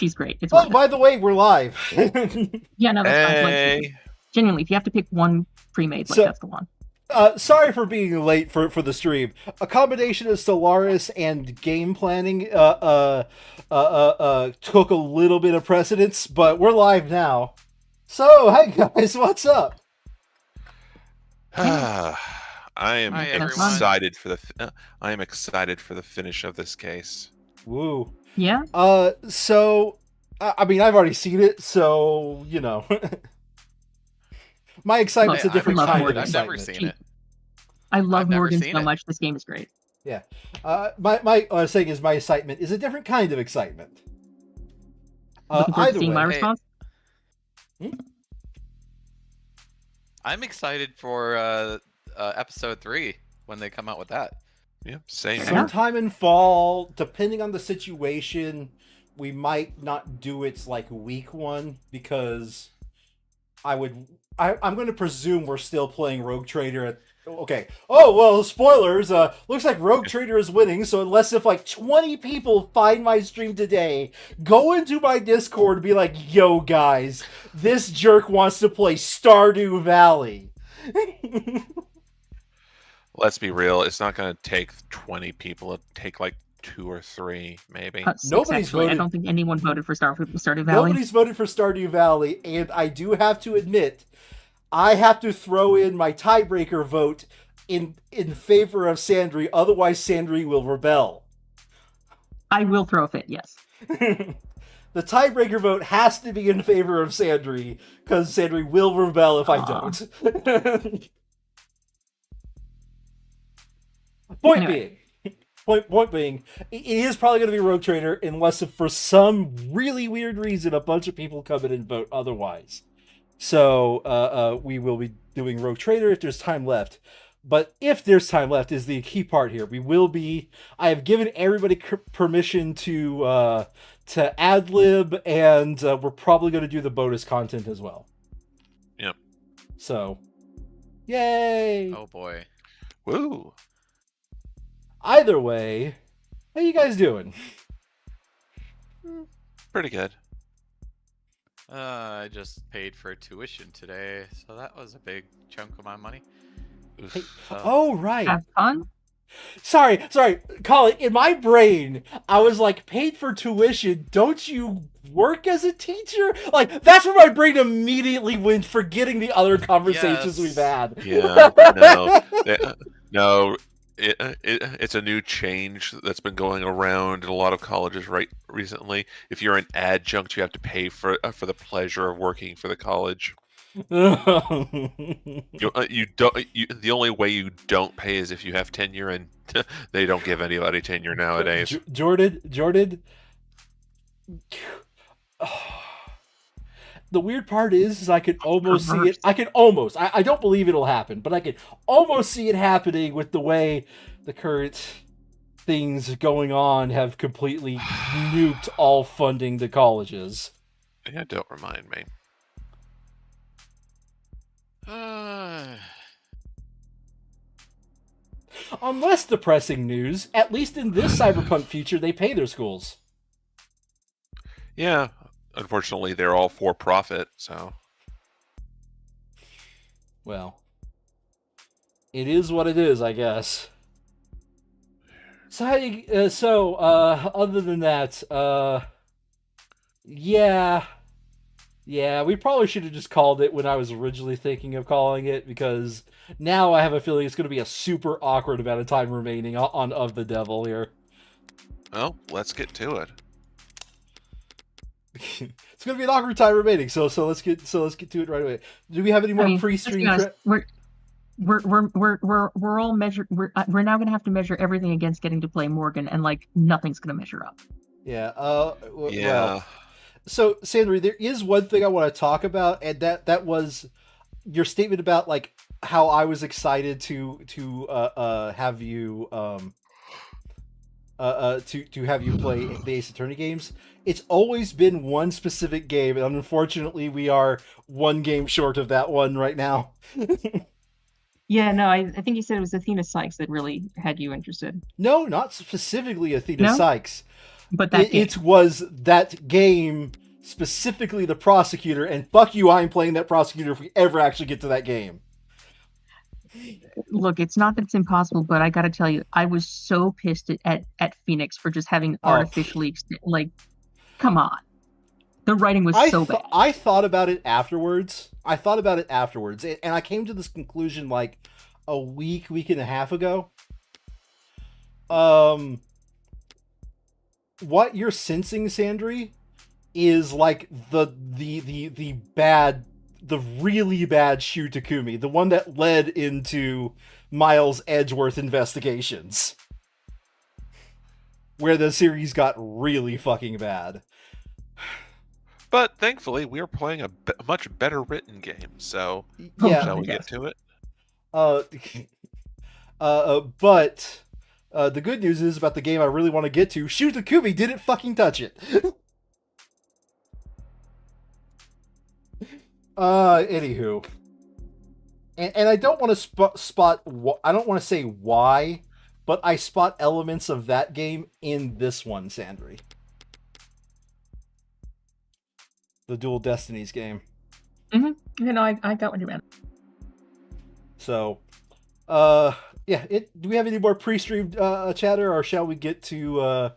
she's great. It's Oh, by the way, we're live. Yeah, no, that's fine. Hey. Like, genuinely, if you have to pick one pre-made, like, So- that's the one. Sorry for being late for the stream. A combination of Solaris and game planning took a little bit of precedence, but we're live now. So, hey guys, what's up? I am Hi, everyone. excited for the finish of this case. Woo. Yeah? So, I mean, I've already seen it, so, you know. My excitement's a different kind of I've excitement. never seen it. I love I've never Morgan seen so it. much. This game is great. Yeah. What I was saying is my excitement is a different kind of excitement. Looking forward to Either seeing way. my Hey. response. I'm excited for episode 3 when they come out with that. Yeah, same here. Sometime in fall, depending on the situation, we might not do its like week one because I'm going to presume we're still playing Rogue Trader at. Okay. Oh well, spoilers. Looks like Rogue Trader is winning. So unless if like 20 people find my stream today, go into my Discord and be like, "Yo guys, this jerk wants to play Stardew Valley." Let's be real. It's not going to take 20 people. It'll take like 2 or 3, maybe. Six, Nobody's actually. voted. I don't think anyone voted for Stardew Valley. Nobody's voted for Stardew Valley, and I do have to admit, I have to throw in my tiebreaker vote in favor of Sandry, otherwise Sandry will rebel. I will throw a fit, yes. The tiebreaker vote has to be in favor of Sandry, because Sandry will rebel if I don't. Point being, it is probably going to be Rogue Trader unless if for some really weird reason a bunch of people come in and vote otherwise. So we will be doing Rogue Trader if there's time left. But if there's time left is the key part here. I have given everybody permission to ad-lib, and we're probably going to do the bonus content as well. Yep. So, yay! Oh boy. Woo! Either way, how you guys doing? Pretty good. I just paid for tuition today, so that was a big chunk of my money. Oof. Hey, So, oh, right. Have fun? Sorry, Colin, in my brain, I was like, paid for tuition, don't you work as a teacher? Like, that's where my brain immediately went, forgetting the other conversations Yes. we've had. Yeah, no. It's a new change that's been going around in a lot of colleges recently. If you're an adjunct, you have to pay for the pleasure of working for the college. You don't. The only way you don't pay is if you have tenure, and they don't give anybody tenure nowadays. Jordan. The weird part is I could almost see it. I don't believe it'll happen, but I could almost see it happening with the way the current things going on have completely nuked all funding to colleges. Yeah, don't remind me. On less depressing news, at least in this cyberpunk future, they pay their schools. Yeah, unfortunately, they're all for profit. So Well, it is what it is, I guess. So, other than that, yeah, we probably should have just called it when I was originally thinking of calling it, because now I have a feeling it's going to be a super awkward amount of time remaining on Of the Devil here. well, let's get to it. It's going to be an awkward time remaining, so let's get to it right away. Do we have any more pre-stream? We're all measured. We're now gonna have to measure everything against getting to play Morgan, and like nothing's gonna measure up. Yeah. Yeah. Well, so Sandra, there is one thing I want to talk about, and that was your statement about like how I was excited to have you to have you play the Ace Attorney games. It's always been one specific game, and unfortunately, we are one game short of that one right now. Yeah, no, I think you said it was Athena Sykes that really had you interested. No, not specifically Athena No? Sykes. But that it was that game, specifically the prosecutor, and fuck you, I'm playing that prosecutor if we ever actually get to that game. Look, it's not that it's impossible, but I gotta tell you, I was so pissed at Phoenix for just having Oh. artificially like, come on. The writing was so bad. I thought about it afterwards. And I came to this conclusion like a week and a half ago. What you're sensing, Sandry, is like the really bad Shu Takumi, the one that led into Miles Edgeworth investigations, where the series got really fucking bad. But thankfully, we are playing a much better written game. So, Yeah, shall we get to it? But the good news is about the game I really want to get to. Shu Takumi didn't fucking touch it. Anywho, and I don't want to spot. I don't want to say why, but I spot elements of that game in this one, Sandry. The Dual Destinies game. Mm-hmm. You know, I got what you meant. So, yeah. Do we have any more pre-streamed chatter, or shall we get to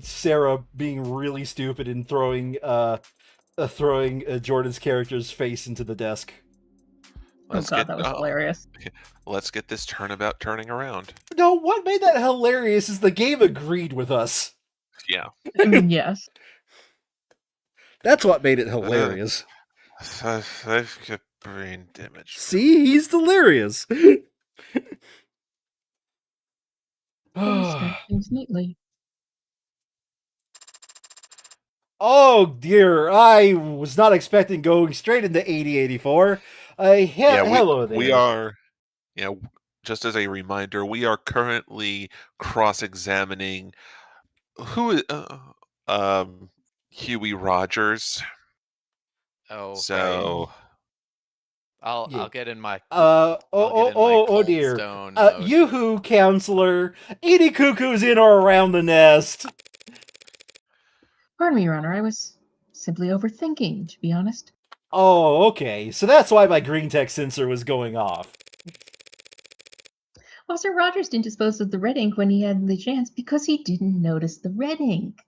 Sarah being really stupid and throwing Jordan's character's face into the desk? Let's that was hilarious. Let's get this turnabout turning around. No, what made that hilarious is the game agreed with us. Yeah. I mean, yes. That's what made it hilarious. I've got brain damage. See, he's delirious. Stack things neatly. Oh dear, I was not expecting going straight into 8084. Hello there. We are, just as a reminder, we are currently cross-examining Huey Rogers. Oh, so I'll get in my oh dear. stone Yoo-hoo, counselor. Edie Cuckoo's in or around the nest. Pardon me, Your Honor. I was simply overthinking, to be honest. Oh, okay. So that's why my green text sensor was going off. Officer Rogers didn't dispose of the red ink when he had the chance because he didn't notice the red ink.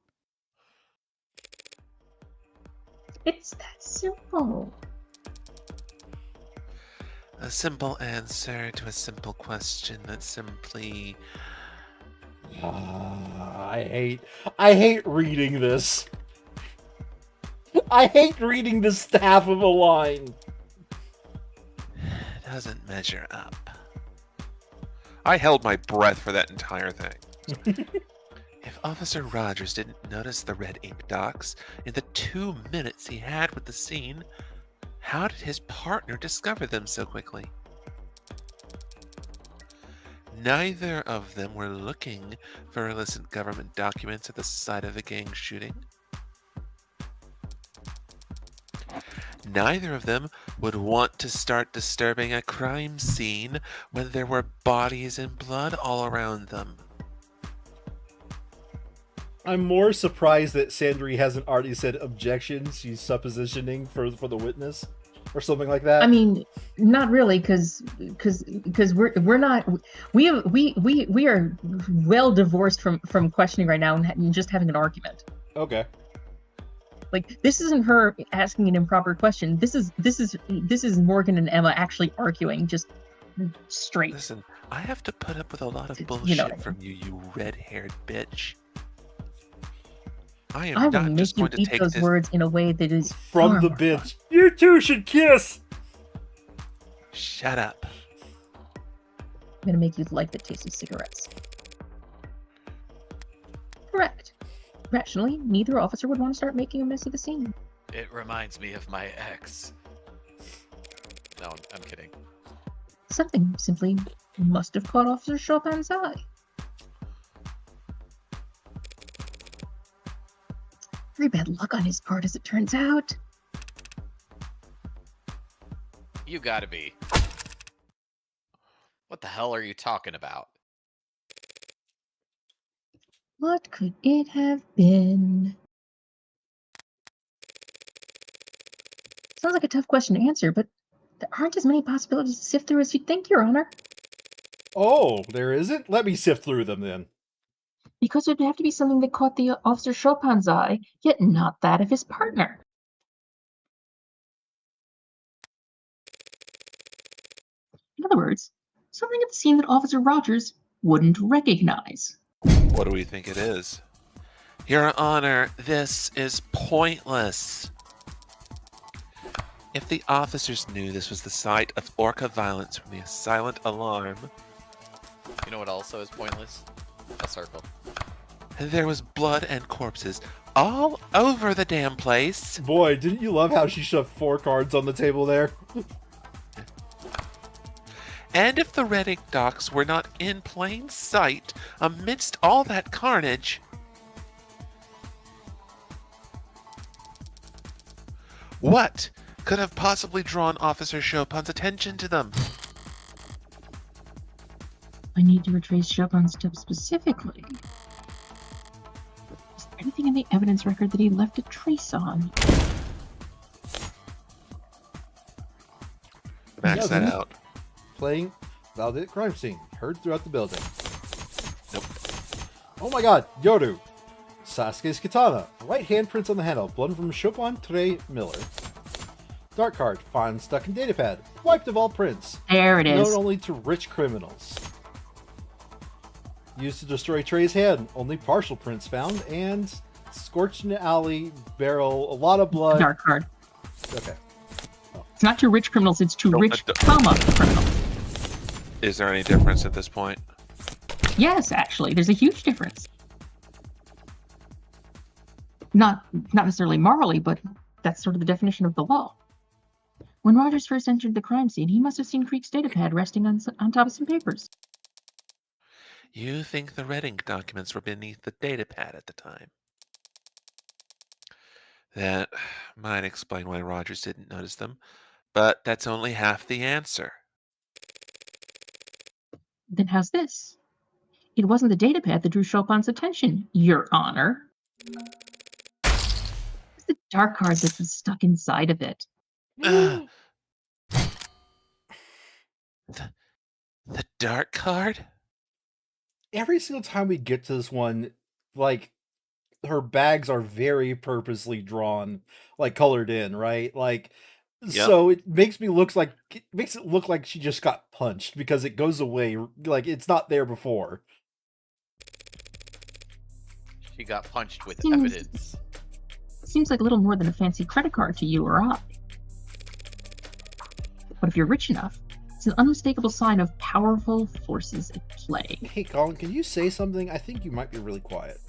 It's that simple. a simple answer to a simple question that's simply... I hate reading this. I hate reading this half of a line. It doesn't measure up. I held my breath for that entire thing. If Officer Rogers didn't notice the red ink dots in the 2 minutes he had with the scene, how did his partner discover them so quickly? Neither of them were looking for illicit government documents at the site of the gang shooting. Neither of them would want to start disturbing a crime scene when there were bodies and blood all around them. I'm more surprised that Sandry hasn't already said objection. She's suppositioning for the witness or something like that. I mean, not really, because we're not we are well divorced from questioning right now and just having an argument. Okay. Like, this isn't her asking an improper question. This is Morgan and Emma actually arguing, just straight. Listen, I have to put up with a lot of bullshit from you, you red-haired bitch. I will not make just you going to eat take those this words in a way that is From far the more bitch. fun. You two should kiss. Shut up. I'm gonna make you like the taste of cigarettes. Correct. Rationally, neither officer would want to start making a mess of the scene. It reminds me of my ex. No, I'm kidding. Something simply must have caught Officer Chopin's eye. Very bad luck on his part, as it turns out. You gotta be. What the hell are you talking about? What could it have been? Sounds like a tough question to answer, but there aren't as many possibilities to sift through as you'd think, Your Honor. Oh, there isn't? Let me sift through them then. Because it'd have to be something that caught the Officer Chopin's eye, yet not that of his partner. In other words, something at the scene that Officer Rogers wouldn't recognize. What do we think it is? Your Honor, this is pointless. If the officers knew this was the site of orca violence from the silent alarm... You know what also is pointless? A circle. There was blood and corpses all over the damn place. Boy, didn't you love how she shoved 4 cards on the table there? And if the red ink docks were not in plain sight amidst all that carnage... What could have possibly drawn Officer Chopin's attention to them? I need to retrace Chopin's steps specifically. Is there anything in the evidence record that he left a trace on? Max that out. Playing Validate crime scene. Heard throughout the building. Nope. Oh my god, Yoru. Sasuke's katana. White handprints on the handle. Blood from Chopin Trey Miller. Dark card. Found stuck in datapad. Wiped of all prints. There it is. Known only to rich criminals. Used to destroy Trey's hand. Only partial prints found. And scorched in the alley. Barrel. A lot of blood. Dark card. Okay. It's not to rich criminals, it's to Don't- rich, don't- criminals. Is there any difference at this point? Yes, actually, there's a huge difference. Not necessarily morally, but that's sort of the definition of the law. When Rogers first entered the crime scene, he must have seen Creek's datapad resting on top of some papers. You think the red ink documents were beneath the datapad at the time? That might explain why Rogers didn't notice them, but that's only half the answer. Then how's this? It wasn't the datapad that drew Chopin's attention, Your Honor. It's the dark card that was stuck inside of it. The dark card? Every single time we get to this one, like, her bags are very purposely drawn, like colored in, right? Like, Yep. so it makes it look like she just got punched because it goes away, like it's not there before. She got punched with Seems- evidence. Seems like a little more than a fancy credit card to you or I. But if you're rich enough, it's an unmistakable sign of powerful forces at play. Hey, Colin, can you say something? I think you might be really quiet.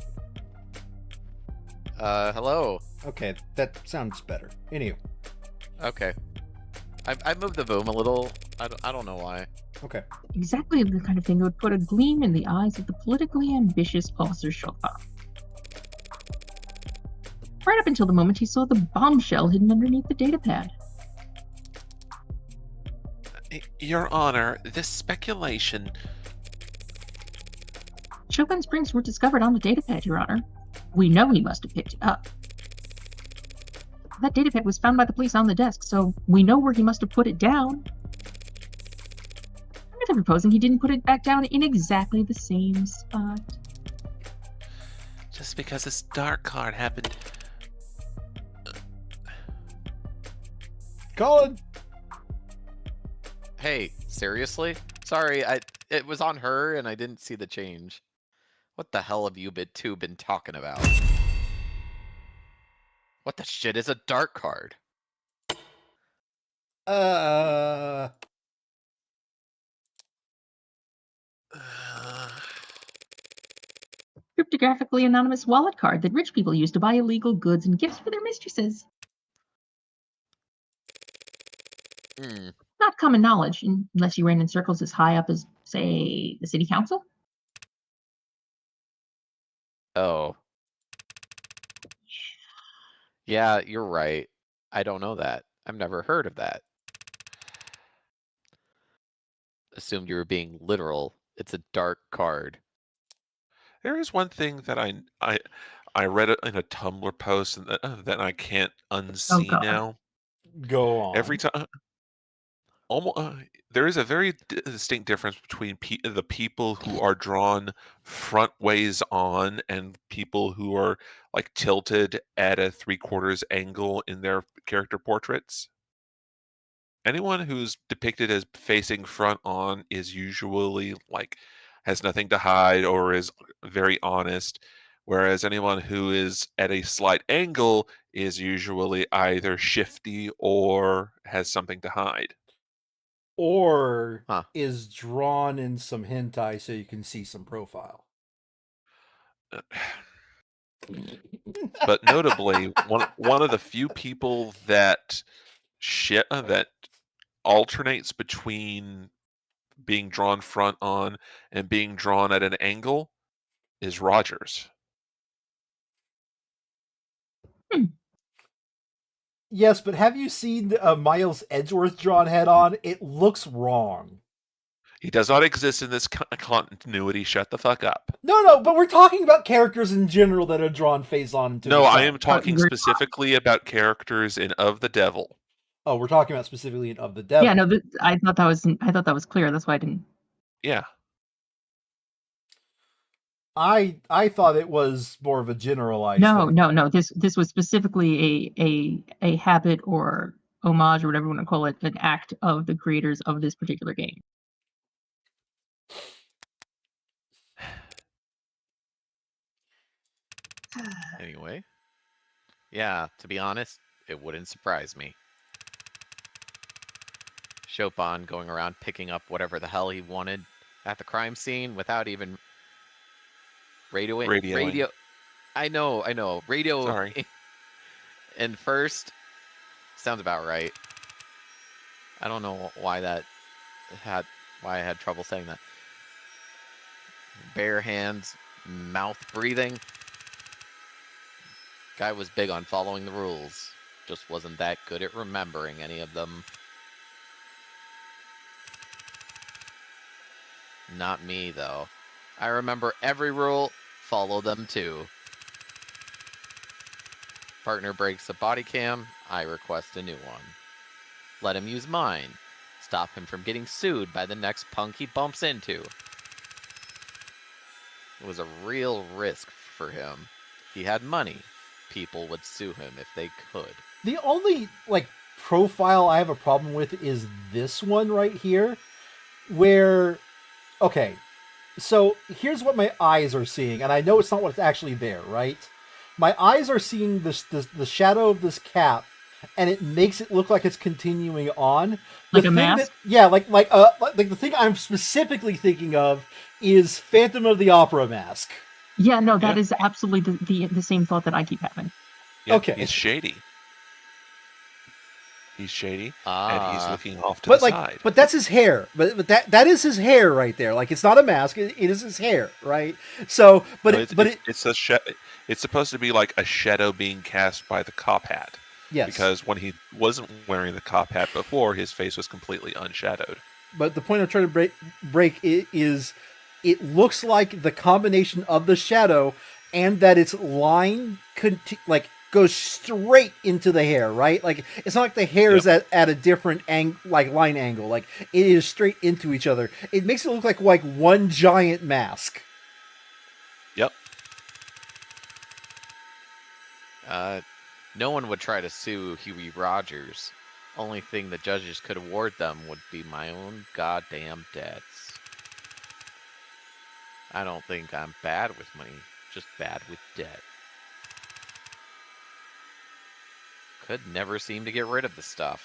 Hello. Okay, that sounds better. Anyway, Okay. I moved the boom a little. I don't know why. okay. Exactly the kind of thing that would put a gleam in the eyes of the politically ambitious Officer Chopin. Right up until the moment he saw the bombshell hidden underneath the datapad. Your Honor, this speculation... Chopin's prints were discovered on the datapad, Your Honor. We know he must have picked it up. That datapad was found by the police on the desk, so we know where he must have put it down. I'm not proposing he didn't put it back down in exactly the same spot. Just because this dark card happened... Colin! Hey, seriously? Sorry, it was on her and I didn't see the change. What the hell have you been talking about? What the shit is a dark card? Cryptographically anonymous wallet card that rich people use to buy illegal goods and gifts for their mistresses. Hmm. Not common knowledge, unless you ran in circles as high up as, say, the city council. Oh. Yeah, you're right. I don't know that. I've never heard of that. Assumed you were being literal. It's a dark card. There is one thing that I read it in a Tumblr post and that I can't Oh unsee God. now. Go on. Every time, almost, there is a very distinct difference between the people who are drawn front ways on and people who are like tilted at a 3/4 angle in their character portraits. Anyone who's depicted as facing front on is usually like has nothing to hide or is very honest, whereas anyone who is at a slight angle is usually either shifty or has something to hide. Or Huh. is drawn in some hentai so you can see some profile. But notably, one of the few people that that alternates between being drawn front on and being drawn at an angle is Rogers. Yes, but have you seen Miles Edgeworth drawn head on? It looks wrong. He does not exist in this continuity. Shut the fuck up. No, but we're talking about characters in general that are drawn face on to No, the I side. am talking we're not. specifically about characters in Of the Devil. Oh, we're talking about specifically in Of the Devil. Yeah, no, I thought that was clear. That's why I didn't. Yeah. I thought it was more of a generalized No, thing. no. This was specifically a habit or homage or whatever you want to call it, an act of the creators of this particular game. Anyway. Yeah, to be honest, it wouldn't surprise me. Chopin going around picking up whatever the hell he wanted at the crime scene without even Radioing. radio. I know. Radio. Sorry. And first sounds about right. I don't know why I had trouble saying that. Bare hands, mouth breathing. Guy was big on following the rules. Just wasn't that good at remembering any of them. Not me, though. I remember every rule, follow them too. Partner breaks a body cam, I request a new one. Let him use mine. Stop him from getting sued by the next punk he bumps into. It was a real risk for him. He had money. People would sue him if they could. The only profile I have a problem with is this one right here, where, okay, so here's what my eyes are seeing, and I know it's not what's actually there, right? My eyes are seeing the shadow of this cap, and it makes it look like it's continuing on. Like a mask? Like the thing I'm specifically thinking of is Phantom of the Opera mask. Yeah, no, that is absolutely the same thought that I keep having. Yeah, Okay. He's shady. And he's looking off to But the side. but that's his hair. But that is his hair right there. Like, it's not a mask. It is his hair, right? So, it's supposed to be like a shadow being cast by the cop hat. yes. Because when he wasn't wearing the cop hat before, his face was completely unshadowed. But the point I'm trying to break is it looks like the combination of the shadow and that its line goes straight into the hair, right? Like, it's not like the hair is at a different line angle. Like, it is straight into each other. It makes it look like one giant mask. Yep. No one would try to sue Huey Rogers. Only thing the judges could award them would be my own goddamn debts. I don't think I'm bad with money, just bad with debt. Could never seem to get rid of the stuff.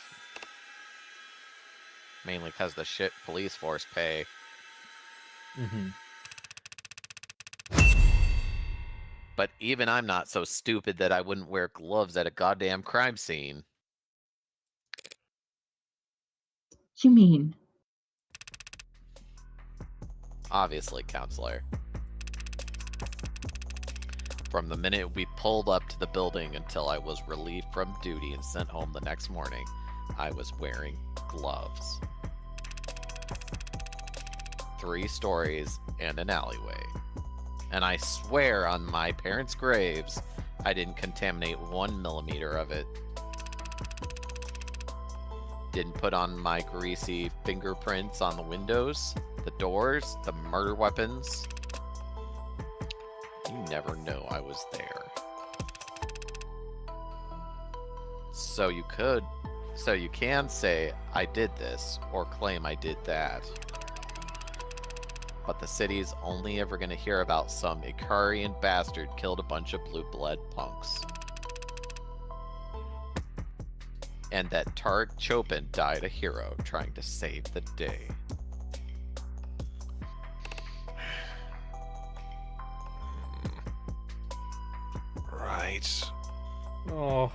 Mainly because the shit police force pay. Mm-hmm. But even I'm not so stupid that I wouldn't wear gloves at a goddamn crime scene. You mean? Obviously, counselor. From the minute we pulled up to the building until I was relieved from duty and sent home the next morning, I was wearing gloves. 3 stories and an alleyway. and I swear on my parents' graves, I didn't contaminate 1 millimeter of it. Didn't put on my greasy fingerprints on the windows, the doors, the murder weapons. You never know I was there. So you can say I did this or claim I did that. But the city's only ever going to hear about some Ikarian bastard killed a bunch of blue blood punks. And that Targ Chopin died a hero trying to save the day. Right. Oh,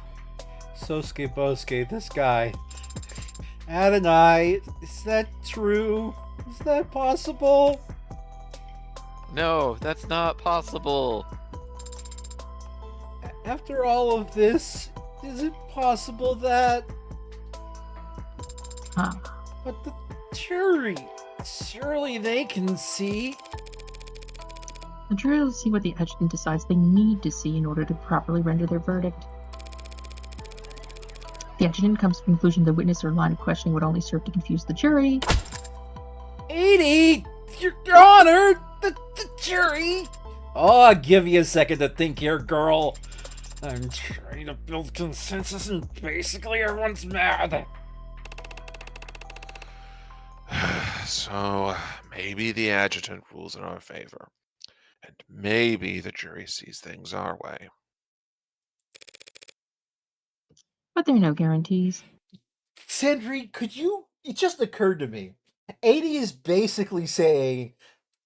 Sosuke Bosuke, this guy. Adonai, is that true? Is that possible? No, that's not possible. After all of this, is it possible that... Huh. But the jury, surely they can see. The jury will see what the adjutant decides they need to see in order to properly render their verdict. The adjutant comes to the conclusion the witness or line of questioning would only serve to confuse the jury. 80! Your Honor! The jury! Oh, I'll give you a second to think here, girl. I'm trying to build consensus and basically everyone's mad. So maybe the adjutant rules in our favor. And maybe the jury sees things our way. But there are no guarantees. Sandry, it just occurred to me. 80 is basically saying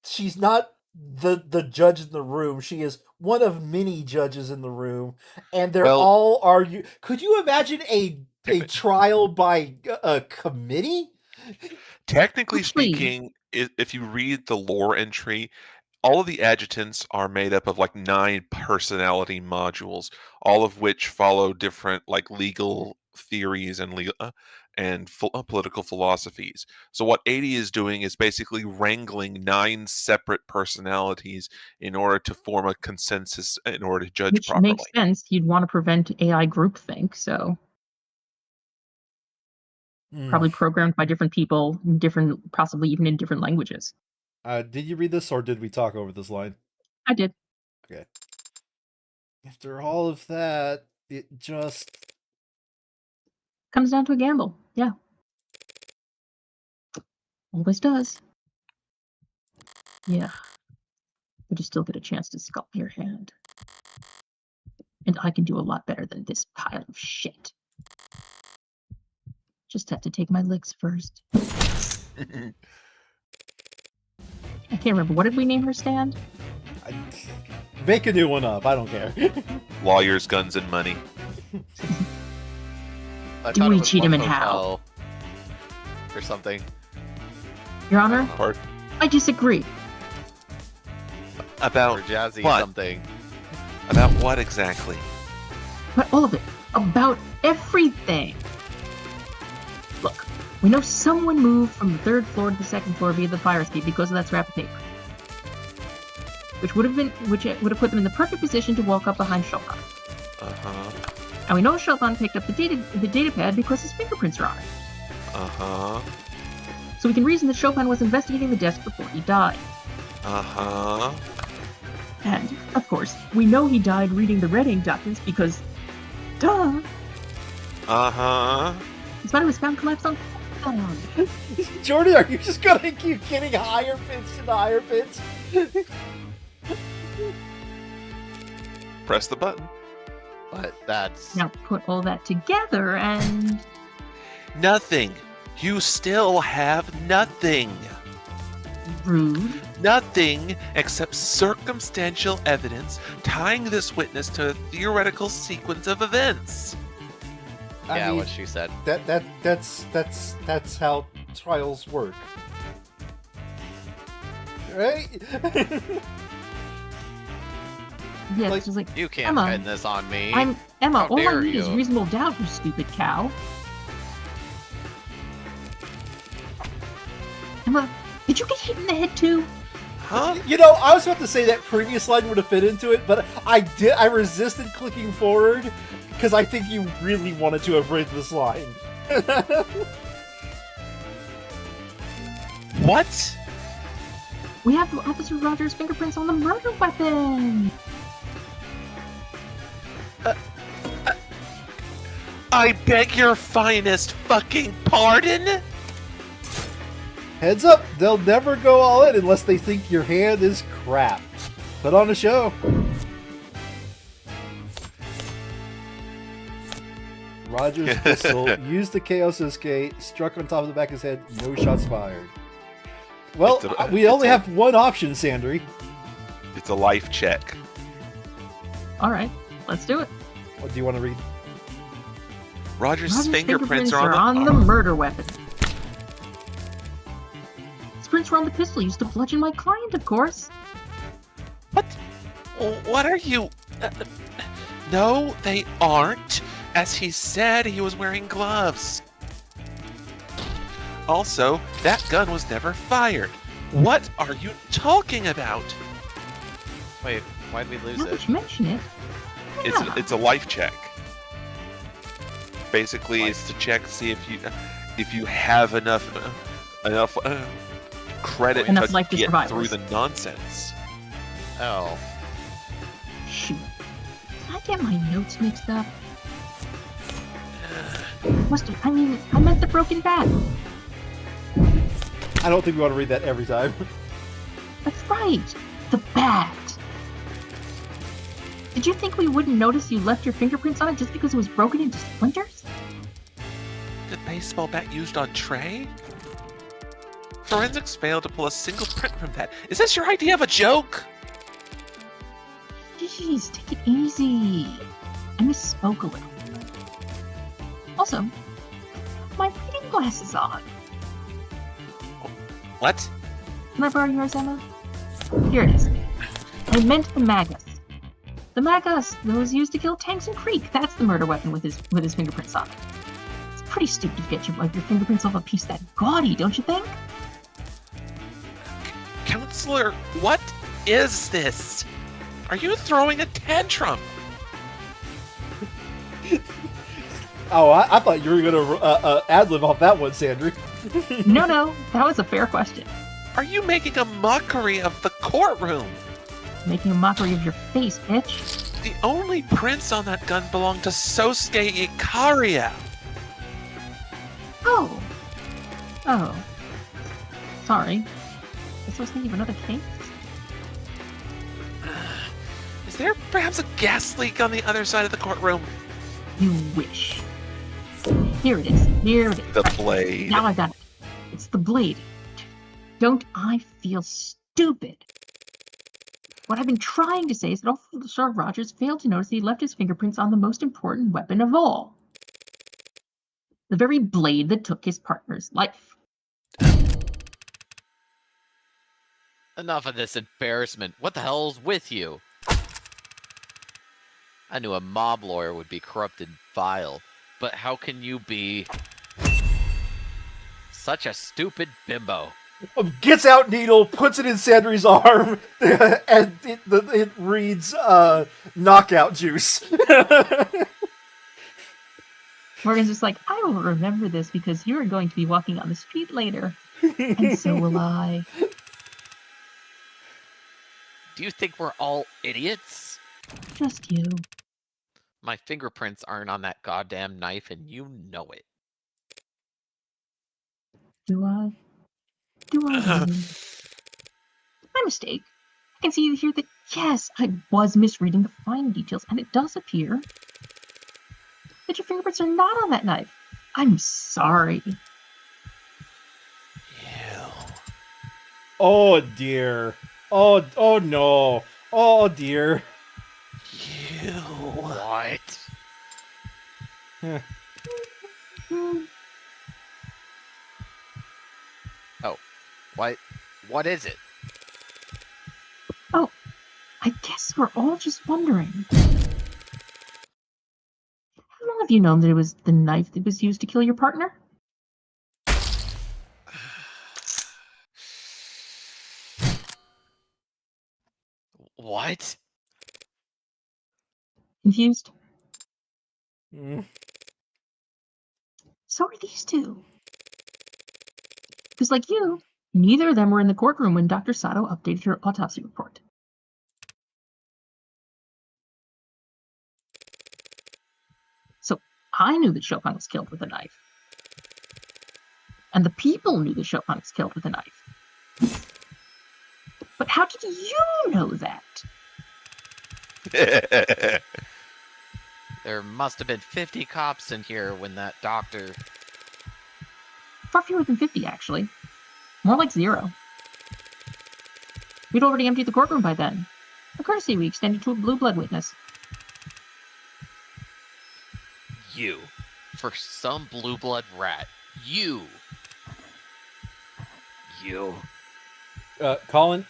she's not the judge in the room. She is one of many judges in the room, and they're all arguing. Could you imagine a trial by a committee? Technically speaking, if you read the lore entry, all of the adjutants are made up of like 9 personality modules, all of which follow different like legal theories and political philosophies. So what 80 is doing is basically wrangling 9 separate personalities in order to form a consensus in order to judge properly. Which makes sense. You'd want to prevent AI groupthink, so probably programmed by different people, possibly even in different languages. Did you read this, or did we talk over this line? I did. Okay. After all of that, it just... Comes down to a gamble. Yeah. Always does. Yeah. But you still get a chance to sculpt your hand. And I can do a lot better than this pile of shit. Just have to take my licks first. I can't remember. What did we name her stand? Make a new one up. I don't care. Lawyers, guns, and money. Do we cheat him and how? Or something. Your Honor? Pardon? I disagree. About or jazzy what? Something. About what exactly? But all of it. About everything. Look, we know someone moved from the 3rd floor to the 2nd floor via the fire escape because of that scrap of paper. Which would have put them in the perfect position to walk up behind Chopin. Uh-huh. And we know Chopin picked up the data pad because his fingerprints are on it. Uh-huh. So we can reason that Chopin was investigating the desk before he died. Uh-huh. And, of course, we know he died reading the red ink documents because... Duh! Uh-huh. His body was found collapsed on... Jordan, are you just gonna keep getting higher pitch and higher pitch? Press the button. But that's... Now put all that together and... Nothing. You still have nothing. Rude. Nothing except circumstantial evidence tying this witness to a theoretical sequence of events. Yeah, I mean, what she said. That's how trials work. Right? Yeah, Like, it's just like, You can't Emma, pin this on me. Emma, How all I dare need is you. reasonable doubt, you stupid cow. Emma, did you get hit in the head too? Huh? You know, I was about to say that previous line would have fit into it, but I resisted clicking forward because I think you really wanted to have read this line. What? We have Officer Rogers' fingerprints on the murder weapon. I beg your finest fucking pardon? Heads up, they'll never go all in unless they think your hand is crap. Put on a show. Roger's pistol used the Chaos Escape, struck on top of the back of his head, no shots fired. Well, we only have one option, Sandry. It's a life check. All right, let's do it. What do you want to read? Roger's fingerprints are on the murder weapon. His prints were on the pistol used to bludgeon my client, of course. What? What are you... No, they aren't. As he said, he was wearing gloves. Also, that gun was never fired. What are you talking about? Wait, why'd we lose Now it? that you mention it, yeah. It's a life check. Basically, it's to check to see if you have enough credit Enough to life to get survive through us. the nonsense. Oh. Shoot. Did I get my notes mixed up? I meant the broken bat. I don't think we want to read that every time. That's right, the bat. Did you think we wouldn't notice you left your fingerprints on it just because it was broken into splinters? The baseball bat used on Trey? Forensics failed to pull a single print from that. Is this your idea of a joke? Jeez, take it easy. I misspoke a little. Also, my reading glasses on. What? Can I borrow yours, Emma? Here it is. I meant the Magus. The Magus that was used to kill Tanks and Creek. That's the murder weapon with his fingerprints on it. It's pretty stupid to get your fingerprints off a piece that gaudy, don't you think? Counselor, what is this? Are you throwing a tantrum? Oh, I thought you were going to ad-lib off that one, Sandry. No, that was a fair question. Are you making a mockery of the courtroom? Making a mockery of your face, bitch. The only prints on that gun belong to Sosuke Ikaria. Oh. Sorry. Guess I was thinking of another case. Is there perhaps a gas leak on the other side of the courtroom? You wish. Here it is. The blade. Now I got it. It's the blade. Don't I feel stupid? What I've been trying to say is that Officer Rogers failed to notice that he left his fingerprints on the most important weapon of all. The very blade that took his partner's life. Enough of this embarrassment. What the hell's with you? I knew a mob lawyer would be corrupt and vile, but how can you be such a stupid bimbo? Gets out needle, puts it in Sandry's arm, and it reads knockout juice. Morgan's just like, I will remember this because you are going to be walking on the street later. And so will I. Do you think we're all idiots? Just you. My fingerprints aren't on that goddamn knife, and you know it. Do I? My mistake. I can see here that, yes, I was misreading the fine details, and it does appear that your fingerprints are not on that knife. I'm sorry. You. Oh dear. Oh no. Oh dear. You. What? Oh, what is it? Oh, I guess we're all just wondering. How long have you known that it was the knife that was used to kill your partner? What? Confused? Mm. So are these two. Because, like you, neither of them were in the courtroom when Dr. Sato updated her autopsy report. So I knew that Chopin was killed with a knife. And the people knew that Chopin was killed with a knife. But how did you know that? There must have been 50 cops in here when that doctor... Far fewer than 50, actually. More like 0. We'd already emptied the courtroom by then. A courtesy we extended to a blue blood witness. You. For some blue blood rat. You. Colin,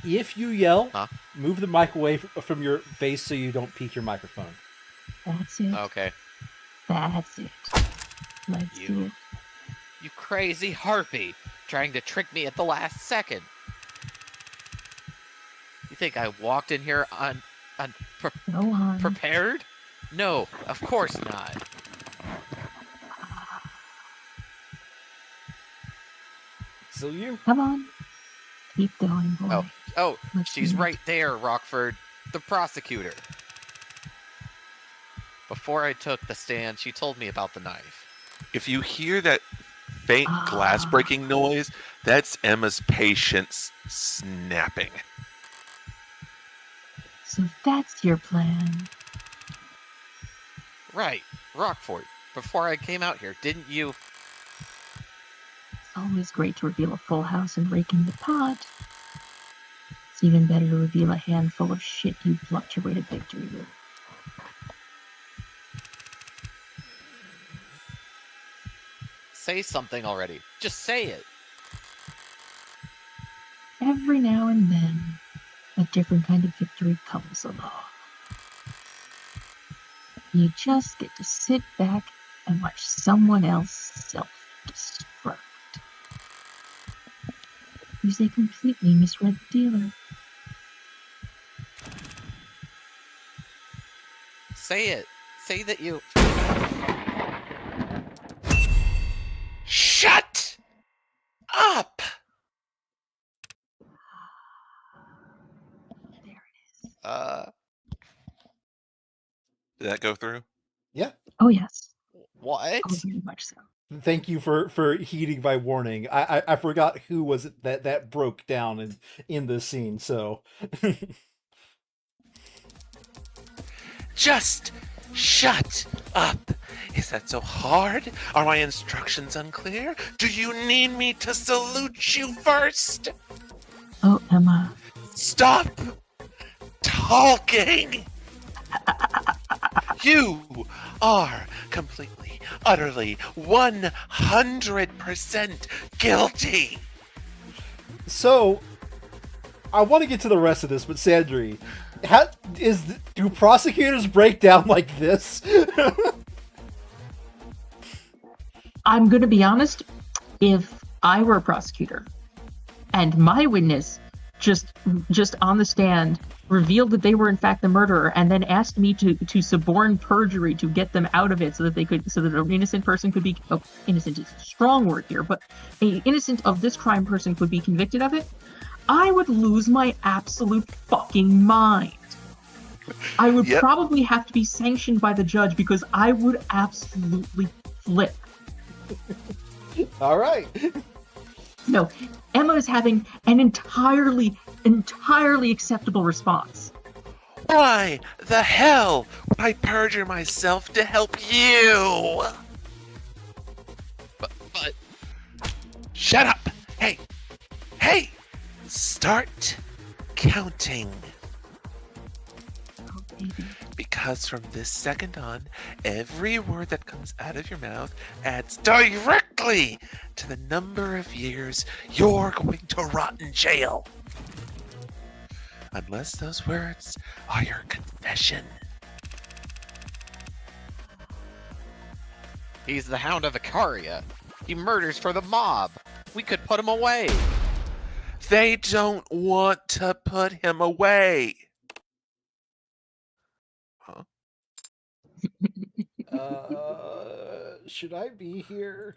if you yell, Huh? move the mic away from your face so you don't peek your microphone. That's it. Okay. That's it. Let's do it. You crazy harpy. Trying to trick me at the last second. You think I walked in here Go on. prepared? No, of course not. So you? Come on. Keep going, boy. Oh, Let's she's do it. right there, Rockford. The prosecutor. Before I took the stand, she told me about the knife. If you hear that faint glass breaking noise, that's Emma's patience snapping. So that's your plan. Right, Rockford. Before I came out here, didn't you... It's always great to reveal a full house and rake in the pot. It's even better to reveal a handful of shit you plucked your way to victory with. Say something already. Just say it. Every now and then, a different kind of victory comes along. You just get to sit back and watch someone else self-destruct. Because they completely misread the dealer. Say it. Say that you... Shut up! There it is. Did that go through? Yeah. Oh yes. What? Oh, very much so. Thank you for heeding my warning. I forgot who was it that broke down in this scene. So Just shut up. Is that so hard? Are my instructions unclear? Do you need me to salute you first? Oh, Emma. Stop talking! You are completely, utterly, 100% guilty! So, I want to get to the rest of this, but Sandri, do prosecutors break down like this? I'm going to be honest. If I were a prosecutor and my witness just on the stand revealed that they were in fact the murderer and then asked me to suborn perjury to get them out of it so that an innocent person could be innocent is a strong word here, but an innocent of this crime person could be convicted of it, I would lose my absolute fucking mind. I would probably have to be sanctioned by the judge because I would absolutely flip. All right. No, Emma is having an entirely acceptable response. Why the hell would I perjure myself to help you? But... Shut up! Hey! Start counting. Oh, baby. Because from this second on, every word that comes out of your mouth adds directly to the number of years you're going to rot in jail. Unless those words are your confession. He's the Hound of Icaria. He murders for the mob. We could put him away. They don't want to put him away. Should I be here?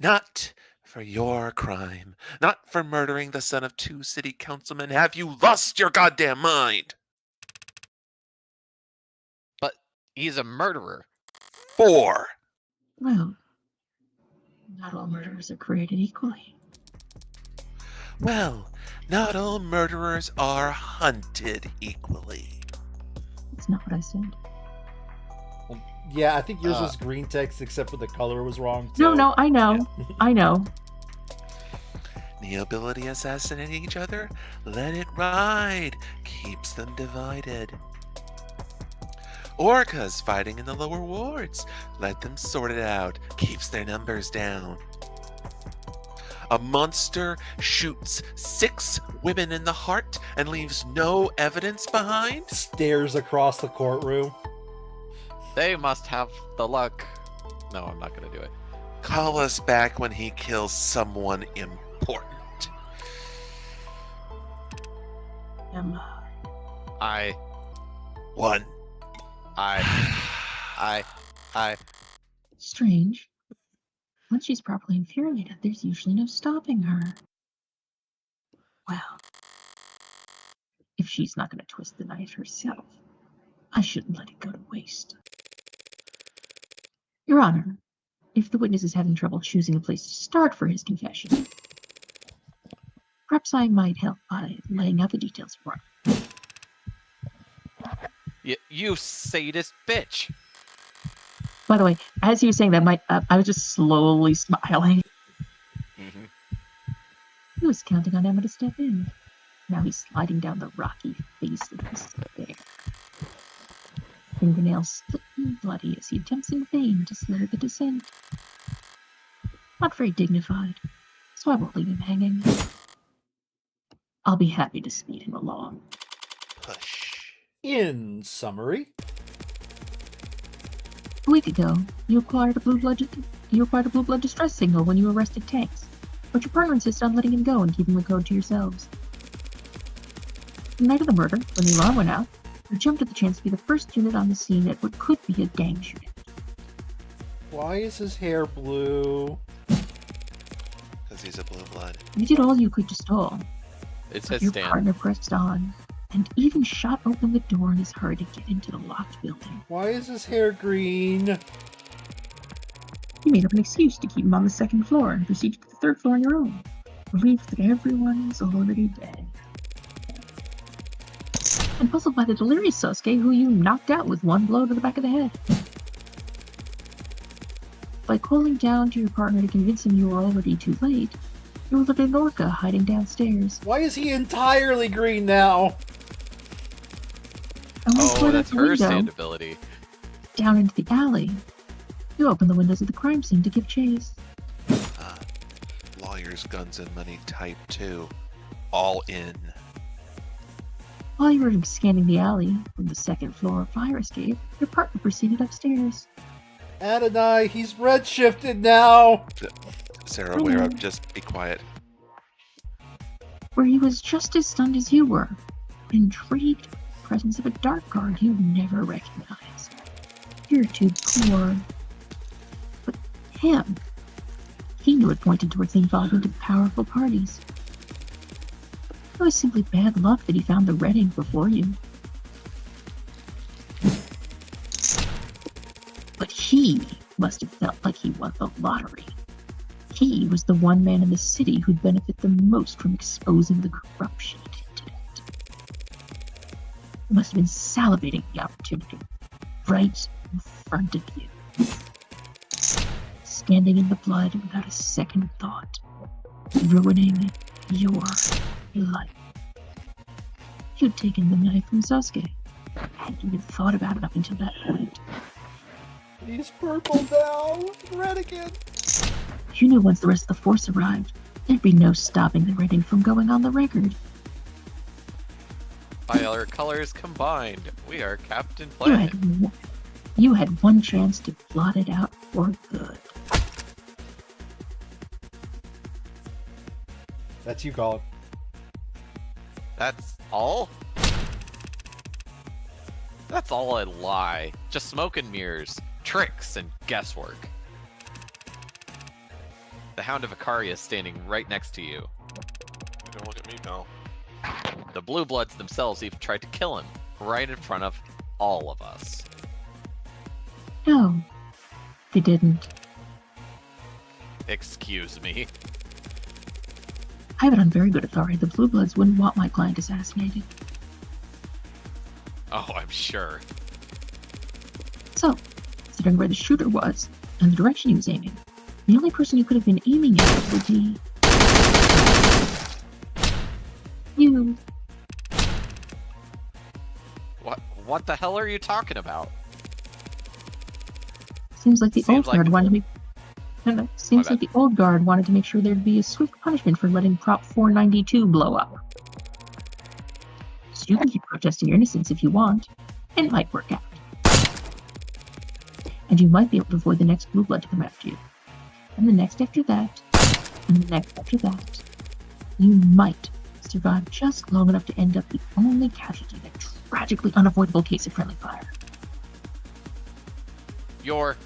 Not for your crime. Not for murdering the son of 2 city councilmen. Have you lost your goddamn mind? But he's a murderer. 4. Well, not all murderers are created equally. Well, not all murderers are hunted equally. That's not what I said. Yeah, I think yours was green text, except for the color was wrong. No, I know. I know. The ability assassinating each other? Let it ride. Keeps them divided. Orcas fighting in the lower wards. Let them sort it out. Keeps their numbers down. A monster shoots 6 women in the heart and leaves no evidence behind? Stares across the courtroom. They must have the luck. No, I'm not going to do it. Call us back when he kills someone important. I. 1. Strange. Once she's properly infuriated, there's usually no stopping her. Well, if she's not going to twist the knife herself, I shouldn't let it go to waste. Your Honor, if the witness is having trouble choosing a place to start for his confession, perhaps I might help by laying out the details for him. You sadist bitch. By the way, as he was saying that, I was just slowly smiling. Mm-hmm. He was counting on Emma to step in. Now he's sliding down the rocky face of the stair. Fingernails split and bloody as he attempts in vain to slow the descent. Not very dignified, so I won't leave him hanging. I'll be happy to speed him along. Push. In summary, A week ago, you acquired a blue blood distress signal when you arrested Tanks, but your partner insisted on letting him go and keeping the code to yourselves. The night of the murder, when the alarm went out, you jumped at the chance to be the first unit on the scene at what could be a gang shooting. why is his hair blue? Because he's a blue blood. You did all you could to stall, It's but his your stand. partner pressed on, and even shot open the door in his hurry to get into the locked building. Why is his hair green? You made up an excuse to keep him on the second floor and proceeded to the third floor on your own, relieved that everyone is already dead. And puzzled by the delirious Sasuke, who you knocked out with one blow to the back of the head. By calling down to your partner to convince him you were already too late, you alerted an orca hiding downstairs. Why is he entirely green now? And when you Oh, fled out that's the her window, stand ability. down into the alley, you opened the windows of the crime scene to give chase. Lawyers, guns, and money type 2. All in. While you were scanning the alley from the second floor fire escape, your partner proceeded upstairs. Adonai, he's redshifted now! Sarah, where up? Just be quiet. Where he was just as stunned as you were, intrigued by the presence of a dark guard you never recognized. You're too poor. But him, he knew it pointed towards the involvement of powerful parties. It was simply bad luck that he found the red ink before you. But he must have felt like he won the lottery. He was the one man in the city who'd benefit the most from exposing the corruption it hinted at. He must have been salivating at the opportunity, right in front of you. Standing in the blood without a second thought, ruining your life. You'd taken the knife from Sasuke. Hadn't even thought about it up until that point. He's purple now! Red again! You knew once the rest of the force arrived, there'd be no stopping the Redding from going on the record. By our colors combined, we are Captain You Planet. you had one chance to blot it out for good. That's you, Colin. That's all? That's all a lie. Just smoke and mirrors, tricks and guesswork. The Hound of Icaria is standing right next to you. Don't look at me, pal. The Blue Bloods themselves even tried to kill him, right in front of all of us. No, they didn't. Excuse me. I have it on very good authority. The Blue Bloods wouldn't want my client assassinated. Oh, I'm sure. So, considering where the shooter was and the direction he was aiming, the only person you could have been aiming at would be you. What the hell are you talking about? Seems like the Seems old like- guard wanted to make. No. Seems My like the old guard wanted to make sure there'd be a swift punishment for letting Prop 492 blow up. So you can keep protesting your innocence if you want. It might work out. And you might be able to avoid the next Blue Blood to come after you. And the next after that. And the next after that. You might survive just long enough to end up the only casualty in a tragically unavoidable case of friendly fire. You're...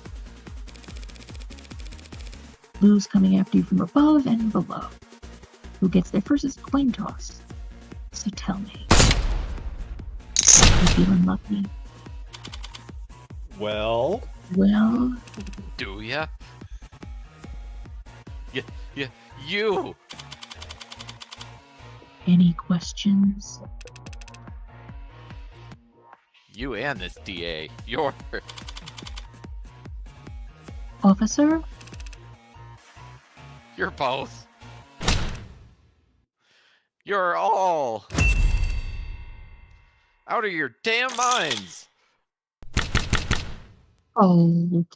Blues coming after you from above and below. Who gets there first is a coin toss. So tell me. You feeling lucky? Well, Well, Do ya? You! any questions? You and this DA. You're... Officer? You're both. You're all... out of your damn minds! Hold.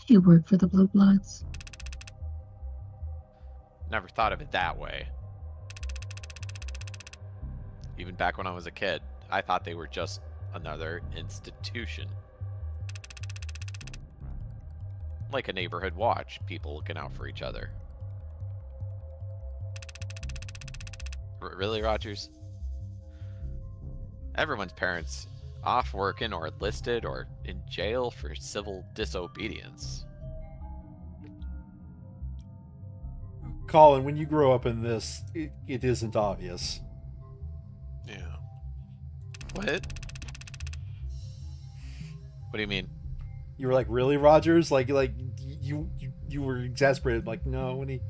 You work for the Blue Bloods? Never thought of it that way. Even back when I was a kid, I thought they were just another institution. Like a neighborhood watch, people looking out for each other. Really, Rogers? Everyone's parents off working or enlisted or in jail for civil disobedience. Colin, when you grow up in this, it isn't obvious. Yeah. What? What do you mean? You were like, really, Rogers? Like you were exasperated. Like, no, when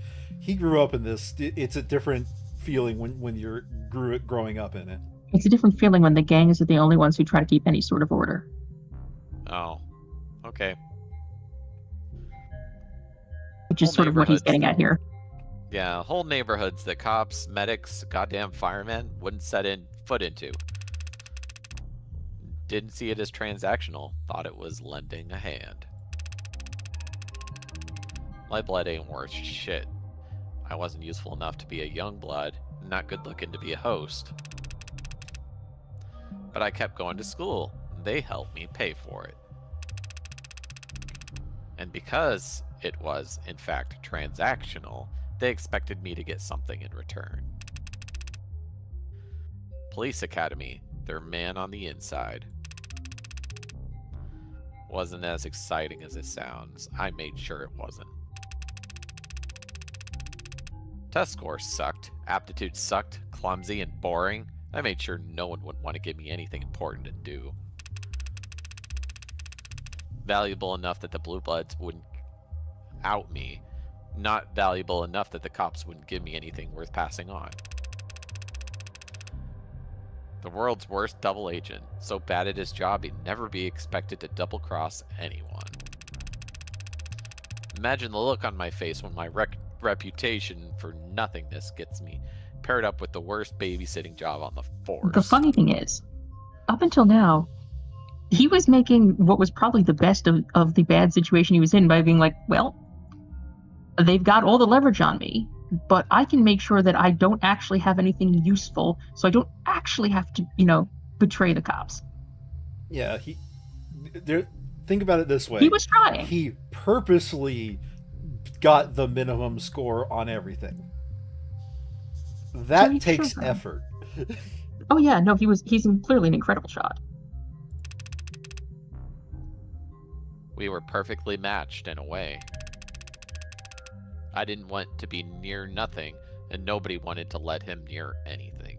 he grew up in this, it's a different feeling when you're growing up in it. It's a different feeling when the gangs are the only ones who try to keep any sort of order. Oh, okay. Which is Whole sort of what he's neighborhoods, getting at though. here. Yeah, whole neighborhoods that cops, medics, goddamn firemen wouldn't set foot into. Didn't see it as transactional, thought it was lending a hand. My blood ain't worth shit. I wasn't useful enough to be a young blood, not good looking to be a host. But I kept going to school. They helped me pay for it. And because it was, in fact, transactional, they expected me to get something in return. Police Academy, their man on the inside. Wasn't as exciting as it sounds. I made sure it wasn't. Test scores sucked. Aptitude sucked. Clumsy and boring. I made sure no one would want to give me anything important to do. Valuable enough that the Blue Bloods wouldn't out me. Not valuable enough that the cops wouldn't give me anything worth passing on. The world's worst double agent, so bad at his job he'd never be expected to double-cross anyone. Imagine the look on my face when my reputation for nothingness gets me paired up with the worst babysitting job on the force. The funny thing is, up until now, he was making what was probably the best of the bad situation he was in by being like, well, they've got all the leverage on me, but I can make sure that I don't actually have anything useful, so I don't actually have to, betray the cops. Yeah, think about it this way. He was trying. He purposely got the minimum score on everything. So That he takes should've. effort. Oh yeah, no, he's clearly an incredible shot. We were perfectly matched in a way. I didn't want to be near nothing, and nobody wanted to let him near anything.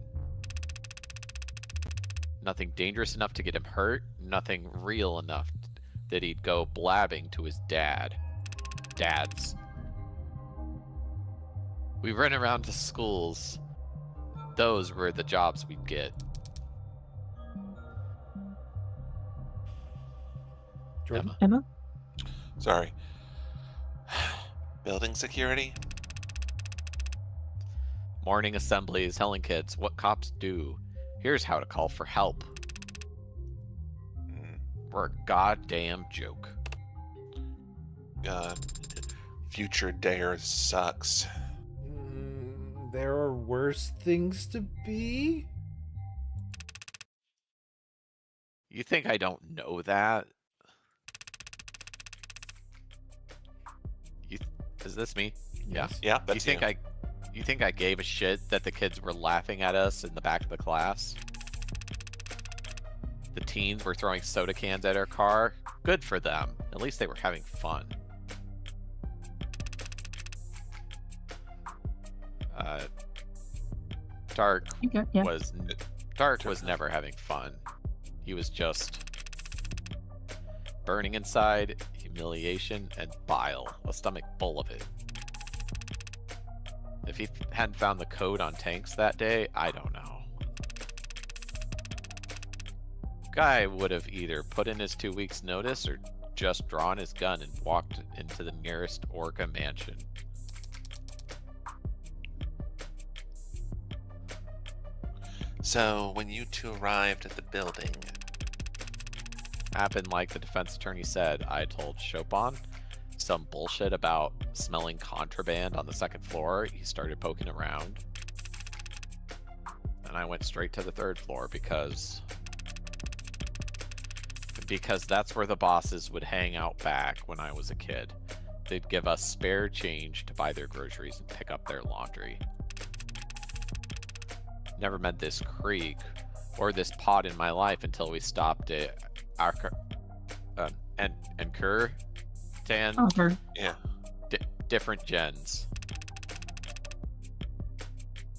Nothing dangerous enough to get him hurt, nothing real enough that he'd go blabbing to his dads. We ran around to schools. Those were the jobs we'd get. Jordan? Emma? Sorry. Building security? Morning assemblies telling kids what cops do. Here's how to call for help. We're a goddamn joke. God. Future Dare sucks. There are worse things to be? You think I don't know that? Is this me? Yeah. Yes. Yeah, that's You think I gave a shit that the kids were laughing at us in the back of the class? The teens were throwing soda cans at our car? Good for them. At least they were having fun. Dark Okay, yeah. was never having fun. He was just burning inside, humiliation, and bile, a stomach full of it. If he hadn't found the code on tanks that day, I don't know. Guy would have either put in his 2 weeks notice or just drawn his gun and walked into the nearest Orca mansion. So, when you two arrived at the building... Happened like the defense attorney said. I told Chopin some bullshit about smelling contraband on the second floor. He started poking around. And I went straight to the third floor because that's where the bosses would hang out back when I was a kid. They'd give us spare change to buy their groceries and pick up their laundry. Never met this creek or this pod in my life until we stopped at Anchor Dan. Oh, sure. Yeah. Different gens.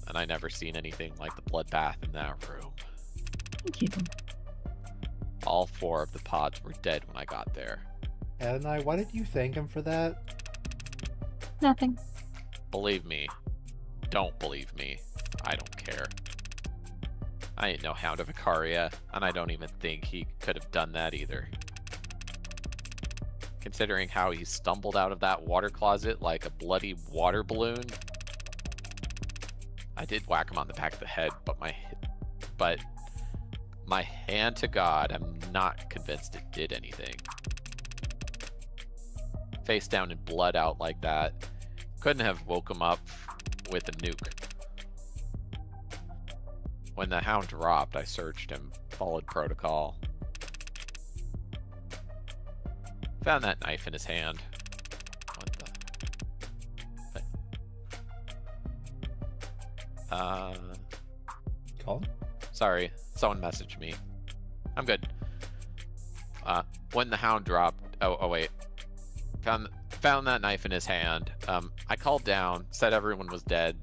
And I never seen anything like the bloodbath in that room. Thank you. All 4 of the pods were dead when I got there. Adonai, why did you thank him for that? Nothing. Believe me. Don't believe me. I don't care. I ain't no Hound of Icaria, and I don't even think he could have done that either. Considering how he stumbled out of that water closet like a bloody water balloon. I did whack him on the back of the head, but my hand to God, I'm not convinced it did anything. Face down and blood out like that. Couldn't have woke him up with a nuke. When the hound dropped, I searched him, followed protocol. Found that knife in his hand. What the... Colin? Sorry, someone messaged me. I'm good. When the hound dropped... Oh, wait. Found that knife in his hand. I called down, said everyone was dead.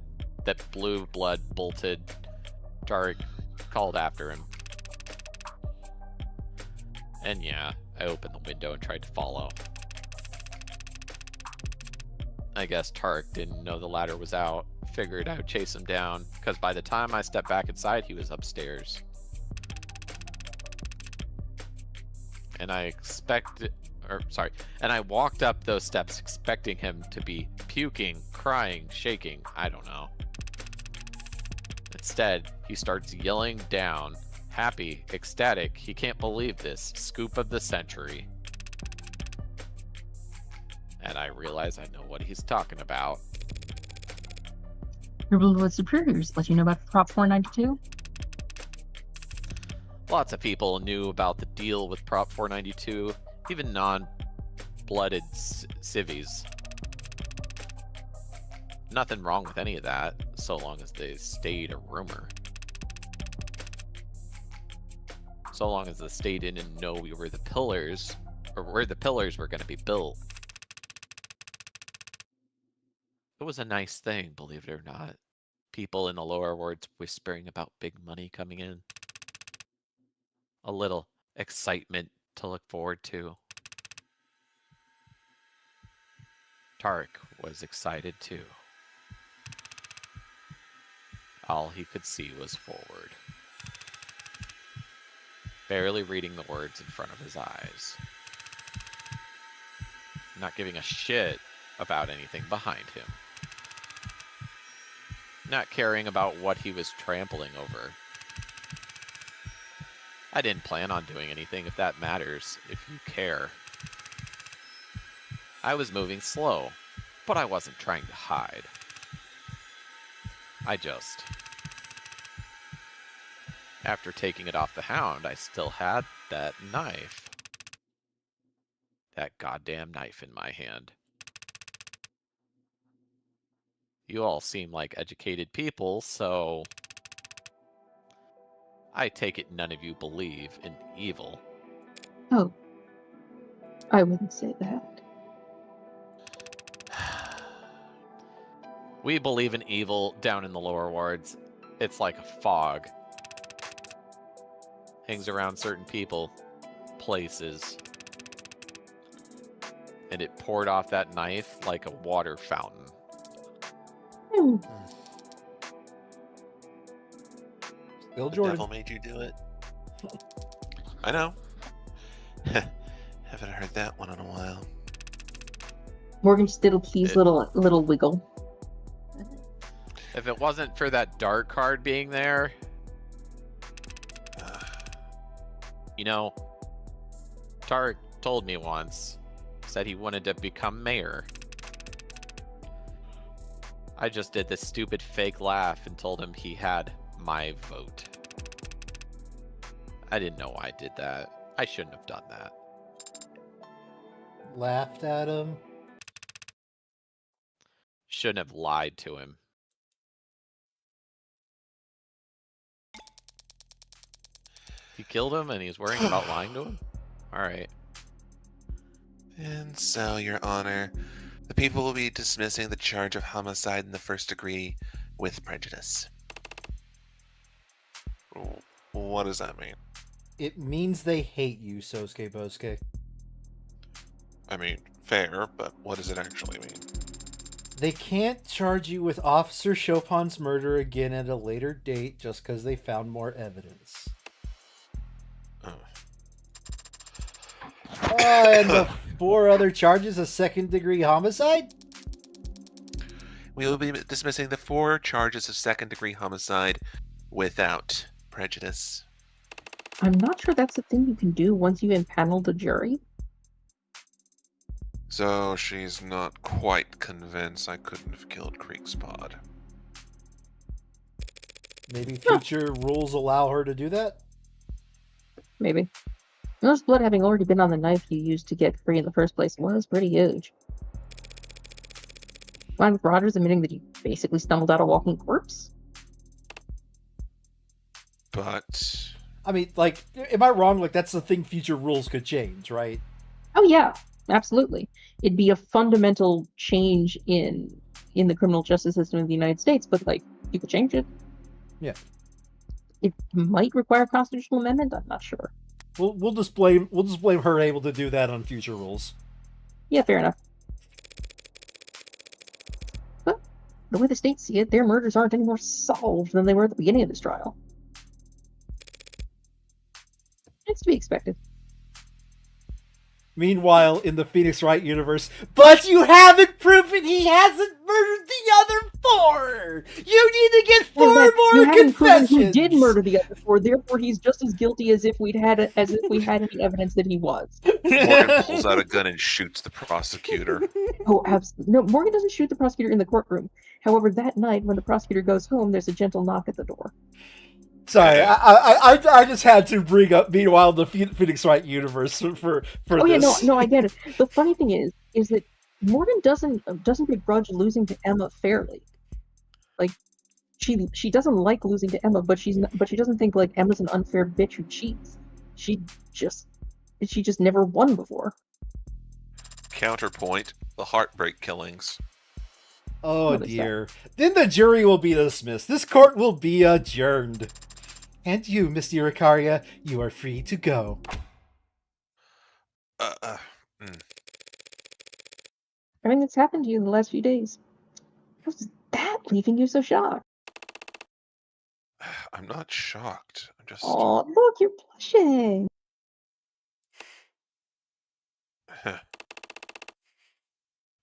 That blue blood bolted. Tarek called after him. And yeah, I opened the window and tried to follow. I guess Tarek didn't know the ladder was out. Figured I would chase him down, because by the time I stepped back inside, he was upstairs. And I walked up those steps expecting him to be puking, crying, shaking, I don't know. Instead, he starts yelling down, happy, ecstatic, he can't believe this, scoop of the century. And I realize I know what he's talking about. Your Bluewood superiors let you know about Prop 492? Lots of people knew about the deal with Prop 492, even non-blooded civvies. nothing wrong with any of that, so long as they stayed a rumor. So long as the state didn't know we were the pillars, or where the pillars were going to be built. It was a nice thing, believe it or not. People in the lower wards whispering about big money coming in. A little excitement to look forward to. Tarek was excited too. All he could see was forward, barely reading the words in front of his eyes, not giving a shit about anything behind him, not caring about what he was trampling over. I didn't plan on doing anything, if that matters, if you care. I was moving slow, but I wasn't trying to hide. After taking it off the hound, I still had that knife. That goddamn knife in my hand. You all seem like educated people, so I take it none of you believe in evil. Oh, I wouldn't say that. We believe in evil down in the lower wards. It's like a fog. Hangs around certain people, places. And it poured off that knife like a water fountain. Bill The Jordan. devil made you do it. I know. Haven't heard that one in a while. Morgan just did a please little wiggle. If it wasn't for that dark card being there, you know, Tarek told me once, said he wanted to become mayor. I just did this stupid fake laugh and told him he had my vote. I didn't know why I did that. I shouldn't have done that. Laughed at him. Shouldn't have lied to him. He killed him and he's worrying about lying to him? Alright. And so, Your Honor, the people will be dismissing the charge of homicide in the first degree with prejudice. What does that mean? It means they hate you, Sosuke Bosuke. I mean, fair, but what does it actually mean? They can't charge you with Officer Chopin's murder again at a later date just because they found more evidence. Oh. And the 4 other charges of second-degree homicide? We will be dismissing the 4 charges of second-degree homicide without prejudice. I'm not sure that's the thing you can do once you've impaneled a jury. So she's not quite convinced I couldn't have killed Creekspod. Maybe future rules allow her to do that? Maybe. Most blood having already been on the knife you used to get free in the first place was pretty huge. Combined with Rogers admitting that he basically stumbled out a walking corpse. But I mean, like, am I wrong? Like, that's the thing future rules could change, right? Oh yeah, absolutely. It'd be a fundamental change in the criminal justice system of the United States, but like, you could change it. Yeah. It might require a constitutional amendment. I'm not sure. We'll just blame her able to do that on future rules. Yeah, fair enough. But the way the states see it, their murders aren't any more solved than they were at the beginning of this trial. It's to be expected. Meanwhile, in the Phoenix Wright universe, but you haven't proven he hasn't murdered the other 4! You need to get 4 more you haven't proven confessions! he did murder the other 4, therefore he's just as guilty as if we had any evidence that he was. Morgan pulls out a gun and shoots the prosecutor. Oh, absolutely. No, Morgan doesn't shoot the prosecutor in the courtroom. However, that night, when the prosecutor goes home, there's a gentle knock at the door. Sorry, I just had to bring up, meanwhile, the Phoenix Wright universe for Oh this. yeah, no, I get it. The funny thing is that Morgan doesn't begrudge losing to Emma fairly. Like she doesn't like losing to Emma, but she doesn't think like Emma's an unfair bitch who cheats. She just never won before. Counterpoint: the heartbreak killings. Oh Notice that. dear. Then the jury will be dismissed. This court will be adjourned. And you, Miss Urikaria, you are free to go. Everything that's happened to you in the last few days. How's that leaving you so shocked? I'm not shocked. I'm just. Oh, look, you're blushing.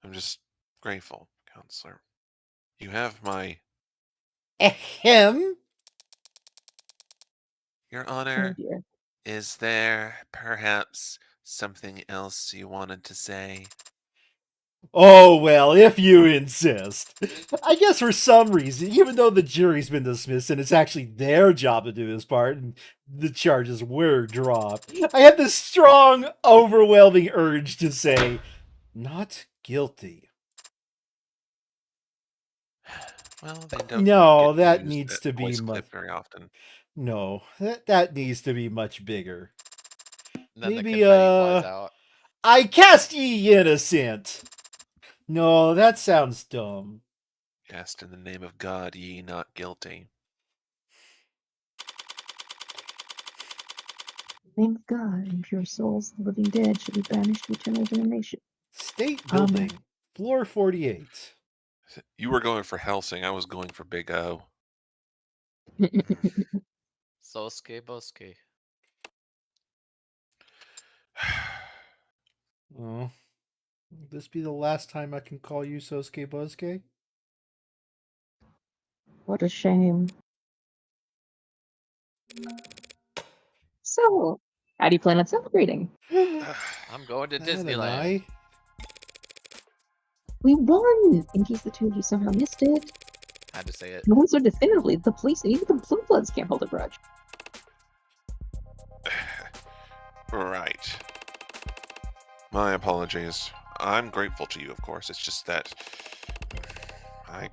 I'm just grateful, Counselor. You have my. Ahem. Your Oh Honor, dear. is there perhaps something else you wanted to say? Oh, well, if you insist. I guess for some reason, even though the jury's been dismissed and it's actually their job to do this part, and the charges were dropped, I have this strong, overwhelming urge to say, not guilty. Well, they don't No, get that use needs to be voice much. clip very often. No, that needs to be much bigger. And then Maybe, the confetti flies out. I cast ye innocent. No, that sounds dumb. Cast in the name of God, ye not guilty. In the name of God, impure souls, the living dead, should be banished to eternal damnation. State building, floor 48. You were going for Helsing. I was going for Big O. Sosuke Bosuke. Oh, will this be the last time I can call you Sosuke Bosuke? What a shame. So, how do you plan on celebrating? I'm going to That and Disneyland. We won! In case the two of you somehow missed it. Had to say it. No one so definitively the police and even the Blue Bloods can't hold a grudge. Right. My apologies. I'm grateful to you, of course. It's just that I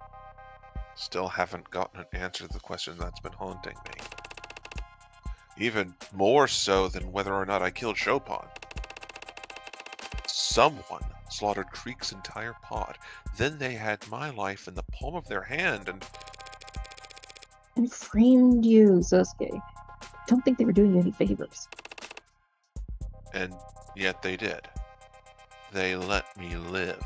still haven't gotten an answer to the question that's been haunting me. Even more so than whether or not I killed Chopin. Someone slaughtered Creek's entire pod. Then they had my life in the palm of their hand And framed you, Sosuke. Don't think they were doing you any favors. and yet they did. They let me live.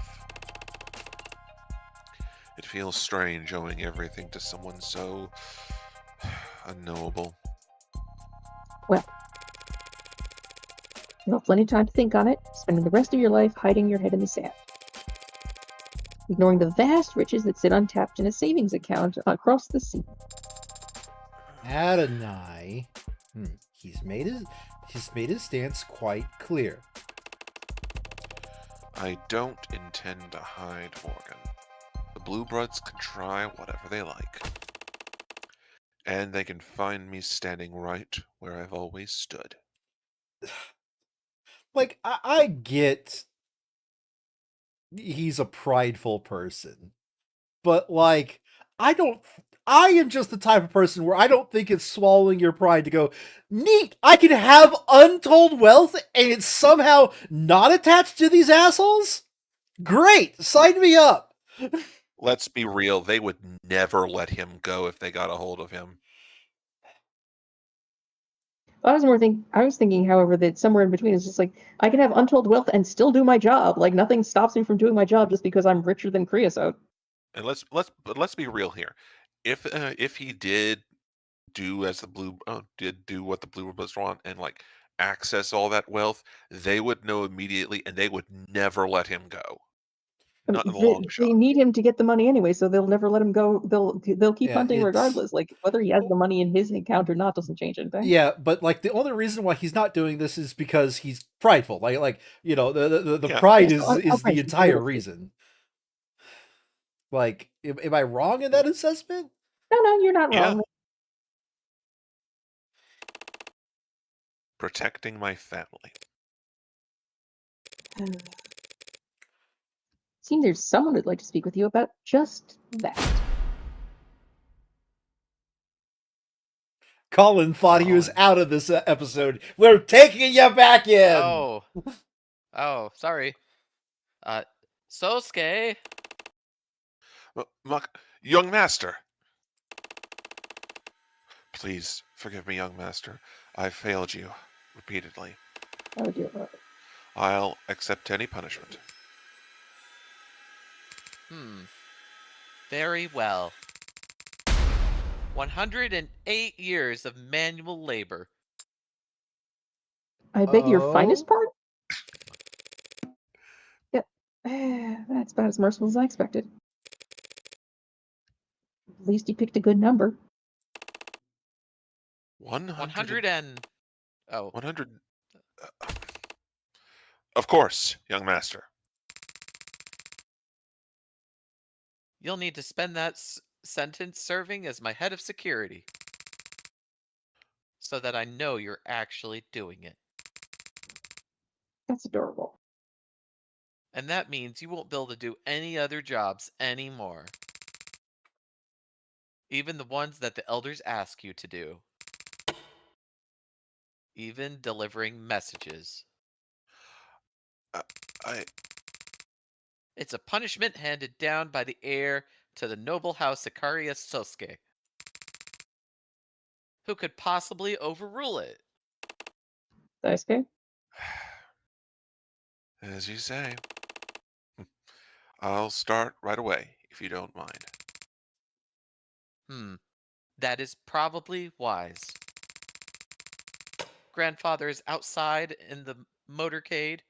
It feels strange owing everything to someone so unknowable. Well, you'll have plenty of time to think on it, spending the rest of your life hiding your head in the sand. Ignoring the vast riches that sit untapped in a savings account across the sea. Adonai. He's made his stance quite clear. I don't intend to hide, Morgan. The Blue Bloods can try whatever they like. And they can find me standing right where I've always stood. Like, I get he's a prideful person. But, like, I am just the type of person where I don't think it's swallowing your pride to go, neat, I can have untold wealth and it's somehow not attached to these assholes? Great, sign me up. Let's be real, they would never let him go if they got a hold of him. I was thinking, however, that somewhere in between is just like, I can have untold wealth and still do my job. Like, nothing stops me from doing my job just because I'm richer than Creosote. And let's be real here. If he did do as the did do what the Blue Bloods want and like access all that wealth, they would know immediately, and they would never let him go. I mean, Not in the long shot. they need him to get the money anyway, so they'll never let him go. They'll keep Yeah, hunting regardless. Like, whether he has the money in his account or not doesn't change anything. Yeah, but like the only reason why he's not doing this is because he's prideful. Like you know, the Yeah. pride Yes, is the outright, entire literally. reason. Like, am I wrong in that assessment? No, you're not Yeah. wrong. Protecting my family. Seems there's someone who'd like to speak with you about just that. Colin thought he was Colin. out of this episode. We're taking you back in. Oh. Oh, sorry. Sosuke. Young master. Please forgive me, young master. I failed you repeatedly. Oh dear Lord. I'll accept any punishment. Very well. 108 years of manual labor. I beg your Oh? finest pardon? Yep. That's about as merciful as I expected. At least you picked a good number. 100 and... Oh, 100. Of course, young master. you'll need to spend that sentence serving as my head of security. So that I know you're actually doing it. That's adorable. And that means you won't be able to do any other jobs anymore. Even the ones that the elders ask you to do. Even delivering messages. I. It's a punishment handed down by the heir to the noble house Ikaria Sosuke. Who could possibly overrule it? Daisuke? As you say. I'll start right away, if you don't mind. That is probably wise. Grandfather is outside in the motorcade,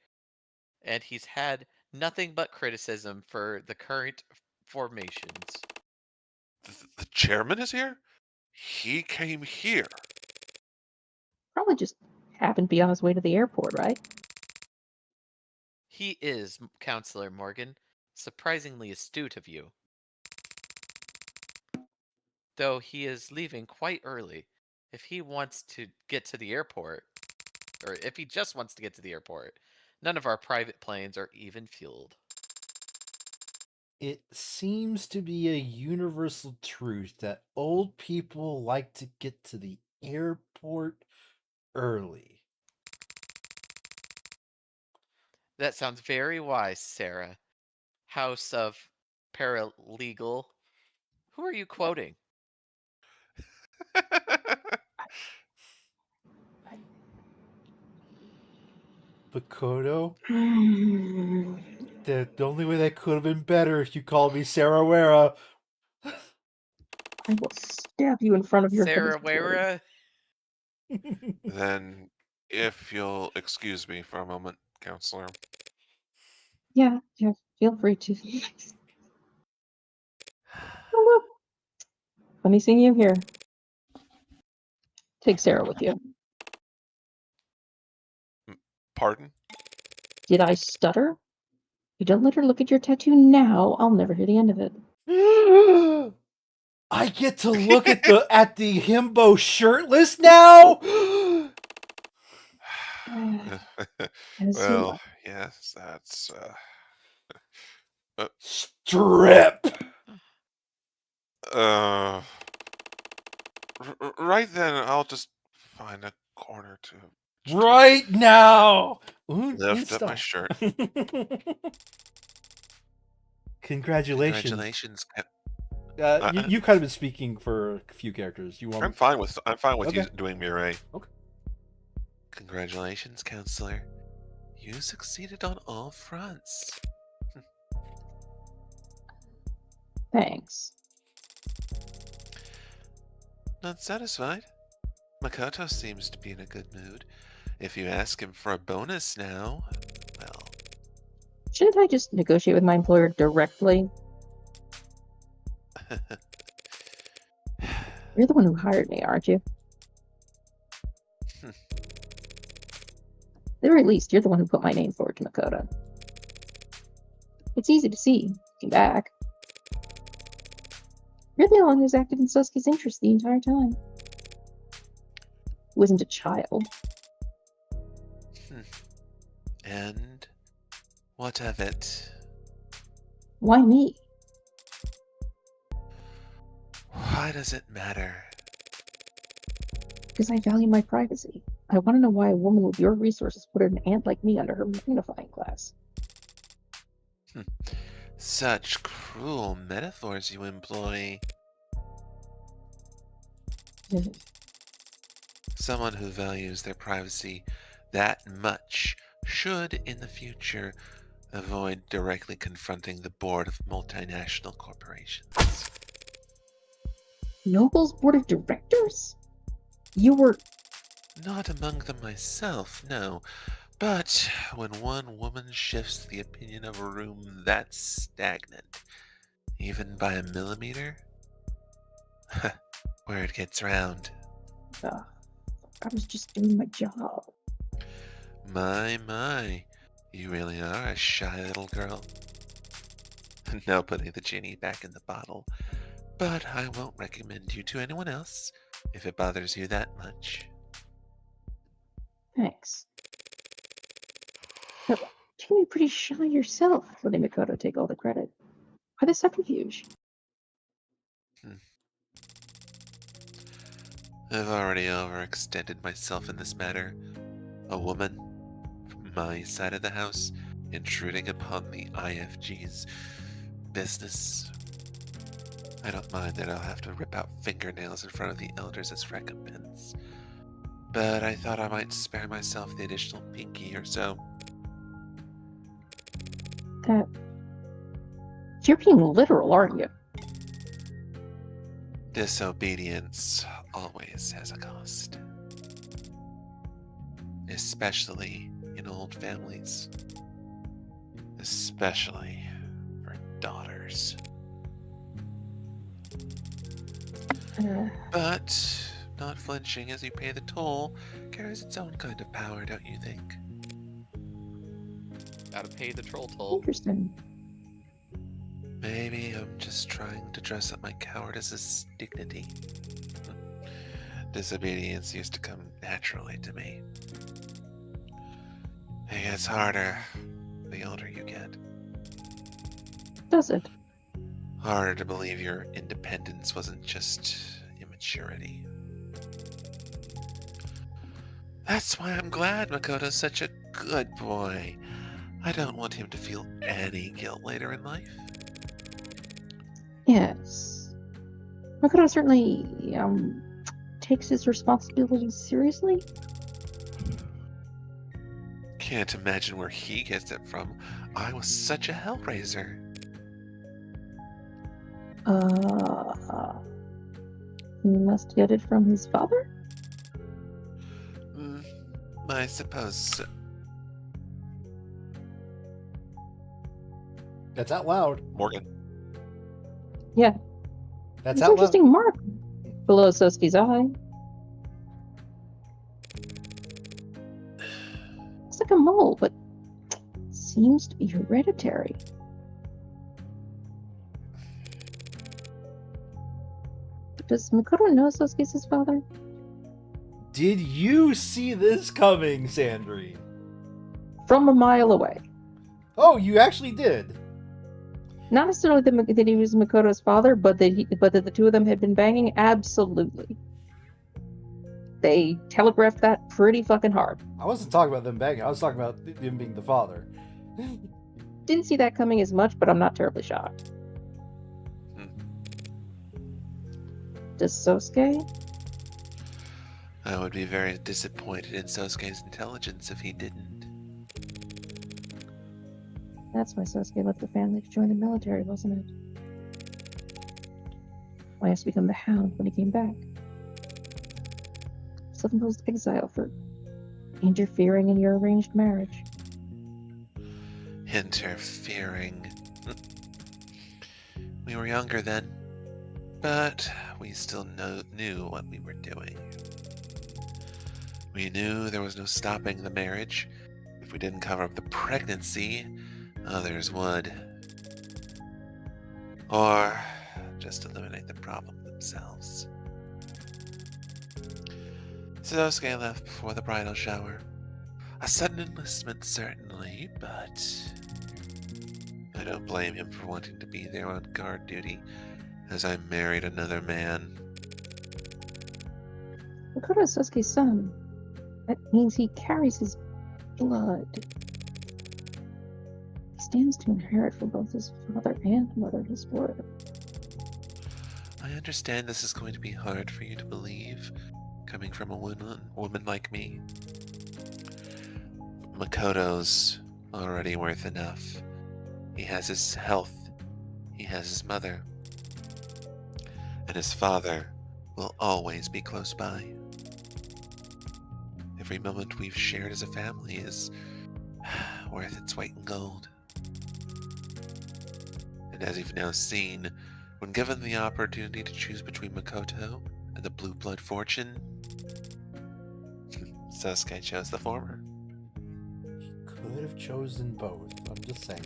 and he's had nothing but criticism for the current formations. The chairman is here? He came here. Probably just happened to be on his way to the airport, right? He is, Counselor Morgan. Surprisingly astute of you. Though he is leaving quite early. If he wants to get to the airport, or if he just wants to get to the airport, none of our private planes are even fueled. It seems to be a universal truth that old people like to get to the airport early. That sounds very wise, Sarah. House of Paralegal. Who are you quoting? Bakoto? The only way that could have been better if you called me Sarah Wera. I will stab you in front of your Sarah face. Wera? Then, if you'll excuse me for a moment, Counselor. Yeah, feel free to. Oh, look. Funny seeing you here. Take Sarah with you. Pardon? Did I stutter? If you don't let her look at your tattoo now, I'll never hear the end of it. I get to look at the himbo shirtless now. As you Well, like. yes, that's Strip. Right then, I'll just find a corner to Right now. lift up my shirt. Congratulations. Congratulations. You kind of been speaking for a few characters. You want? I'm fine with Okay. you doing Mirai. Okay. Congratulations, Counselor. You succeeded on all fronts. Thanks. Not satisfied? Makoto seems to be in a good mood. If you ask him for a bonus now, well... Shouldn't I just negotiate with my employer directly? You're the one who hired me, aren't you? At the very least, you're the one who put my name forward to Makoto. It's easy to see, looking back. You're the one who's acted in Sosuke's interest the entire time. Who isn't a child. And what of it? Why me? Why does it matter? Because I value my privacy. I want to know why a woman with your resources put an ant like me under her magnifying glass. Such cruel metaphors you employ. Someone who values their privacy that much should, in the future, avoid directly confronting the board of multinational corporations. Noble's board of directors? You were... Not among them myself, no. But when one woman shifts the opinion of a room that stagnant, even by a millimeter, word gets round. I was just doing my job. My, you really are a shy little girl. No putting the genie back in the bottle, but I won't recommend you to anyone else if it bothers you that much. Thanks. But you can be pretty shy yourself, letting Makoto take all the credit. Why the subterfuge? I've already overextended myself in this matter. A woman from my side of the house intruding upon the IFG's business. I don't mind that I'll have to rip out fingernails in front of the elders as recompense, but I thought I might spare myself the additional pinky or so. You're being literal, aren't you? Disobedience always has a cost. Especially in old families. Especially for daughters. But not flinching as you pay the toll carries its own kind of power, don't you think? Gotta pay the troll toll. Interesting. Maybe I'm just trying to dress up my cowardice as dignity. Disobedience used to come naturally to me. It gets harder the older you get. Does it? Harder to believe your independence wasn't just immaturity. That's why I'm glad Makoto's such a good boy. I don't want him to feel any guilt later in life. Yes. Makoto certainly, takes his responsibilities seriously. Can't imagine where he gets it from. I was such a hellraiser. He must get it from his father? I suppose so. That's out loud. Morgan. Yeah. That's It's out loud. interesting mark below Sosuke's eye. Looks like a mole, but seems to be hereditary. Does Makoto know Sosuke's his father? Did you see this coming, Sandrine? From a mile away. Oh, you actually did. Not necessarily that he was Makoto's father, but that the two of them had been banging. Absolutely. They telegraphed that pretty fucking hard. I wasn't talking about them banging. I was talking about him being the father. Didn't see that coming as much, but I'm not terribly shocked. Does Sosuke? I would be very disappointed in Sosuke's intelligence if he didn't. That's why Sosuke left the family to join the military, wasn't it? Why he has to become the Hound when he came back. Self-imposed exile for interfering in your arranged marriage. Interfering. We were younger then, but we still knew what we were doing. We knew there was no stopping the marriage. If we didn't cover up the pregnancy, others would. Or just eliminate the problem themselves. Sosuke left before the bridal shower. A sudden enlistment, certainly, but I don't blame him for wanting to be there on guard duty, as I married another man. Makoto is Sasuke's son. That means he carries his blood. He stands to inherit for both his father and mother his word. I understand this is going to be hard for you to believe, coming from a woman like me. Makoto's already worth enough. He has his health, he has his mother, and his father will always be close by. Every moment we've shared as a family is worth its weight in gold. And as you've now seen, when given the opportunity to choose between Makoto and the blue blood fortune, Sasuke chose the former. Could have chosen both. I'm just saying.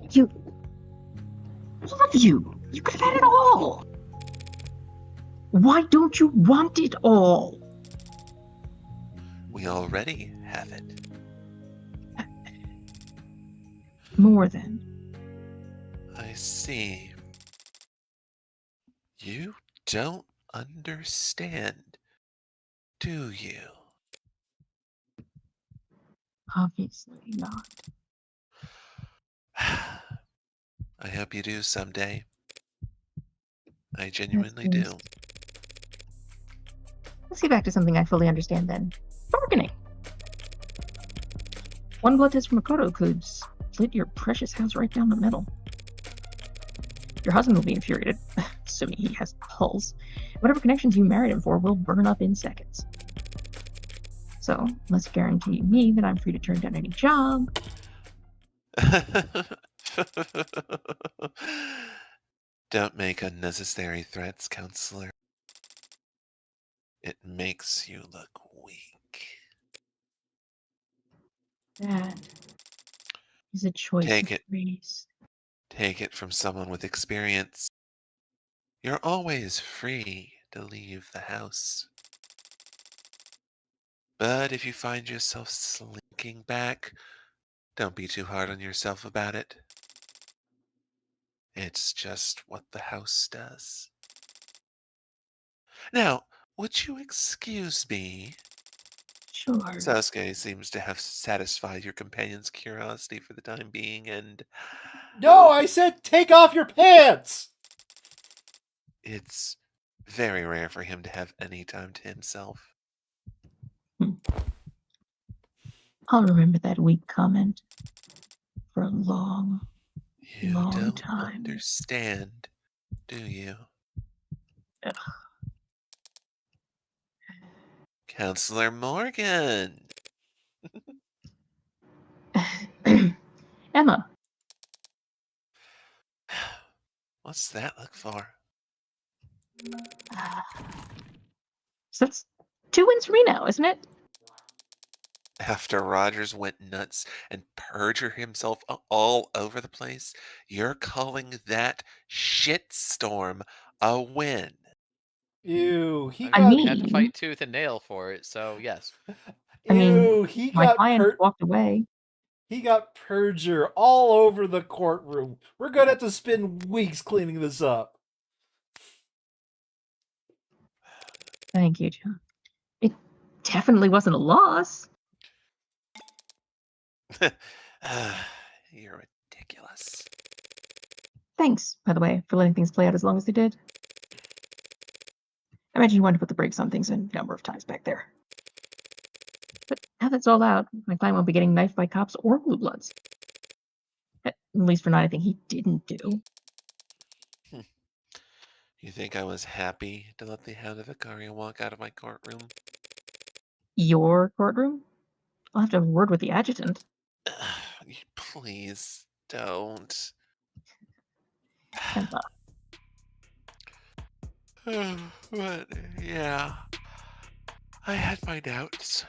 You. All of you! You could have had it all! Why don't you want it all? We already have it. More than. I see. You don't understand, do you? Obviously not. I hope you do someday. I genuinely do. Let's get back to something I fully understand then. Bargaining! One blood test from Makoto could split your precious house right down the middle. Your husband will be infuriated, assuming he has a pulse. Whatever connections you married him for will burn up in seconds. So, unless you guarantee me that I'm free to turn down any job. Don't make unnecessary threats, counselor. It makes you look weak. That is a choice Take of it. phrase. Take it from someone with experience. You're always free to leave the house. But if you find yourself slinking back, don't be too hard on yourself about it. It's just what the house does. Now, would you excuse me? Sure. Sasuke seems to have satisfied your companion's curiosity for the time being, and No, I said take off your pants! it's very rare for him to have any time to himself. I'll remember that weak comment for a long, You long don't time. understand, do you? Ugh. Counselor Morgan! Emma, What's that look for? so that's 2 wins for me now, isn't it? After Rogers went nuts and perjured himself all over the place, you're calling that shitstorm a win. Ew, he I got. mean, we had to mean- fight tooth and nail for it, so yes. I mean, Ew, he My got client walked away. he got perjure all over the courtroom. We're gonna have to spend weeks cleaning this up. Thank you, John. It definitely wasn't a loss. You're ridiculous. Thanks, by the way, for letting things play out as long as they did. I imagine you wanted to put the brakes on things a number of times back there. But now that's all out, my client won't be getting knifed by cops or blue bloods. At least for not anything he didn't do. You think I was happy to let the Hound of Ikaria walk out of my courtroom? Your courtroom? I'll have to have a word with the adjutant. Please don't. Emma. But yeah, I had my doubts.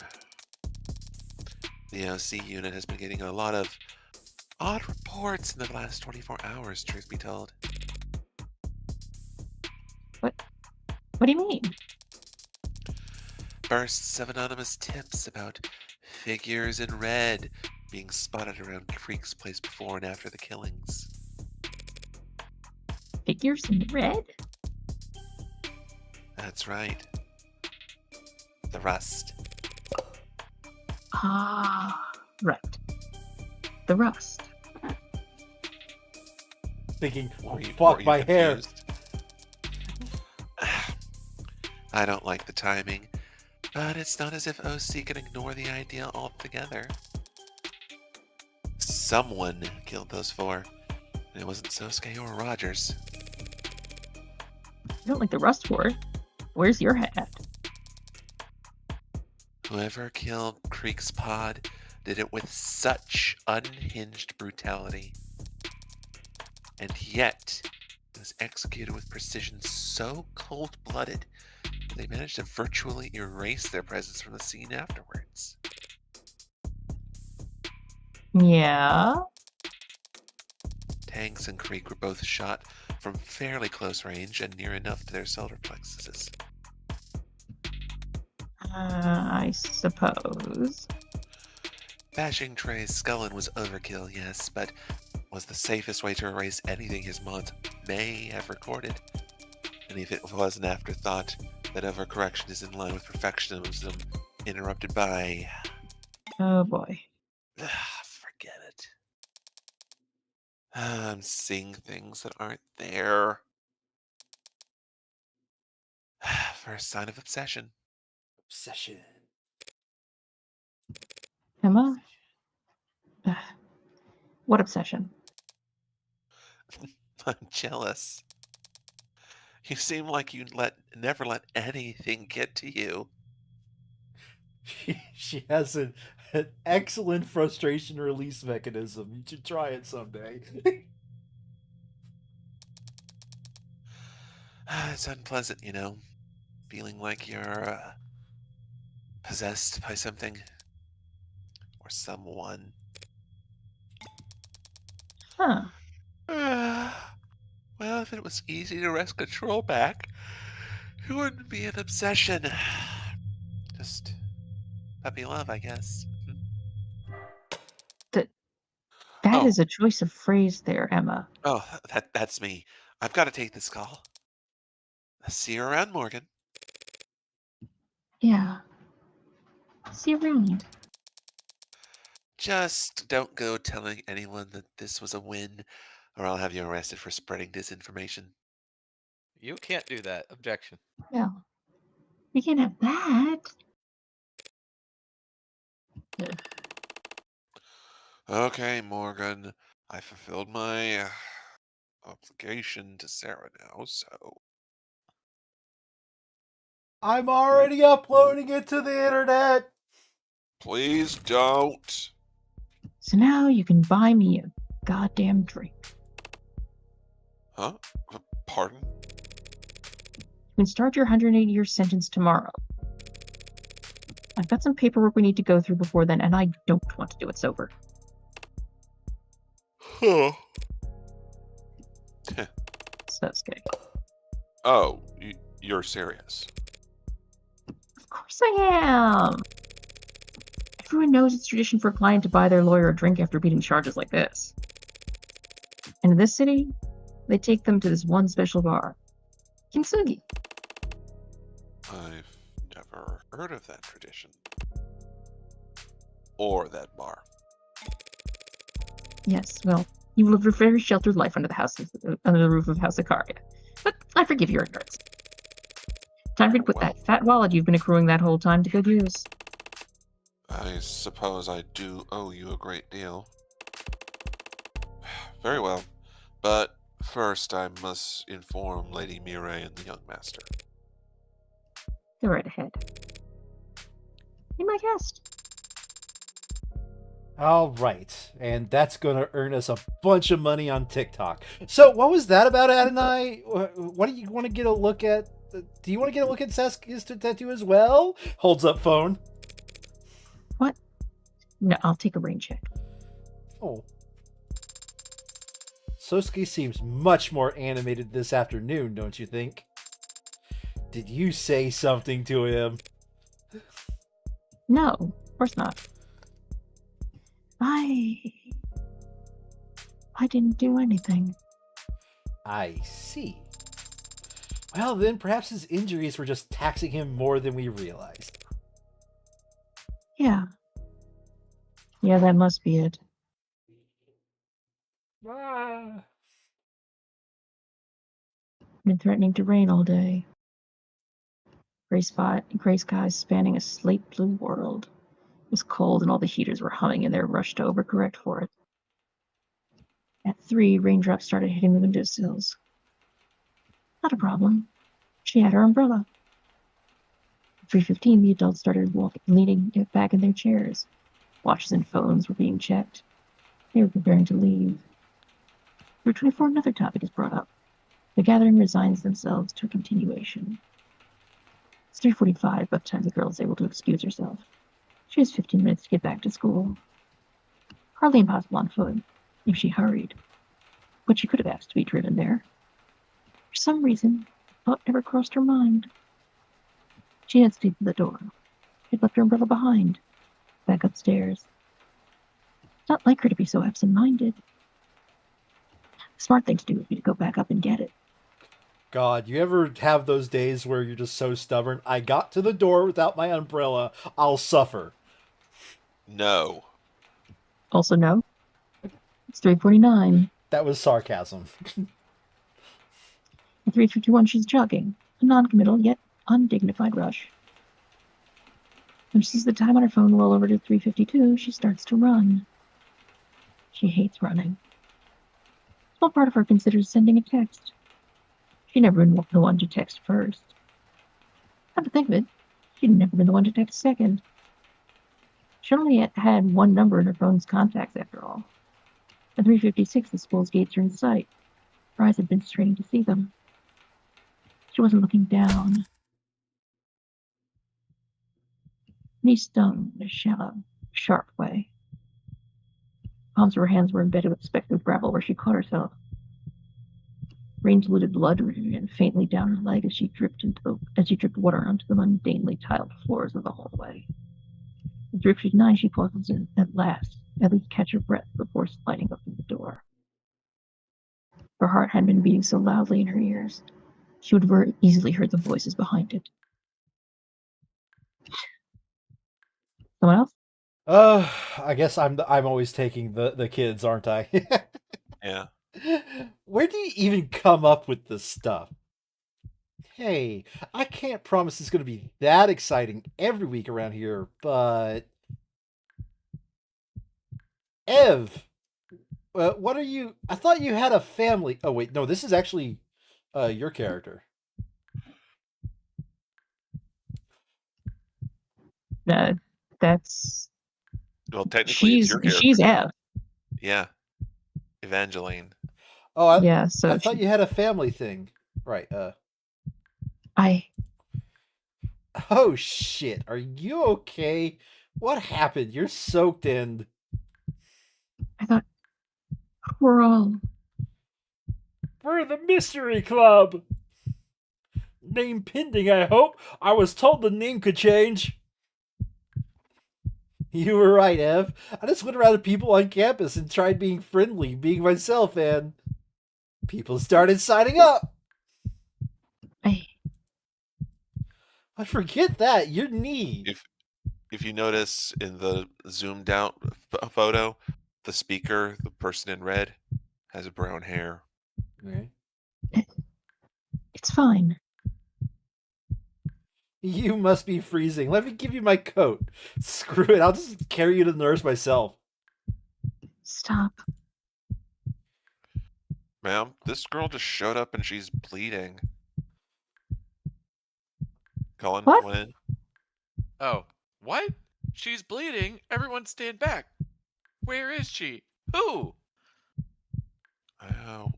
The OC unit has been getting a lot of odd reports in the last 24 hours, truth be told. What do you mean? Bursts of anonymous tips about figures in red being spotted around Creek's place before and after the killings. Figures in red? That's right. The rust. Ah, right. The rust. Thinking, oh, Were you fuck my hair. confused? I don't like the timing, but it's not as if OC can ignore the idea altogether. Someone killed those four, and it wasn't Sosuke or Rogers. I don't like the rust for it. Where's your hat? Whoever killed Creek's pod did it with such unhinged brutality. And yet, it was executed with precision so cold-blooded that they managed to virtually erase their presence from the scene afterwards. Yeah. Tanks and Creek were both shot from fairly close range and near enough to their solar plexuses. I suppose. Bashing Trey's skull was overkill, yes, but was the safest way to erase anything his mods may have recorded. And if it was an afterthought, that overcorrection is in line with perfectionism interrupted by... Oh boy. Forget it. I'm seeing things that aren't there. First sign of obsession. Obsession. Emma? What obsession? I'm jealous. You seem like you never let anything get to you. She has an excellent frustration release mechanism. You should try it someday. It's unpleasant, you know, feeling like you're possessed by something or someone. Huh. Well, if it was easy to wrest control back, it wouldn't be an obsession. Just puppy love, I guess. That Oh. is a choice of phrase there, Emma. Oh, that's me. I've got to take this call. See you around, Morgan. Yeah. See you around. Just don't go telling anyone that this was a win, or I'll have you arrested for spreading disinformation. You can't do that. Objection. Well, we can't have that. Ugh. Okay, Morgan. I fulfilled my obligation to Sarah now, so... I'm already uploading it to the internet. Please don't. So now you can buy me a goddamn drink. Huh? Pardon? You can start your 180-year sentence tomorrow. I've got some paperwork we need to go through before then, and I don't want to do it sober. Huh. Sosuke. Oh, you're serious. Of course I am! Everyone knows it's tradition for a client to buy their lawyer a drink after beating charges like this. And in this city, they take them to this one special bar. Kintsugi. I've never heard of that tradition. Or that bar. Yes, well, you lived a very sheltered life under the roof of House Ikaria. But I forgive your ignorance. Time for you to put that fat wallet you've been accruing that whole time to good use. I suppose I do owe you a great deal. Very well. But first I must inform Lady Mirai and the young master. Go right ahead. Be my guest. All right, and that's gonna earn us a bunch of money on TikTok. So, what was that about, Adonai? What do you want to get a look at? Do you want to get a look at Sasuke's tattoo as well? Holds up phone. What? No, I'll take a rain check. Oh. Sosuke seems much more animated this afternoon, don't you think? Did you say something to him? No, of course not. I didn't do anything. I see. Well, then perhaps his injuries were just taxing him more than we realized. Yeah. Yeah, that must be it. Ah. Been threatening to rain all day. Gray skies spanning a slate blue world. It was cold and all the heaters were humming in their rush to overcorrect for it. At 3, raindrops started hitting the windowsills. Not a problem. She had her umbrella. At 3:15, the adults started leaning back in their chairs. Watches and phones were being checked. They were preparing to leave. 3:24, another topic is brought up. The gathering resigns themselves to a continuation. It's 3:45 by the time the girl is able to excuse herself. She has 15 minutes to get back to school. Hardly impossible on foot, if she hurried. But she could have asked to be driven there. For some reason, the thought never crossed her mind. She had stayed at the door. She'd left her umbrella behind, back upstairs. It's not like her to be so absent-minded. The smart thing to do would be to go back up and get it. God, you ever have those days where you're just so stubborn? I got to the door without my umbrella. I'll suffer. No. Also, no. It's 3:49. That was sarcasm. At 3:51, she's jogging, a non-committal yet undignified rush. When she sees the time on her phone roll over to 3:52, she starts to run. She hates running. A small part of her considers sending a text. She'd never been the one to text first. Come to think of it, she'd never been the one to text second. She only had one number in her phone's contacts after all. At 3:56, the school's gates are in sight. Her eyes had been straining to see them. She wasn't looking down. Knee stung in a shallow, sharp way. Palms of her hands were embedded with specks of gravel where she caught herself. Rain diluted blood ran faintly down her leg as she dripped water onto the mundanely tiled floors of the hallway. At 3:59, she pauses at last, at least catch her breath before sliding open the door. Her heart had been beating so loudly in her ears, she would very easily heard the voices behind it. Someone else? I guess I'm always taking the kids, aren't I? Yeah. Where do you even come up with this stuff? Hey, I can't promise it's going to be that exciting every week around here, but Ev, what are you? I thought you had a family. Oh wait, no, this is actually your character. That's Well, technically, it's your character. she's Ev. Yeah. Evangeline. Oh, Yeah, I so thought you had a family thing, right? Oh shit, are you okay? What happened? You're soaked in. I thought we're all. We're the Mystery Club. Name pending, I hope. I was told the name could change. You were right, Ev. I just went around to people on campus and tried being friendly, being myself, and people started signing up. I forget that. Your knee. If you notice in the zoomed out photo, the speaker, the person in red, has brown hair. Okay. It's fine. You must be freezing. Let me give you my coat. Screw it. I'll just carry you to the nurse myself. Stop. Ma'am, this girl just showed up and she's bleeding. Colin, What? went in. Oh, what? She's bleeding. Everyone stand back. Where is she? Who?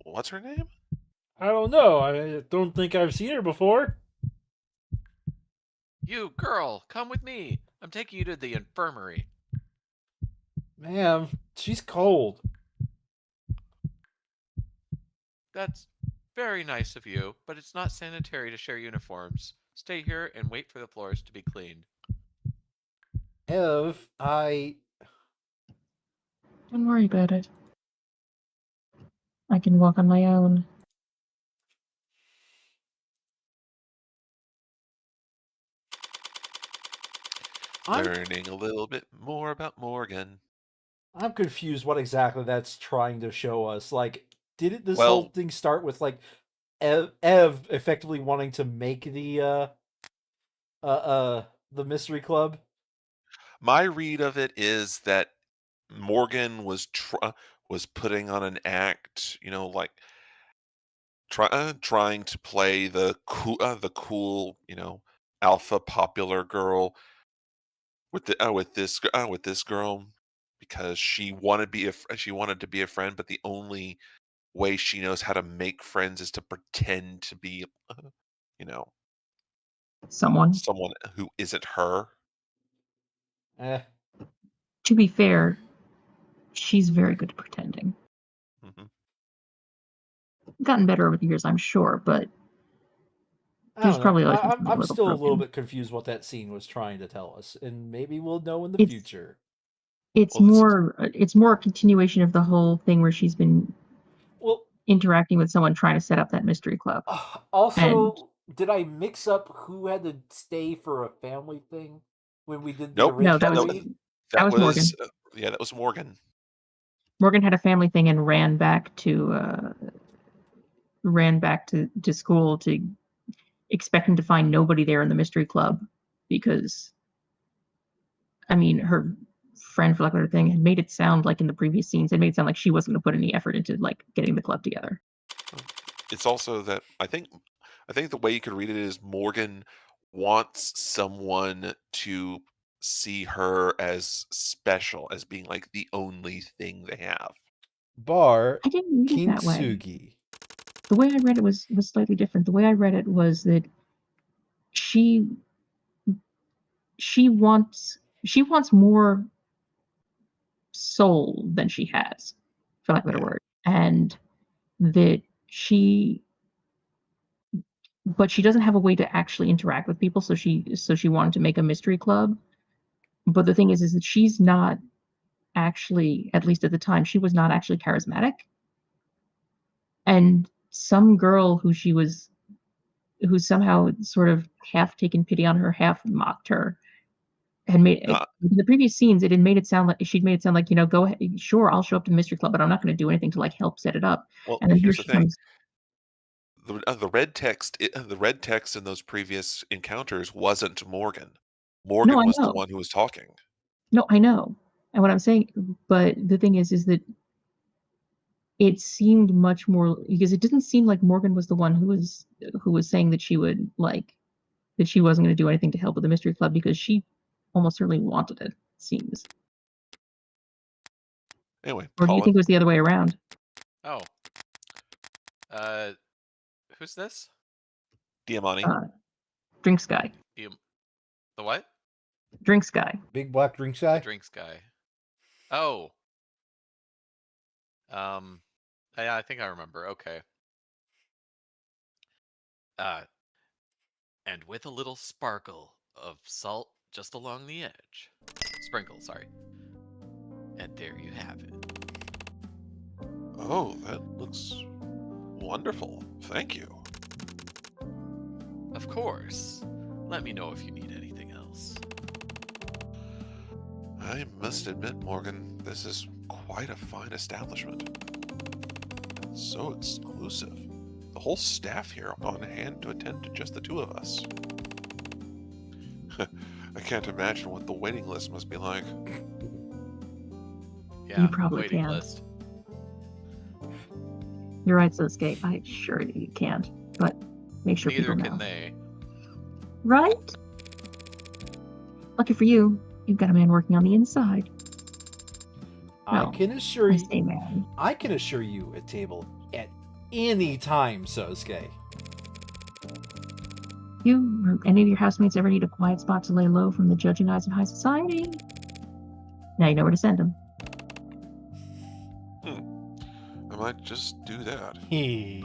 What's her name? I don't know. I don't think I've seen her before. You, girl, come with me. I'm taking you to the infirmary. Ma'am, she's cold. That's very nice of you, but it's not sanitary to share uniforms. Stay here and wait for the floors to be cleaned. Ev, Don't worry about it. I can walk on my own. Learning a little bit more about Morgan. I'm confused what exactly that's trying to show us. Like, did this Well- whole thing start with like Ev effectively wanting to make the mystery club? My read of it is that Morgan was putting on an act, like trying to play the cool, alpha popular girl with this girl because she wanted to be a friend, but the only way she knows how to make friends is to pretend to be, you know, Someone. someone who isn't her. Eh. To be fair, she's very good at pretending. hmm Gotten better over the years, I'm sure, but I there's don't know. probably always I'm something a I'm little still a little broken. bit confused what that scene was trying to tell us, and maybe we'll know in the It's- future. It's Well, more a continuation of the whole thing where she's been Well, interacting with someone trying to set up that mystery club. also, did I mix up who had to stay for a family thing when we did the Nope. original No, that was read? that was Morgan. Yeah, that was Morgan. Morgan had a family thing and ran back to school to expecting to find nobody there in the mystery club because I mean her friend for lack of a better thing had made it sound like in the previous scenes had made it sound like she wasn't going to put any effort into like getting the club together. It's also that I think the way you could read it is Morgan wants someone to see her as special, as being like the only thing they have. Bar I didn't read it that way. Kintsugi. The way I read it was slightly different. The way I read it was that she wants more soul than she has, for lack of a better Yeah. word, and that but she doesn't have a way to actually interact with people, so she wanted to make a mystery club. But the thing is that she's not actually, at least at the time, she was not actually charismatic. And some girl who somehow sort of half taken pity on her, half mocked her, had made No, in the previous scenes. She'd made it sound like, go ahead, sure, I'll show up to the mystery club, but I'm not going to do anything to like help set it up. well, And then here here's the she thing: comes. the red text, the red text in those previous encounters wasn't Morgan. Morgan I was the know. one who was talking. No, I know. And what I'm saying, but the thing is that it seemed much more because it didn't seem like Morgan was the one who was saying that she would like that she wasn't going to do anything to help with the mystery club because she almost certainly wanted it. Seems. Anyway, Or do you Colin, think it was the other way around? Oh. Who's this? Diamani. Drinks guy. The what? Drinks guy. Big black drink The guy. drinks guy. Oh. Yeah, I think I remember. Okay. And with a little sparkle of salt just along the edge. Sprinkle, sorry. And there you have it. Oh, that looks wonderful. Thank you. Of course. Let me know if you need anything else. I must admit, Morgan, this is quite a fine establishment. It's so exclusive. The whole staff here on hand to attend to just the two of us. I can't imagine what the waiting list must be like. Yeah, You probably waiting can. list. You're right, Sosuke. I sure you can't, but make sure Neither people can know. they. Right? Lucky for you, you've got a man working on the inside. I No, can assure I you. say, man. I can assure you a table at any time, Sosuke. You or any of your housemates ever need a quiet spot to lay low from the judging eyes of high society? Now you know where to send them. I might just do that. He.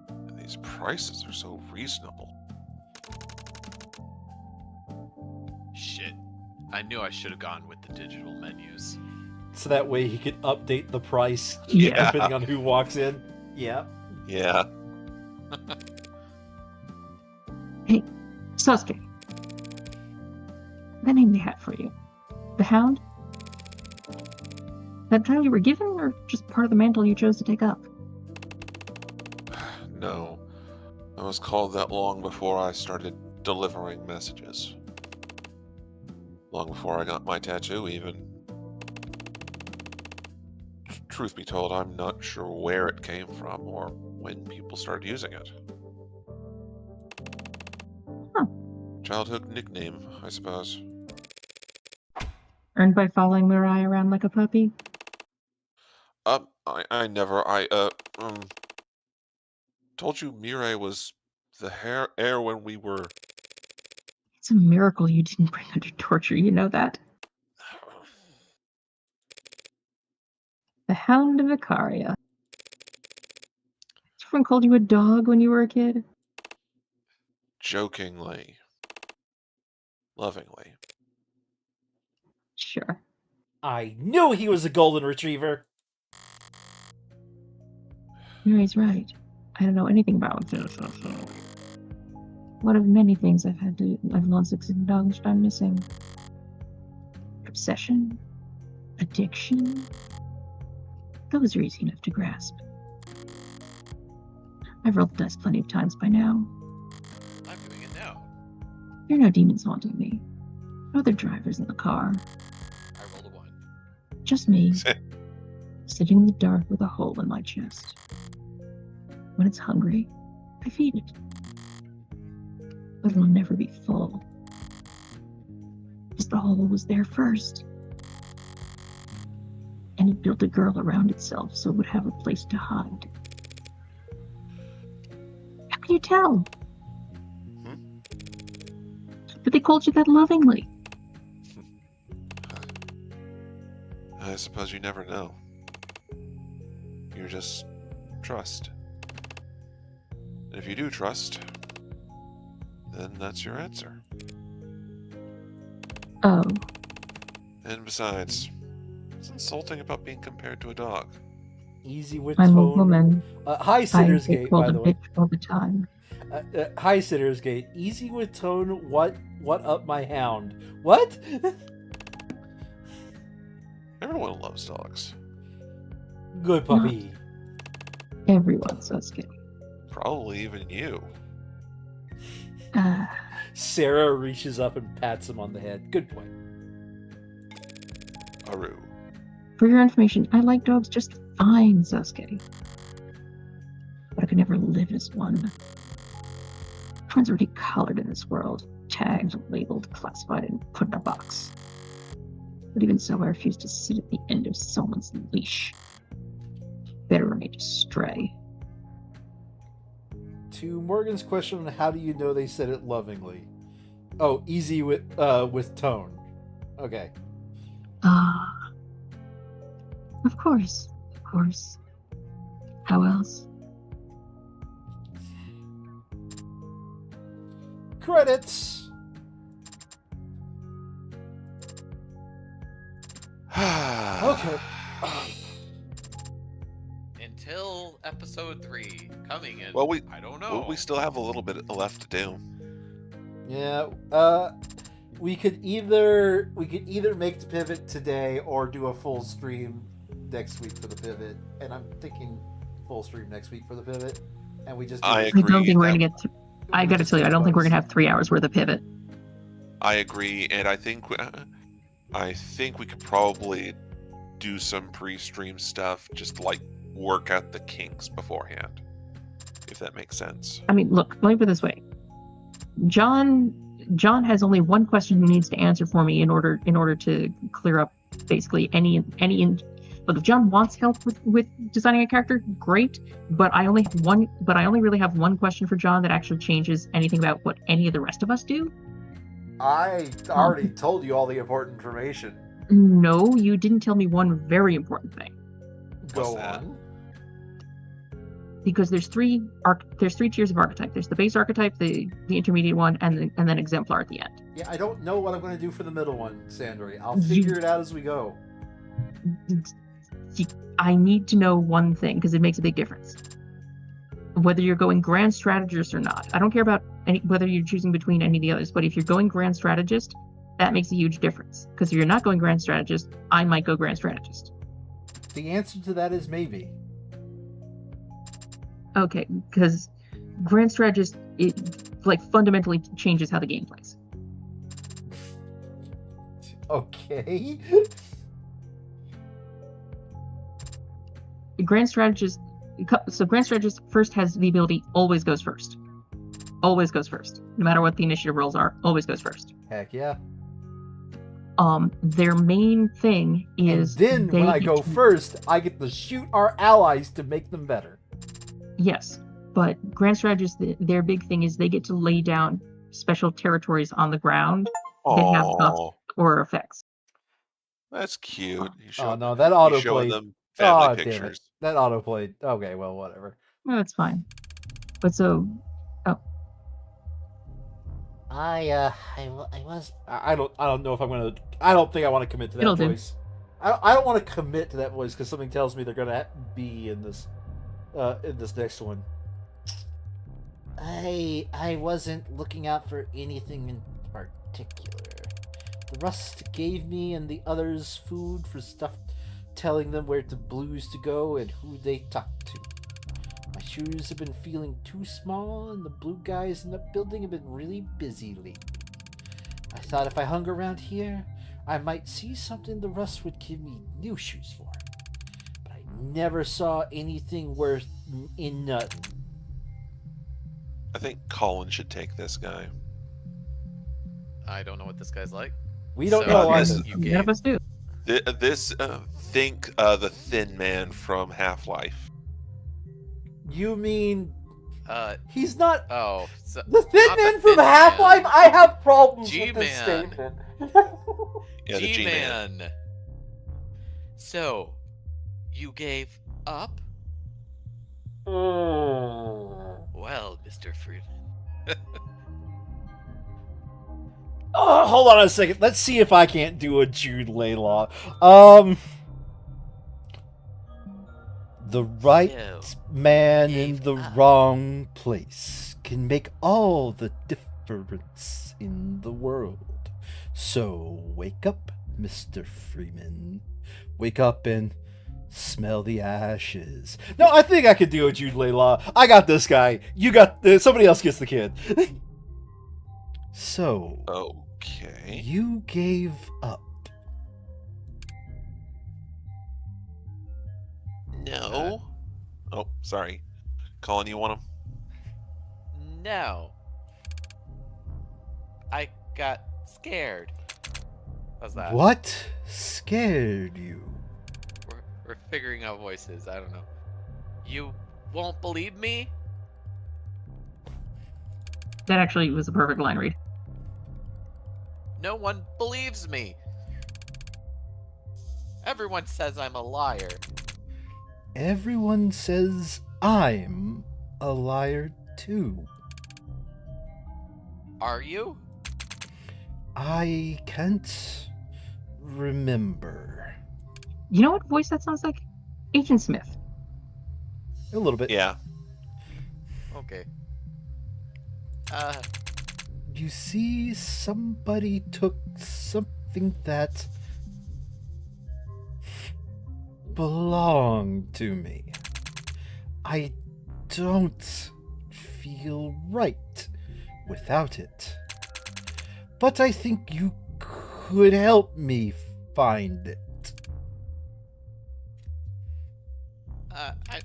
And these prices are so reasonable. Shit. I knew I should have gone with the digital menus. So that way he could update the price Yeah. depending on who walks in. Yeah. Yeah. Hey, Sasuke. That name they had for you. The Hound? That title you were given, or just part of the mantle you chose to take up? No. I was called that long before I started delivering messages. Long before I got my tattoo, even. Truth be told, I'm not sure where it came from or when people started using it. Huh. Childhood nickname, I suppose. Earned by following Mirai around like a puppy? I told you Mirai was the heir when we were... It's a miracle you didn't bring under torture, you know that? The Hound of Icaria. Someone called you a dog when you were a kid? Jokingly. Lovingly. Sure. I knew he was a golden retriever. Mirai's right. I don't know anything about it. One of many things I've long since acknowledged I'm missing. Obsession? Addiction? Those are easy enough to grasp. I've rolled the dice plenty of times by now. I'm doing it now. There are no demons haunting me. No other drivers in the car. I rolled a 1. Just me, sitting in the dark with a hole in my chest. When it's hungry, I feed it. But it'll never be full. Because the hole was there first. And it built a girl around itself so it would have a place to hide. How can you tell? But they called you that lovingly. I suppose you never know. You just trust. And if you do trust, then that's your answer. Oh, And besides, it's insulting about being compared to a dog. Easy with I'm a tone. woman. Hi, I Sitter's get Gate, called by a the way. bitch all the time. Hi, Sitter's Gate. Easy with tone. What up, my hound? What? Everyone loves dogs. Good puppy. Everyone, Sasuke. Probably even you. Sarah reaches up and pats him on the head. Good point. Aru. For your information, I like dogs just fine, Sasuke. But I could never live as one. Everyone's already colored in this world. Tagged, labeled, classified, and put in a box. But even so, I refuse to sit at the end of someone's leash. Better remain astray. To Morgan's question on how do you know they said it lovingly? Oh, easy with tone. Okay. Of course. Of course. How else? Credits. Okay. Until episode 3 coming in. Well, I don't know. we still have a little bit left to do. Yeah. We could either make the pivot today or do a full stream next week for the pivot. And I'm thinking full stream next week for the pivot. And we just do I the- I don't agree think we're that- gonna get to. I gotta tell you, I don't think we're gonna have 3 hours worth of pivot. I agree, and I think we could probably do some pre-stream stuff, just like work out the kinks beforehand, if that makes sense. I mean, look, let me put it this way. John has only one question he needs to answer for me in order to clear up basically any. Look, if John wants help with designing a character, great. But I only really have one question for John that actually changes anything about what any of the rest of us do. I already told you all the important information. No, you didn't tell me one very important thing. What's Go that? on. Because there's three tiers of archetype. There's the base archetype, the intermediate one, and then exemplar at the end. Yeah, I don't know what I'm going to do for the middle one, Sandri. I'll figure it out as we go. I need to know one thing because it makes a big difference. Whether you're going grand strategist or not, I don't care about whether you're choosing between any of the others. But if you're going grand strategist, that makes a huge difference. Because if you're not going grand strategist, I might go grand strategist. The answer to that is maybe. Okay, because grand strategist, it like fundamentally changes how the game plays. Okay. Grand strategist, so grand strategist first has the ability always goes first. Always goes first. No matter what the initiative rolls are, always goes first. Heck yeah. Their main thing is and then when I go first, I get to shoot our allies to make them better. Yes, but grand strategists, their big thing is they get to lay down special territories on the ground that have buffs or effects. That's cute. No, that you show autoplayed. them family Damn it. pictures. That autoplayed. Okay, well, whatever. No, that's fine. But so, I don't know if I'm gonna. I don't think I want to commit to that voice. I don't want to commit to that voice because something tells me they're gonna be in this next one. I wasn't looking out for anything in particular. The Rust gave me and the others food for stuff, telling them where the blues to go and who they talk to. My shoes have been feeling too small, and the blue guys in the building have been really busy lately. I thought if I hung around here, I might see something the Rust would give me new shoes for. But I never saw anything worth in nothing. I think Colin should take this guy. I don't know what this guy's like. We don't know either. None of us do. Think the Thin Man from Half-Life. You mean he's not? Oh, so, the Thin not Man the from Thin Half-Life. Man. I have problems with this G-Man. statement. Yeah, the G-Man. G-Man. So, you gave up? Well, Mr. Freeman. Oh, hold on a second. Let's see if I can't do a Jude Laylaw. The right man in the wrong place can make all the difference in the world. So wake up, Mr. Freeman. Wake up and smell the ashes. No, I think I could do a Jude Laylaw. I got this guy. You got somebody else gets the kid. So, okay. You gave up. No. Oh, sorry. Colin, you want him? No. I got scared. How's that? What scared you? We're figuring out voices. I don't know. You won't believe me? That actually was a perfect line read. No one believes me. Everyone says I'm a liar. Everyone says I'm a liar too. Are you? I can't remember. You know what voice that sounds like? Agent Smith. A little bit. Yeah. Okay. You see, somebody took something that belonged to me. I don't feel right without it. But I think you could help me find it.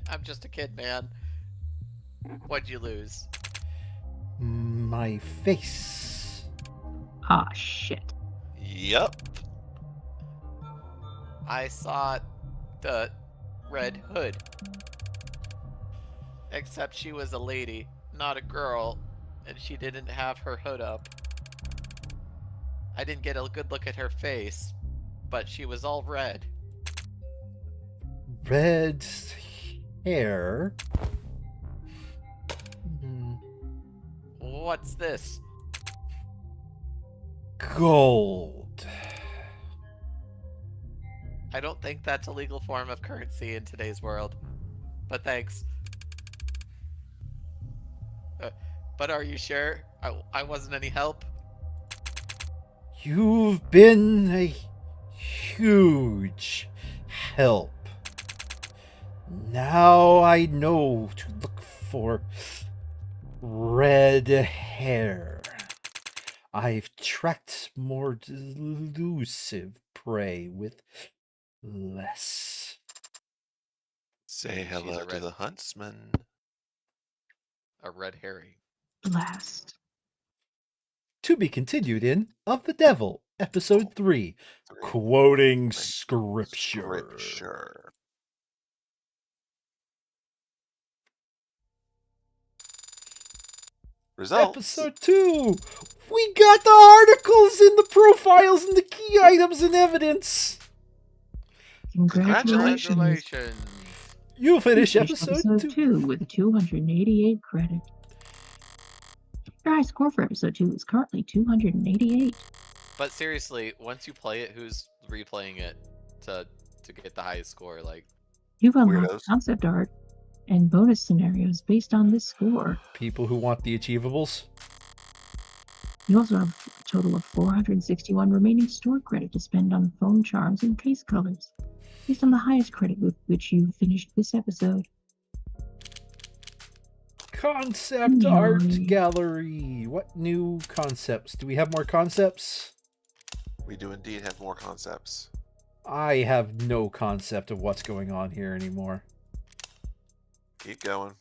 I'm just a kid, man. What'd you lose? My face. Ah, shit. Yep. I saw the Red Hood. Except she was a lady, not a girl, and she didn't have her hood up. I didn't get a good look at her face, but she was all red. Red hair. What's this? Gold. I don't think that's a legal form of currency in today's world. But thanks. But are you sure? I wasn't any help? You've been a huge help. Now I know to look for red hair. I've tracked more elusive prey with less. Say She's hello a to red- the huntsman. A red herring. Blast. To be continued in Of the Devil, Episode 3, Quoting Scripture. Results. Episode 2, we got the articles in the profiles and the key items and evidence. Congratulations. Congratulations. You You finish finished episode 2. with 288 credit. Your high score for episode 2 is currently 288. But seriously, once you play it, who's replaying it to get the highest score? Like, You've unlocked Weirdos. concept art and bonus scenarios based on this score. People who want the achievables. You also have a total of 461 remaining store credit to spend on phone charms and case colors, based on the highest credit with which you finished this episode. Concept art Yay. gallery. What new concepts? Do we have more concepts? We do indeed have more concepts. I have no concept of what's going on here anymore. Keep going.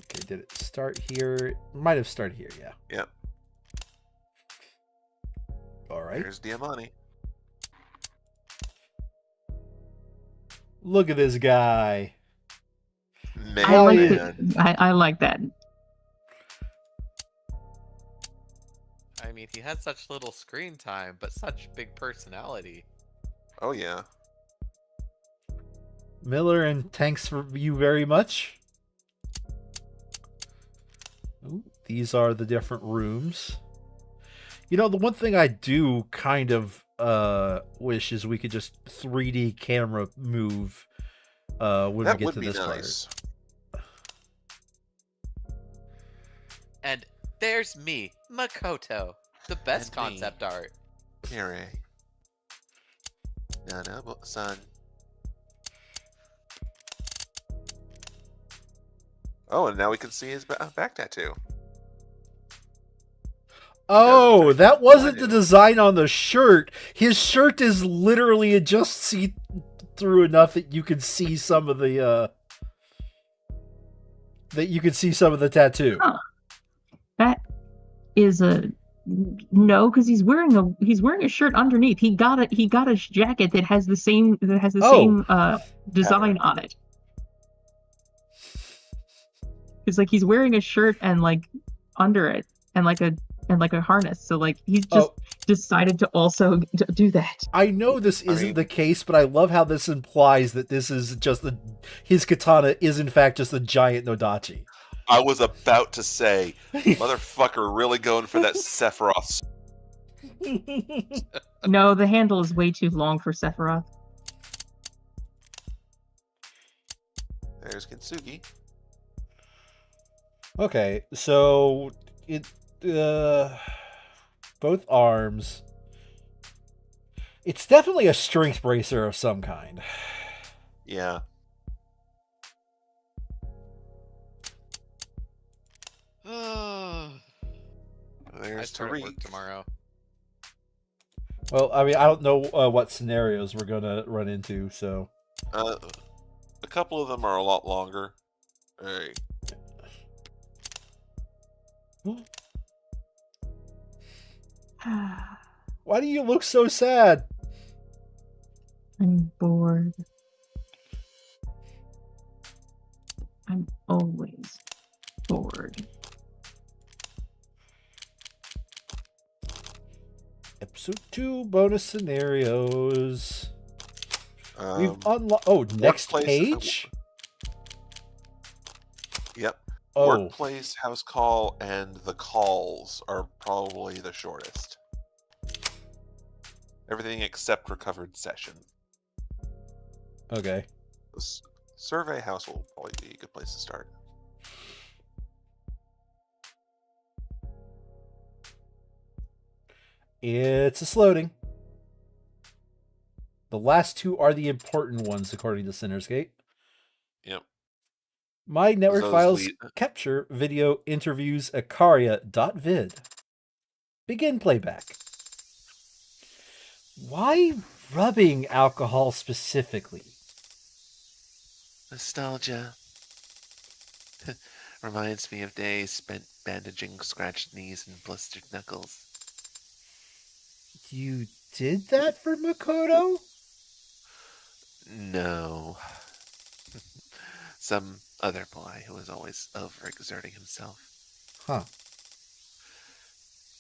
Okay, did it start here? It might have started here, yeah. Yep. All right. Here's Diamante. Look at this guy. Man. I like Man. I like that. I mean, he has such little screen time, but such big personality. Oh yeah. Miller, and thanks for you very much. Ooh, these are the different rooms. You know, the one thing I do kind of wish is we could just 3D camera move when That we get would to be this nice. And there's me, Makoto, the best And me. concept art. Mire. Nana, son. Oh, and now we can see his back tattoo. Oh, doesn't that actually wasn't apply the to him. design on the shirt. His shirt is literally just see through enough that you can see some of the tattoo. Huh. That is a no, because he's wearing a shirt underneath. He got a jacket that has the same same design on it. It's like he's wearing a shirt and like under it and like a harness. So like he's just decided to also do that. I know this isn't the case, but I love how this implies that this is just his katana is in fact just a giant Nodachi. I was about to say, motherfucker, really going for that Sephiroth. No, the handle is way too long for Sephiroth. There's Kintsugi. Okay, so it both arms. It's definitely a strength bracer of some kind. Yeah. I There's start at work Tariq. tomorrow. Well, I mean, I don't know what scenarios we're gonna run into, so. A couple of them are a lot longer. Hey. Why do you look so sad? I'm bored. I'm always bored. Episode 2 bonus scenarios. We've unlocked. Oh, next workplace- page. Yep. Oh, Workplace, house call, and the calls are probably the shortest. Everything except recovered session. Okay. Survey house will probably be a good place to start. It's loading. The last two are the important ones, according to Sinner's Gate. Yep. My network Those files lead- capture video interviews Acaria.vid. Begin playback. Why rubbing alcohol specifically? Nostalgia. Reminds me of days spent bandaging scratched knees and blistered knuckles. You did that for Makoto? No. Some other boy who was always overexerting himself. Huh.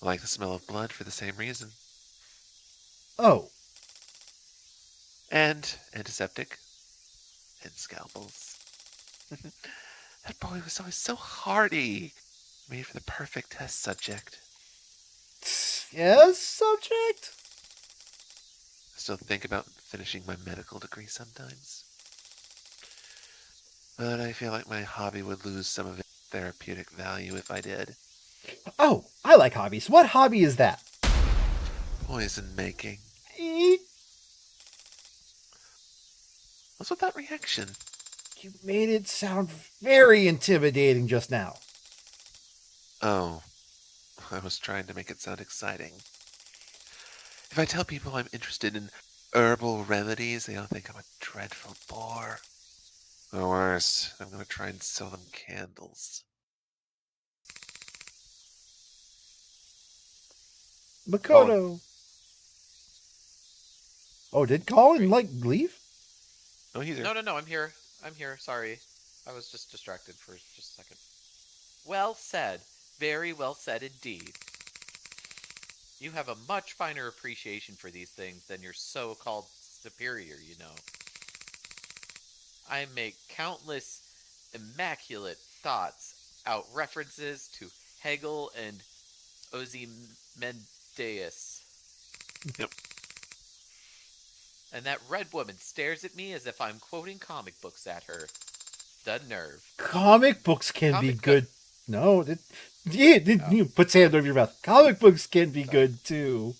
I like the smell of blood for the same reason. Oh. And antiseptic. And scalpels. That boy was always so hardy. Made for the perfect test subject. Yes, subject? I still think about finishing my medical degree sometimes. But I feel like my hobby would lose some of its therapeutic value if I did. Oh, I like hobbies. What hobby is that? Poison making. Eat. What's with that reaction? You made it sound very intimidating just now. Oh, I was trying to make it sound exciting. If I tell people I'm interested in herbal remedies, they'll think I'm a dreadful bore. Or worse, I'm going to try and sell them candles. Makoto. Oh, did Colin, leave? Oh, he's here. No, I'm here. I'm here. Sorry. I was just distracted for just a second. Well said. Very well said indeed. You have a much finer appreciation for these things than your so-called superior, you know. I make countless immaculate thoughts out references to Hegel and Ozymandias. Yep. And that red woman stares at me as if I'm quoting comic books at her. The nerve. Comic books can be Comic good. No, you put sand over your mouth. Comic books can be good too.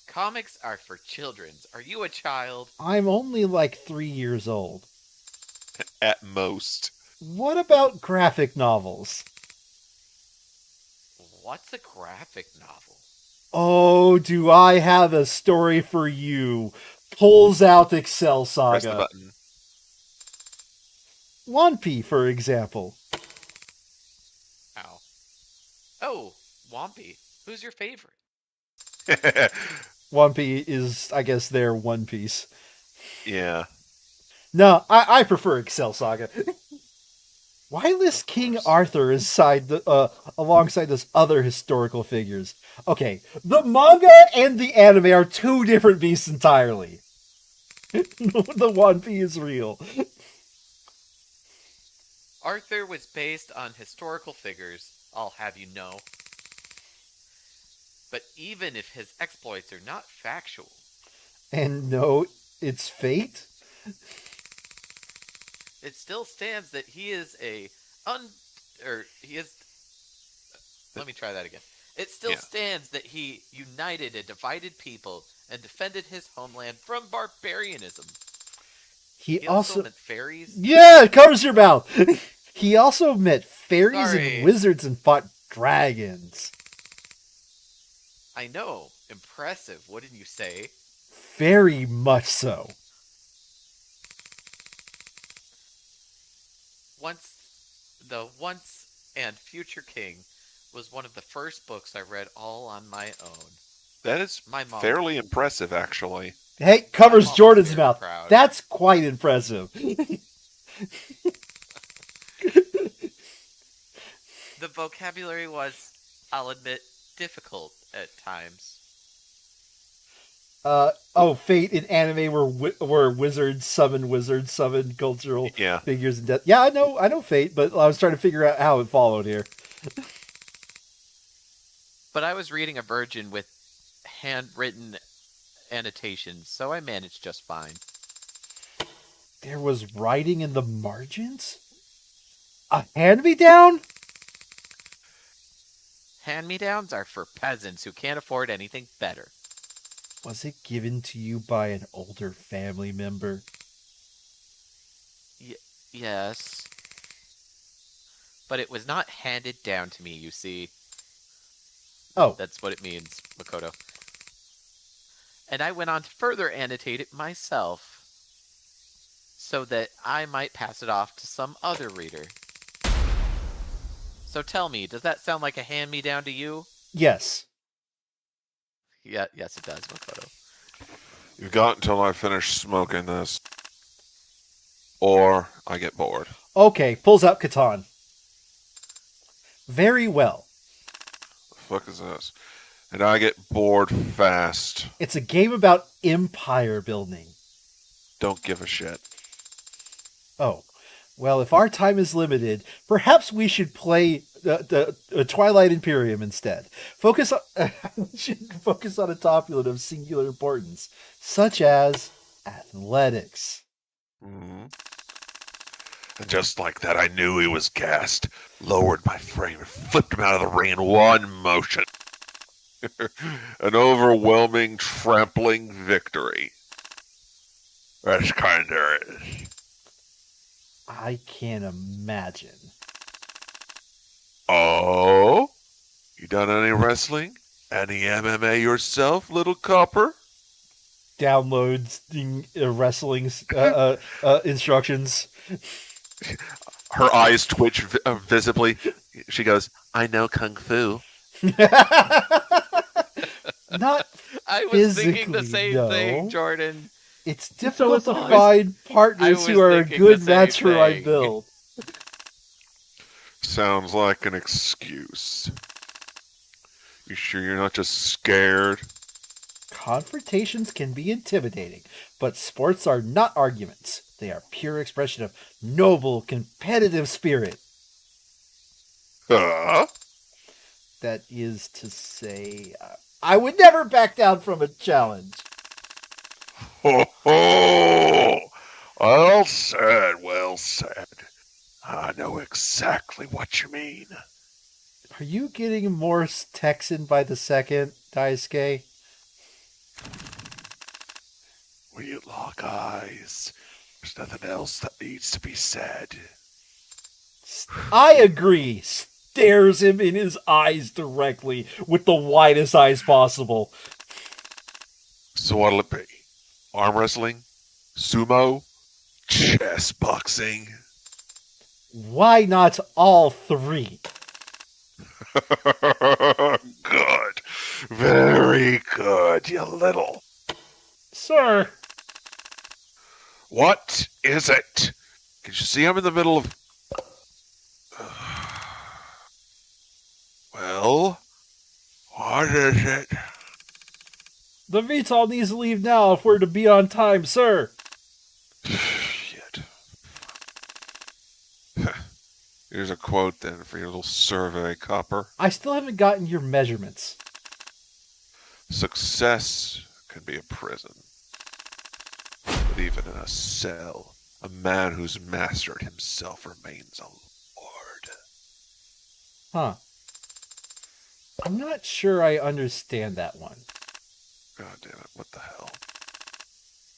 Comics are for children. Are you a child? I'm only like 3 years old. At most. What about graphic novels? What's a graphic novel? Oh, do I have a story for you? Pulls out Excel Press the Saga. button. One P, for example. Ow. Oh, Wompy. Who's your favorite? One P is, I guess, their One Piece. Yeah. No, I prefer Excel Saga. Why list King Arthur alongside those other historical figures? Okay, the manga and the anime are two different beasts entirely. The One Piece is real. Arthur was based on historical figures, I'll have you know. But even if his exploits are not factual... And no, it's fate? It still stands that he is Let me try that again. It still stands that he united a divided people and defended his homeland from barbarianism. He also met fairies. Yeah, it covers your mouth. He also met fairies Sorry. and wizards and fought dragons. I know. Impressive, wouldn't you say? Very much so. Once and Future King was one of the first books I read all on my own. That is My mom- fairly impressive, actually. Hey, covers I'm Jordan's very mouth. proud. That's quite impressive. The vocabulary was, I'll admit, difficult at times. Fate in anime where wizards summon cultural Yeah. figures in death. Yeah, I know Fate, but I was trying to figure out how it followed here. But I was reading a version with handwritten annotations, so I managed just fine. There was writing in the margins? A hand-me-down? Hand-me-downs are for peasants who can't afford anything better. Was it given to you by an older family member? Yes. But it was not handed down to me, you see. Oh. That's what it means, Makoto. And I went on to further annotate it myself, so that I might pass it off to some other reader. So tell me, does that sound like a hand-me-down to you? Yes. Yeah, yes it does, Makoto. You've got until I finish smoking this. Or I get bored. Okay, pulls out Catan. Very well. The fuck is this? And I get bored fast. It's a game about empire building. Don't give a shit. Oh. Well, if our time is limited, perhaps we should play the Twilight Imperium instead. We should focus on a topic of singular importance, such as athletics. Mm-hmm. And just like that, I knew he was gassed, lowered my frame, and flipped him out of the ring in one motion. An overwhelming, trampling victory. That's kind of is. I can't imagine. Oh? You done any wrestling? Any MMA yourself, little copper? Downloads wrestling instructions. Her eyes twitch visibly. She goes, I know Kung Fu. Not I was thinking the physically, same no. thing, Jordan. It's difficult to I was- find partners I who was are a thinking good the same match for my thing. build. Sounds like an excuse. You sure you're not just scared? Confrontations can be intimidating, but sports are not arguments. They are pure expression of noble, competitive spirit. Huh? That is to say, I would never back down from a challenge. Ho ho! Well said, well said. I know exactly what you mean. Are you getting more Texan by the second, Daisuke? We lock eyes. There's nothing else that needs to be said. I agree. Stares him in his eyes directly with the widest eyes possible. So what'll it be? Arm wrestling? Sumo? Chess boxing? Why not all three? Good. Very good, you little. Sir. What is it? Can you see I'm in the middle of... Well, what is it? The VTOL needs to leave now if we're to be on time, sir. Shit. Here's a quote then for your little survey, Copper. I still haven't gotten your measurements. Success can be a prison. But even in a cell, a man who's mastered himself remains a lord. Huh. I'm not sure I understand that one. God damn it, what the hell?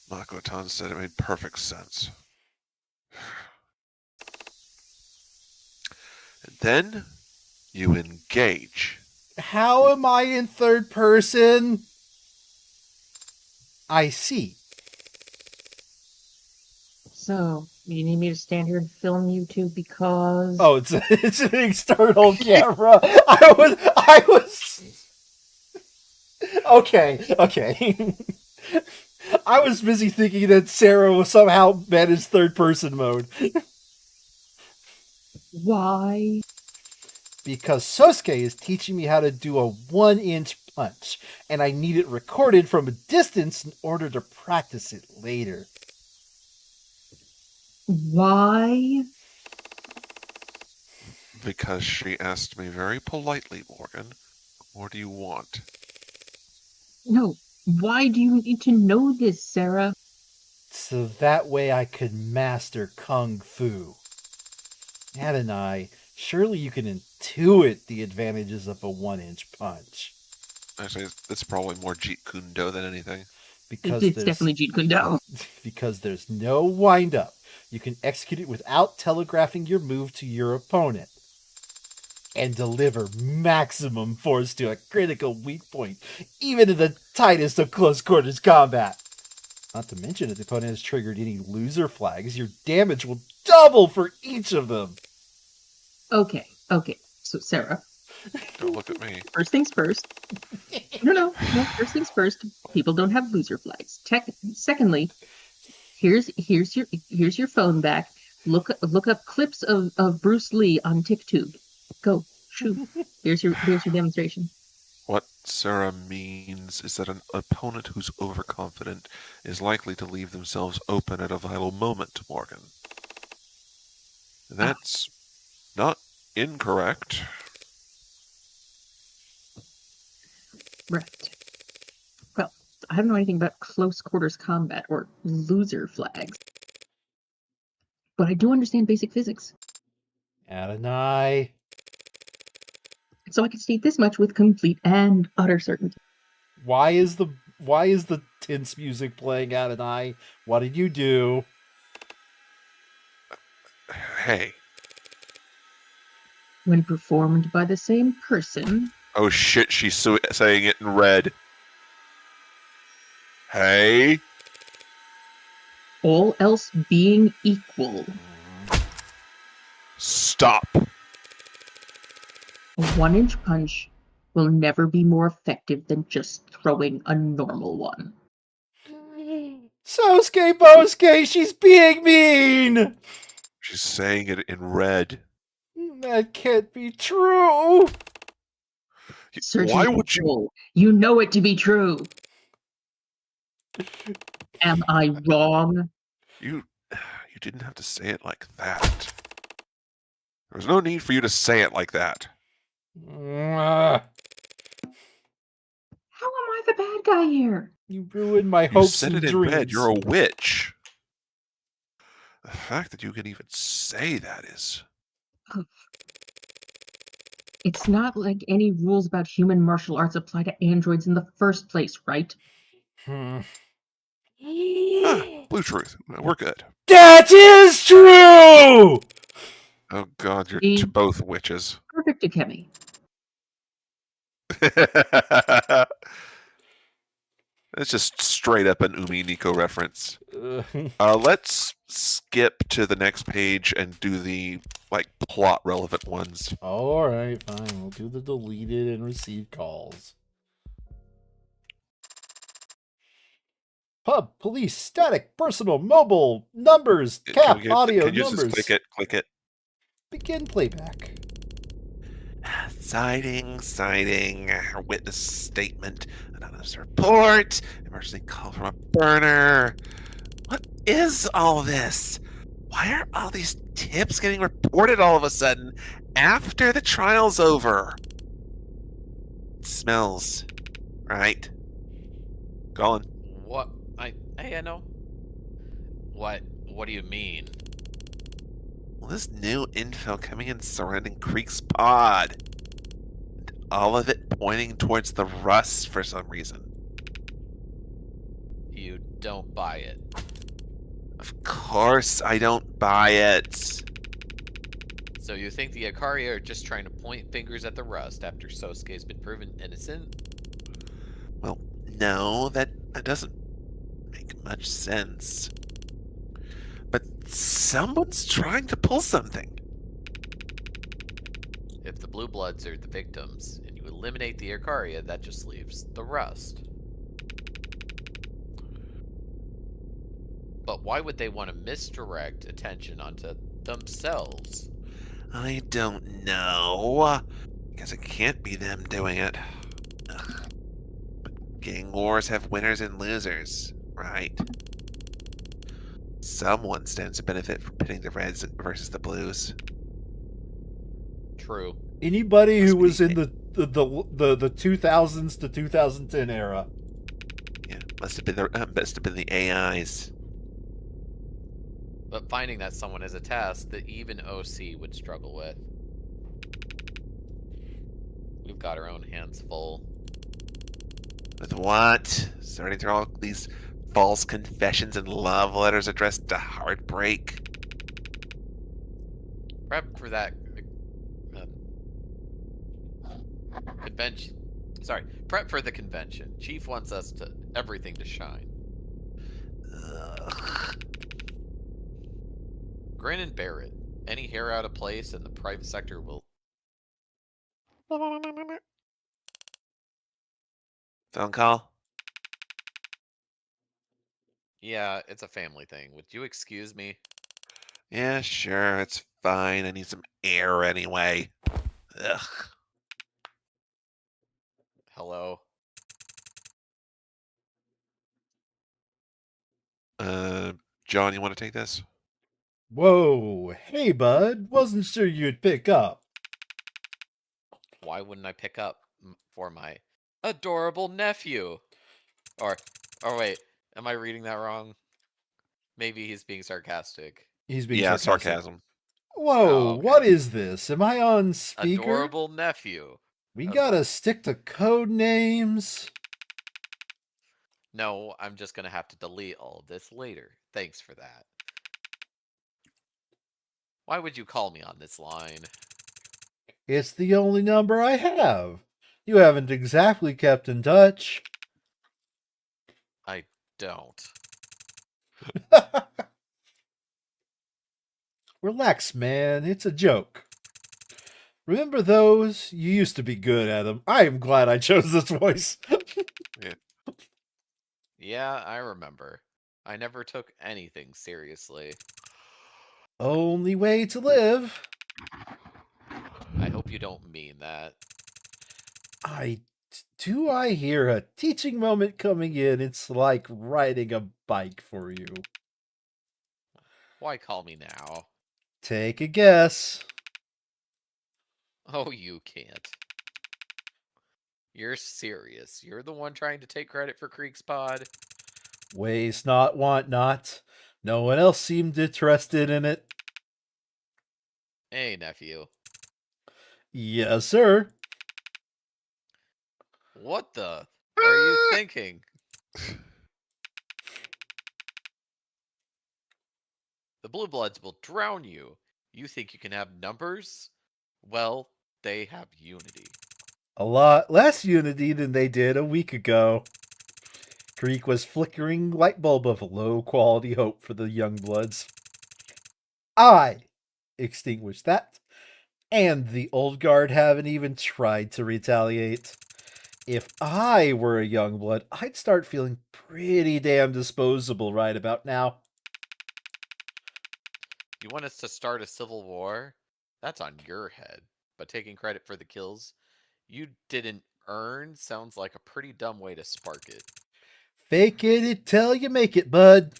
Makotan said it made perfect sense. And then you engage. How am I in third person? I see. So, you need me to stand here and film you two because... Oh, it's an external camera. I was. Okay. I was busy thinking that Sarah was somehow managed third person mode. Why? Because Sosuke is teaching me how to do a 1-inch punch, and I need it recorded from a distance in order to practice it later. Why? Because she asked me very politely, Morgan, what do you want? No. Why do you need to know this, Sarah? So that way I could master Kung Fu. Adonai, surely you can intuit the advantages of a 1-inch punch. Actually, it's probably more Jeet Kune Do than anything. Because It's there's definitely Jeet Kune Do. because there's no wind-up. You can execute it without telegraphing your move to your opponent. And deliver maximum force to a critical weak point, even in the tightest of close quarters combat. Not to mention, if the opponent has triggered any loser flags, your damage will double for each of them. Okay. So, Sarah, Don't look at me. first things first. No. First things first. People don't have loser flags. Secondly, here's your phone back. Look up clips of Bruce Lee on TikTok. Go shoot. Here's your demonstration. What Sarah means is that an opponent who's overconfident is likely to leave themselves open at a vital moment, Morgan. That's not incorrect. Right. Well, I don't know anything about close quarters combat or loser flags, but I do understand basic physics. Adonai. So I can state this much with complete and utter certainty. Why is the tense music playing, Adonai? What did you do? Hey. When performed by the same person. Oh shit, she's saying it in red. Hey. All else being equal. Stop. A 1-inch punch will never be more effective than just throwing a normal one. Sosuke Bosuke, she's being mean! She's saying it in red. That can't be true! Surgeon Why would you? Cole, you know it to be true. Am I wrong? You didn't have to say it like that. There was no need for you to say it like that. Mwah. How am I the bad guy here? You ruined my You hopes said and it in dreams. red. You're a witch. The fact that you can even say that is... It's not like any rules about human martial arts apply to androids in the first place, right? Hmm. Blue truth. We're good. That is true! Oh god, you're See? both witches. Perfect, Akemi. It's just straight up an Umi Nico reference. Uh, Let's skip to the next page and do the plot relevant ones. Alright, fine. We'll do the deleted and received calls. Pub, police, static, personal, mobile, numbers, cap, audio, Can you numbers. just click it? Begin playback. Sighting, witness statement, anonymous report, emergency call from a burner. What is all this? Why are all these tips getting reported all of a sudden after the trial's over? It smells, right? Colin. What? I know. What do you mean? Well, this new info coming in surrounding Creek's pod. And all of it pointing towards the rust for some reason. You don't buy it. Of course I don't buy it. So you think the Ikari are just trying to point fingers at the rust after Sosuke's been proven innocent? Well, no, that doesn't make much sense. But someone's trying to pull something. If the Blue Bloods are the victims, and you eliminate the Ikaria, that just leaves the rust. But why would they want to misdirect attention onto themselves? I don't know. Guess it can't be them doing it. Ugh. But gang wars have winners and losers, right? Someone stands to benefit from pitting the Reds versus the Blues. True. Anybody who Must was be in the 2000s to 2010 era. Must have been the AIs. But finding that someone is a task that even OC would struggle with. We've got our own hands full. With what? Starting through all these false confessions and love letters addressed to heartbreak. Prep for that convention. Sorry, prep for the convention. Chief wants us to everything to shine. Ugh. Grin and bear it. Any hair out of place in the private sector will. Phone call? Yeah, it's a family thing. Would you excuse me? Yeah, sure, it's fine. I need some air anyway. Ugh. Hello? John, you want to take this? Whoa, hey bud, wasn't sure you'd pick up. Why wouldn't I pick up for my adorable nephew? Or wait, am I reading that wrong? Maybe he's being sarcastic. He's being Yeah, sarcastic. sarcasm. Whoa, Oh, okay. what is this? Am I on speaker? Adorable nephew. We That's gotta all. stick to code names. No, I'm just gonna have to delete all of this later. Thanks for that. Why would you call me on this line? It's the only number I have. You haven't exactly kept in touch. I don't. Relax, man. It's a joke. Remember those? You used to be good at them. I am glad I chose this voice. Yeah, I remember. I never took anything seriously. Only way to live. I hope you don't mean that. I hear a teaching moment coming in. It's like riding a bike for you. Why call me now? Take a guess. Oh, you can't. You're serious. You're the one trying to take credit for Creek's pod? Waste not, want not. No one else seemed interested in it. Hey, nephew. Yes, sir. What the are you thinking? The Blue Bloods will drown you. You think you can have numbers? Well, they have unity. A lot less unity than they did a week ago. Creek was flickering light bulb of low quality hope for the young bloods. I extinguished that, and the old guard haven't even tried to retaliate. If I were a young blood, I'd start feeling pretty damn disposable right about now. You want us to start a civil war? That's on your head. But taking credit for the kills you didn't earn sounds like a pretty dumb way to spark it. Fake it until you make it, bud.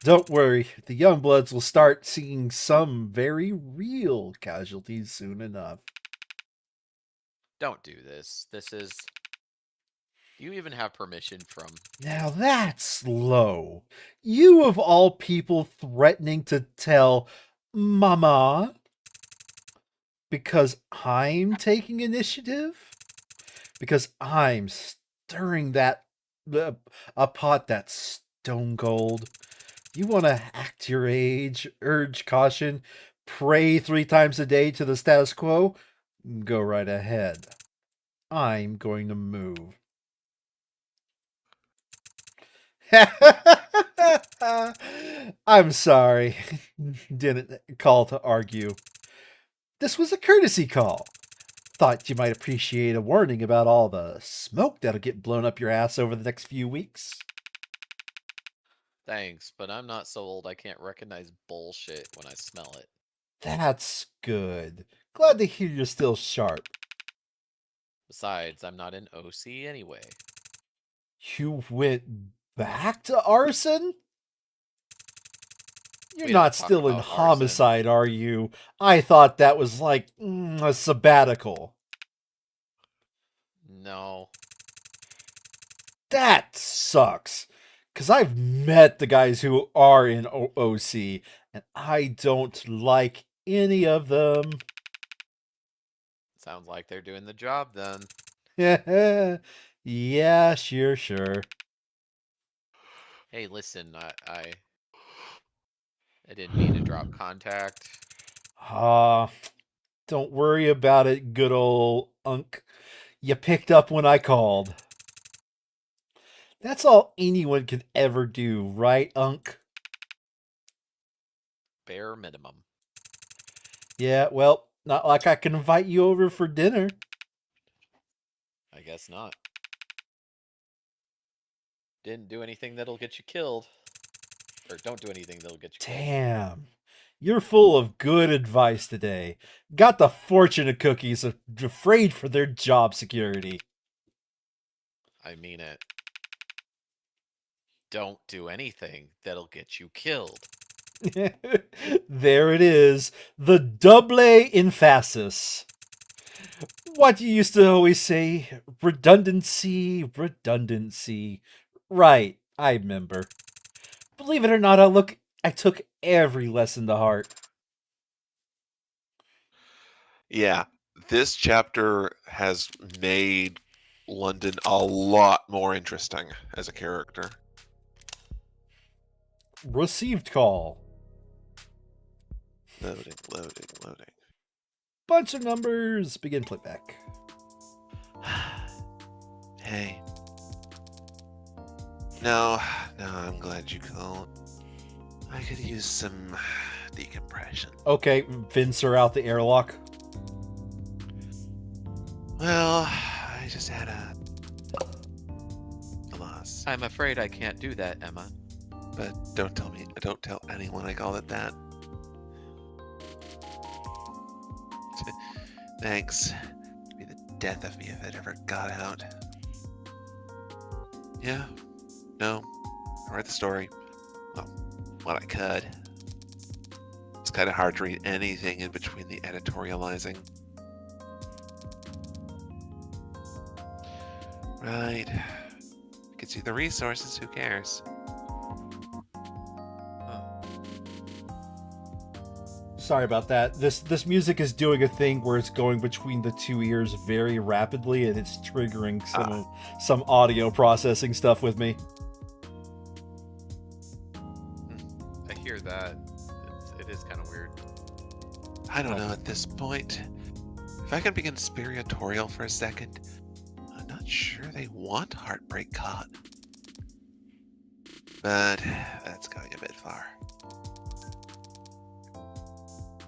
Don't worry, the young bloods will start seeing some very real casualties soon enough. Don't do this. This is... Do you even have permission from... Now that's low. You of all people threatening to tell Mama because I'm taking initiative? Because I'm stirring that a pot that's stone cold. You want to act your age, urge caution, pray 3 times a day to the status quo? Go right ahead. I'm going to move. I'm sorry. Didn't call to argue. This was a courtesy call. Thought you might appreciate a warning about all the smoke that'll get blown up your ass over the next few weeks. Thanks, but I'm not so old I can't recognize bullshit when I smell it. That's good. Glad to hear you're still sharp. Besides, I'm not an OC anyway. You went back to arson? You're We don't not talk still in about arson. homicide, are you? I thought that was like a sabbatical. No. That's sucks. Because I've met the guys who are in OC, and I don't like any of them. Sounds like they're doing the job then. Yeah, sure. Hey, listen, I didn't mean to drop contact. Don't worry about it, good old Unk. You picked up when I called. That's all anyone can ever do, right, Unk? Bare minimum. Yeah, well, not like I can invite you over for dinner. I guess not. Didn't do anything that'll get you killed. Or don't do anything that'll get you killed. Damn. You're full of good advice today. Got the fortune of cookies, afraid for their job security. I mean it. Don't do anything that'll get you killed. There it is. The double emphasis. What you used to always say, redundancy. Right, I remember. Believe it or not, I took every lesson to heart. Yeah, this chapter has made London a lot more interesting as a character. Received call. Loading. Bunch of numbers. Begin playback. Hey. No, I'm glad you called. I could use some decompression. Okay, Vince are out the airlock. Well, I just had a loss. I'm afraid I can't do that, Emma. But don't tell anyone I called it that. Thanks. It'd be the death of me if it ever got out. Yeah. No. I read the story. Well, what I could. It's kind of hard to read anything in between the editorializing. Right. You can see the resources, who cares? Sorry about that. This music is doing a thing where it's going between the two ears very rapidly, and it's triggering some audio processing stuff with me. I hear that. It is kind of weird. I don't know at this point. If I can be conspiratorial for a second, I'm not sure they want Heartbreak caught. But that's going a bit far.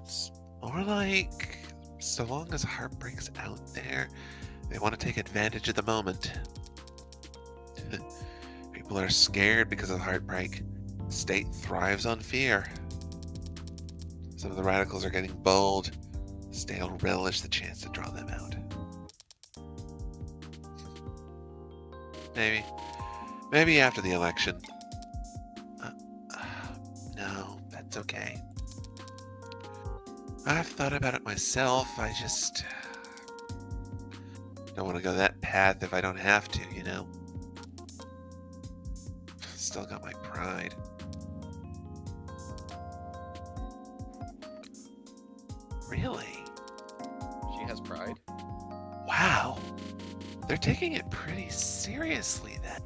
It's more like, so long as Heartbreak's out there, they want to take advantage of the moment. People are scared because of Heartbreak. The state thrives on fear. Some of the radicals are getting bold. The state will relish the chance to draw them out. Maybe after the election. No, that's okay. I've thought about it myself. I just don't want to go that path if I don't have to, you know? Still got my pride. Really? She has pride. Wow. They're taking it pretty seriously then.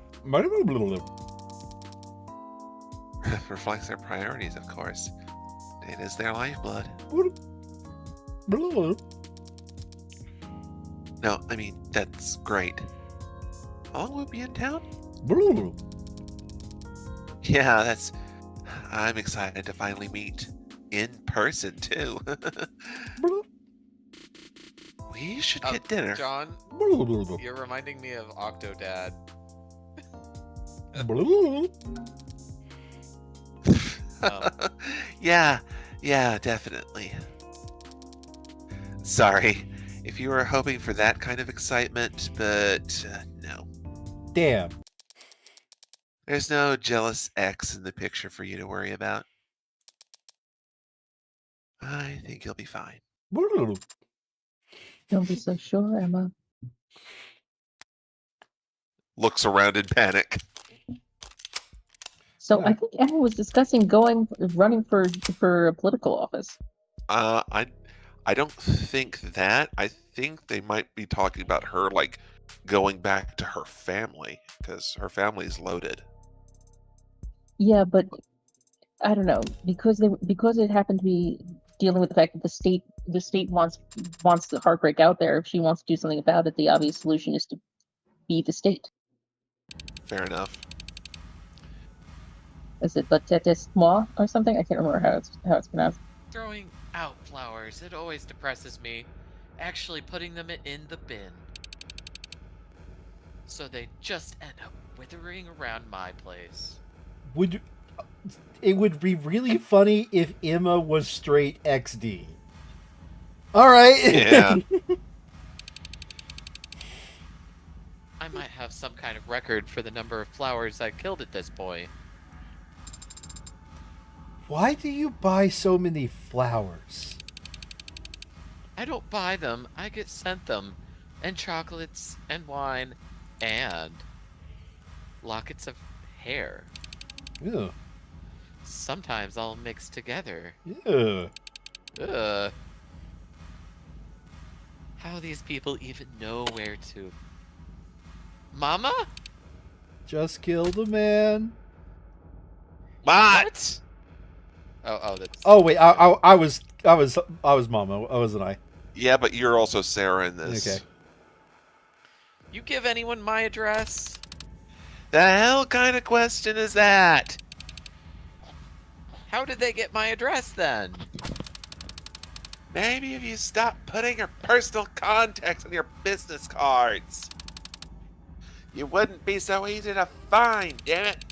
Reflects their priorities, of course. Data's their lifeblood. No, I mean, that's great. How long will we be in town? Yeah, I'm excited to finally meet in person, too. We should get dinner. John, you're reminding me of Octodad. Yeah, definitely. Sorry if you were hoping for that kind of excitement, but no. Damn. There's no jealous ex in the picture for you to worry about. I think you'll be fine. Don't be so sure, Emma. Looks around in panic. So I Alright. think Emma was discussing running for a political office. I don't think that. I think they might be talking about her like going back to her family because her family's loaded. Yeah, but I don't know because it happened to be dealing with the fact that the state wants the heartbreak out there. If she wants to do something about it, the obvious solution is to be the state. Fair enough. Is it lotissement or something? I can't remember how it's pronounced. Throwing out flowers, it always depresses me. Actually putting them in the bin. So they just end up withering around my place. It would be really funny if Emma was straight XD. All right. Yeah. I might have some kind of record for the number of flowers I killed at this point. Why do you buy so many flowers? I don't buy them, I get sent them. And chocolates, and wine, and lockets of hair. Ew. Sometimes all mixed together. Ew. Ugh. How these people even know where to... Mama? Just killed a man. What? Oh, that's... Oh wait, I was Mama, wasn't I? Yeah, but you're also Sarah in this. Okay. You give anyone my address? The hell kind of question is that? How did they get my address then? Maybe if you stop putting your personal contacts on your business cards, you wouldn't be so easy to find, damn it.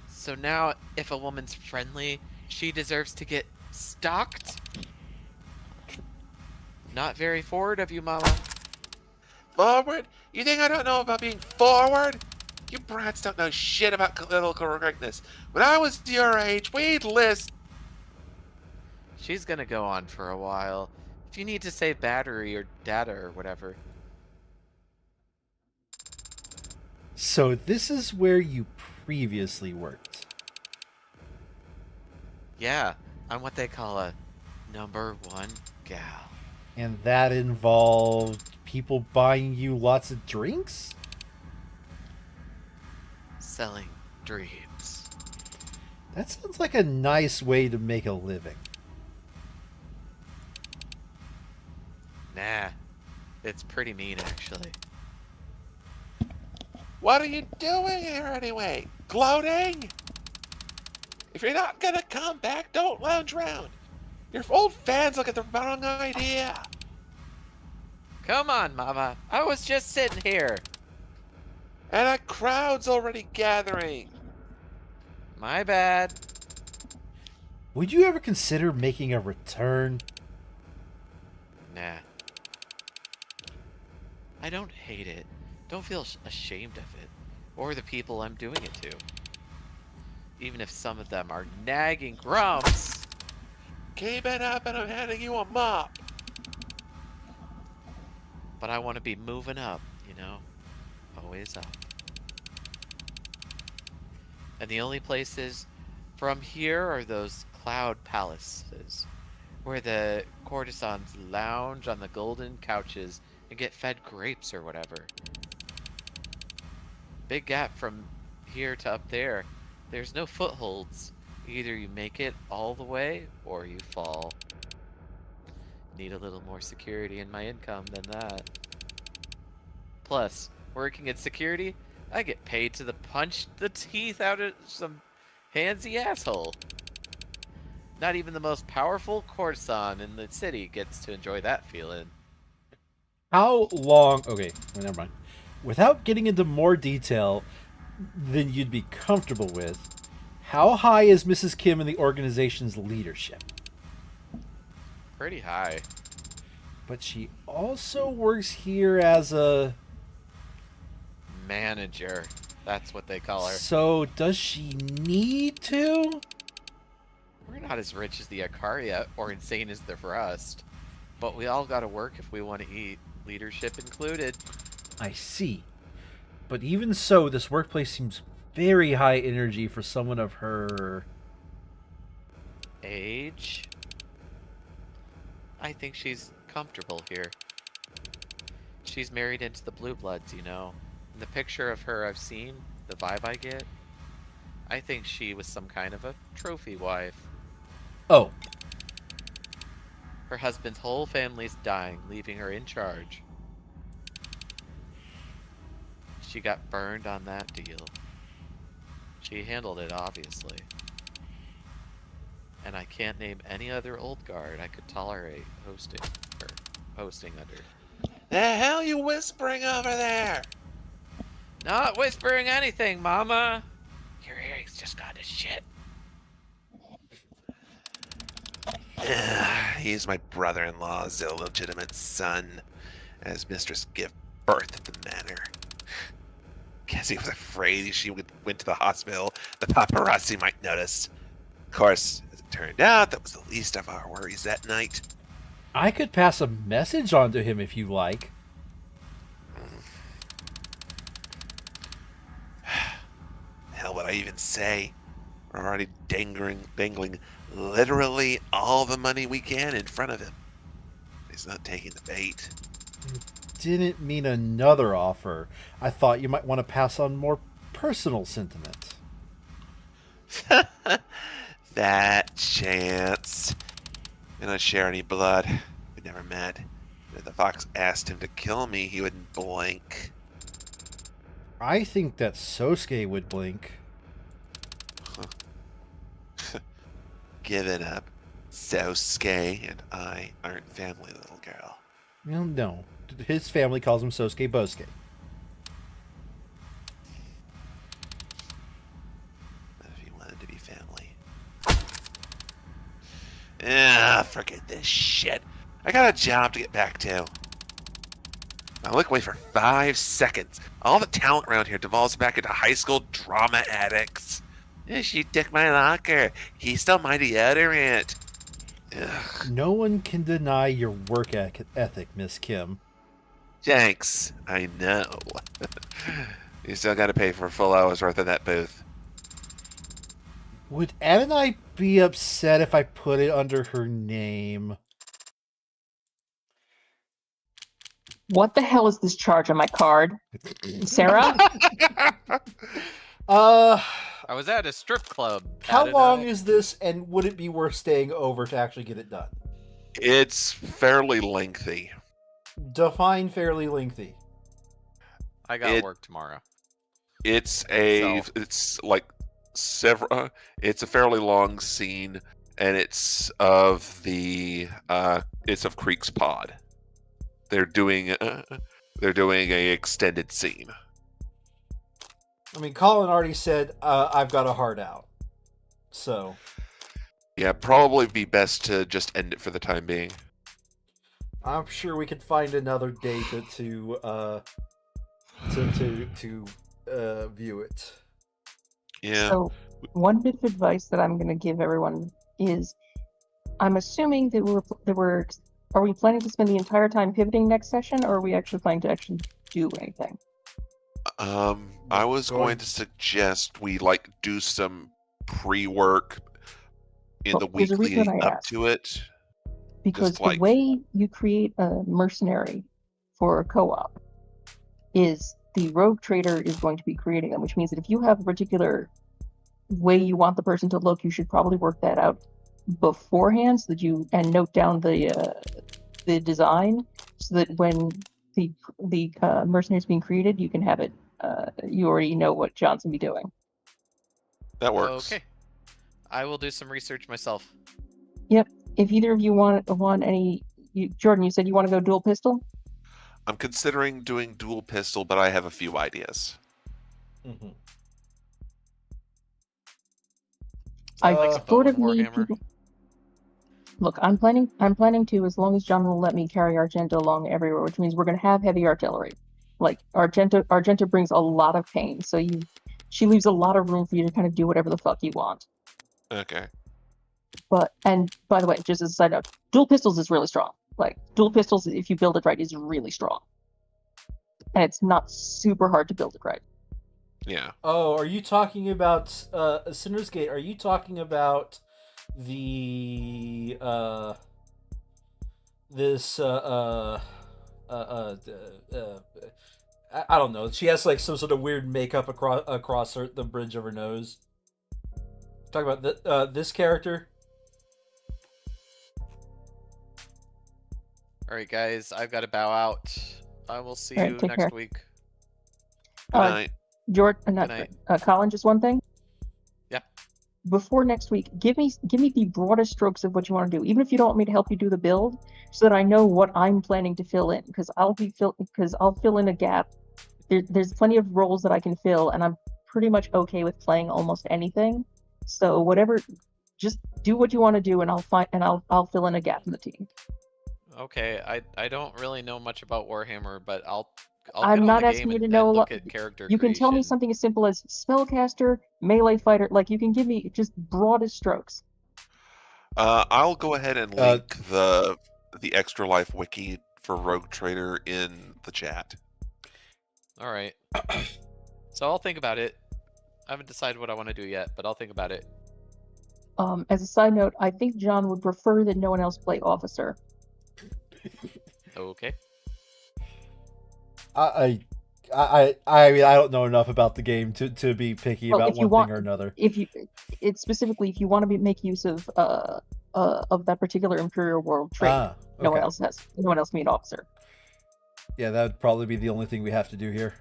So now, if a woman's friendly, she deserves to get stalked? Not very forward of you, Mama. Forward? You think I don't know about being forward? You brats don't know shit about political correctness. When I was your age, we'd list... She's gonna go on for a while. If you need to save battery or data or whatever. So this is where you previously worked. Yeah, I'm what they call a #1 gal. And that involved people buying you lots of drinks? Selling dreams. That sounds like a nice way to make a living. Nah, it's pretty mean actually. What are you doing here anyway? Gloating? If you're not gonna come back, don't lounge around. Your old fans will get the wrong idea. Come on, Mama. I was just sitting here. And a crowd's already gathering. My bad. Would you ever consider making a return? Nah. I don't hate it. Don't feel ashamed of it. Or the people I'm doing it to. Even if some of them are nagging grumps. Keep it up and I'm handing you a mop. But I want to be moving up, you know? Always up. And the only places from here are those cloud palaces, where the courtesans lounge on the golden couches and get fed grapes or whatever. Big gap from here to up there. There's no footholds. Either you make it all the way, or you fall. Need a little more security in my income than that. Plus, working in security, I get paid to punch the teeth out of some handsy asshole. Not even the most powerful courtesan in the city gets to enjoy that feeling. How long... Okay, well, never mind. Without getting into more detail than you'd be comfortable with, how high is Mrs. Kim in the organization's leadership? Pretty high. But she also works here as a... Manager. That's what they call her. So, does she need to? We're not as rich as the Akaria or insane as the Rust. But we all gotta work if we want to eat. Leadership included. I see. But even so, this workplace seems very high energy for someone of her. Age? I think she's comfortable here. She's married into the Blue Bloods, you know. In the picture of her I've seen, the vibe I get, I think she was some kind of a trophy wife. Oh, Her husband's whole family's dying, leaving her in charge. She got burned on that deal. She handled it, obviously. And I can't name any other old guard I could tolerate hosting under. The hell you whispering over there? Not whispering anything, Mama! Your hearing's just gone to shit. He's my brother-in-law's illegitimate son, as mistress give birth at the manor. Guess he was afraid she went to the hospital. The paparazzi might notice. Of course, as it turned out, that was the least of our worries that night. I could pass a message on to him if you like. Hell would I even say? We're already dangling literally all the money we can in front of him. He's not taking the bait. Didn't mean another offer. I thought you might want to pass on more personal sentiment. That chance. We don't share any blood. We never met. If the fox asked him to kill me, he wouldn't blink. I think that Sosuke would blink. Give it up. Sosuke and I aren't family, little girl. Well, no. His family calls him Sosuke Bosuke. But if he wanted to be family. Ah, forget this shit. I got a job to get back to. Now look away for 5 seconds. All the talent around here devolves back into high school drama addicts. She took my locker. He stole my deodorant. Ugh. No one can deny your work ethic, Miss Kim. Thanks. I know. You still got to pay for a full hour's worth of that booth. Would Ed and I be upset if I put it under her name? What the hell is this charge on my card? Sarah? I was at a strip club. How hadn't long I? is this, and would it be worth staying over to actually get it done? It's fairly lengthy. Define fairly lengthy. I got work tomorrow. It's like several. It's a fairly long scene, and it's of Creek's pod. They're doing a extended scene. I mean, Colin already said, I've got a heart out. So. Yeah, probably be best to just end it for the time being. I'm sure we could find another day to view it. Yeah. So, one bit of advice that I'm going to give everyone is, I'm assuming that are we planning to spend the entire time pivoting next session, or are we actually planning to actually do anything? I was going to suggest we do some pre-work in the week there's a reason leading I up asked. to it. Because Just the way you create a mercenary for a co-op is the rogue trader is going to be creating them, which means that if you have a particular way you want the person to look, you should probably work that out beforehand so that and note down the design so that when the mercenary is being created, you can have it. You already know what John's gonna be doing. That works. Okay. I will do some research myself. Yep. If either of you want any, Jordan, you said you want to go dual pistol. I'm considering doing dual pistol, but I have a few ideas. Mm-hmm. I like a sort bow of and need warhammer. people. Look, I'm planning to, as long as John will let me carry Argento along everywhere, which means we're going to have heavy artillery. Like Argento brings a lot of pain, so she leaves a lot of room for you to kind of do whatever the fuck you want. Okay. And by the way, just as a side note, dual pistols is really strong. Like dual pistols, if you build it right, is really strong, and it's not super hard to build it right. Yeah. Oh, are you talking about Sinner's Gate? Are you talking about the this I don't know. She has like some sort of weird makeup across the bridge of her nose. Talk about this character. All right, guys, I've got to bow out. I will see All right, you take next care. week. Good Uh, night. George, not night. Colin. Just one thing. Yeah. Before next week, give me the broadest strokes of what you want to do, even if you don't want me to help you do the build, so that I know what I'm planning to fill in. Because I'll fill in a gap. There's plenty of roles that I can fill, and I'm pretty much okay with playing almost anything. So whatever, just do what you want to do, and I'll fill in a gap in the team. Okay, I don't really know much about Warhammer, but I'll I'm get on not the asking game you to and know a look lot. at character You can tell me creation. something as simple as spellcaster, melee fighter. Like, you can give me just broadest strokes. I'll go ahead and link the Extra Life wiki for Rogue Trader in the chat. All right. So I'll think about it. I haven't decided what I want to do yet, but I'll think about it. As a side note, I think John would prefer that no one else play officer. Okay. I mean, I don't know enough about the game to be picky Well, about if you one want, thing or another. It's specifically if you want to make use of that particular Imperial World trait. Okay. No one else can be an officer. Yeah, that would probably be the only thing we have to do here.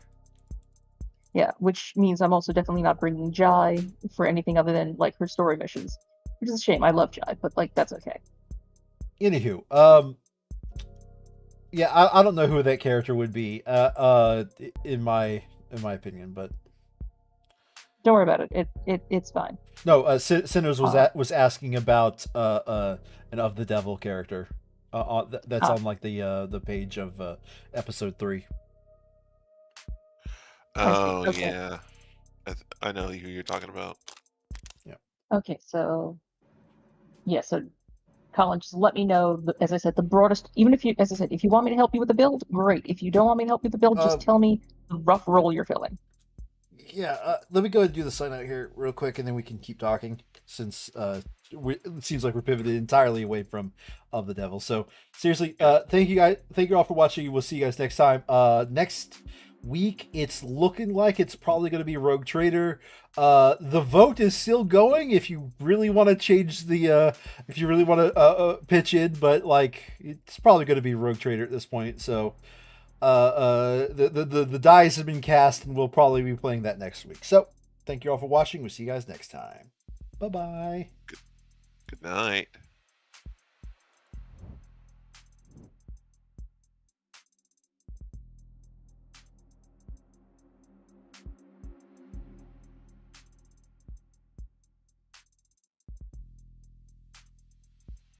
Yeah, which means I'm also definitely not bringing Jai for anything other than like her story missions, which is a shame. I love Jai, but like that's okay. Anywho, yeah, I don't know who that character would be, in my opinion, but Don't worry about it. It's fine. no, Sinners was asking about an of the devil character, that's on like the page of episode 3. Oh Okay. yeah, I know who you're talking about. Okay, so yeah, so Colin, just let me know. As I said, the broadest. Even if if you want me to help you with the build, great. If you don't want me to help you with the build, just tell me the rough role you're filling. Yeah, let me go ahead and do the sign out here real quick, and then we can keep talking, since it seems like we're pivoted entirely away from of the devil. So seriously, thank you guys, thank you all for watching. We'll see you guys next time. Next week, it's looking like it's probably going to be Rogue Trader. The vote is still going. If you really want to change the, if you really want to pitch in, but like it's probably going to be Rogue Trader at this point. So. The dice have been cast, and we'll probably be playing that next week. So, thank you all for watching. We'll see you guys next time. Bye-bye. Good night.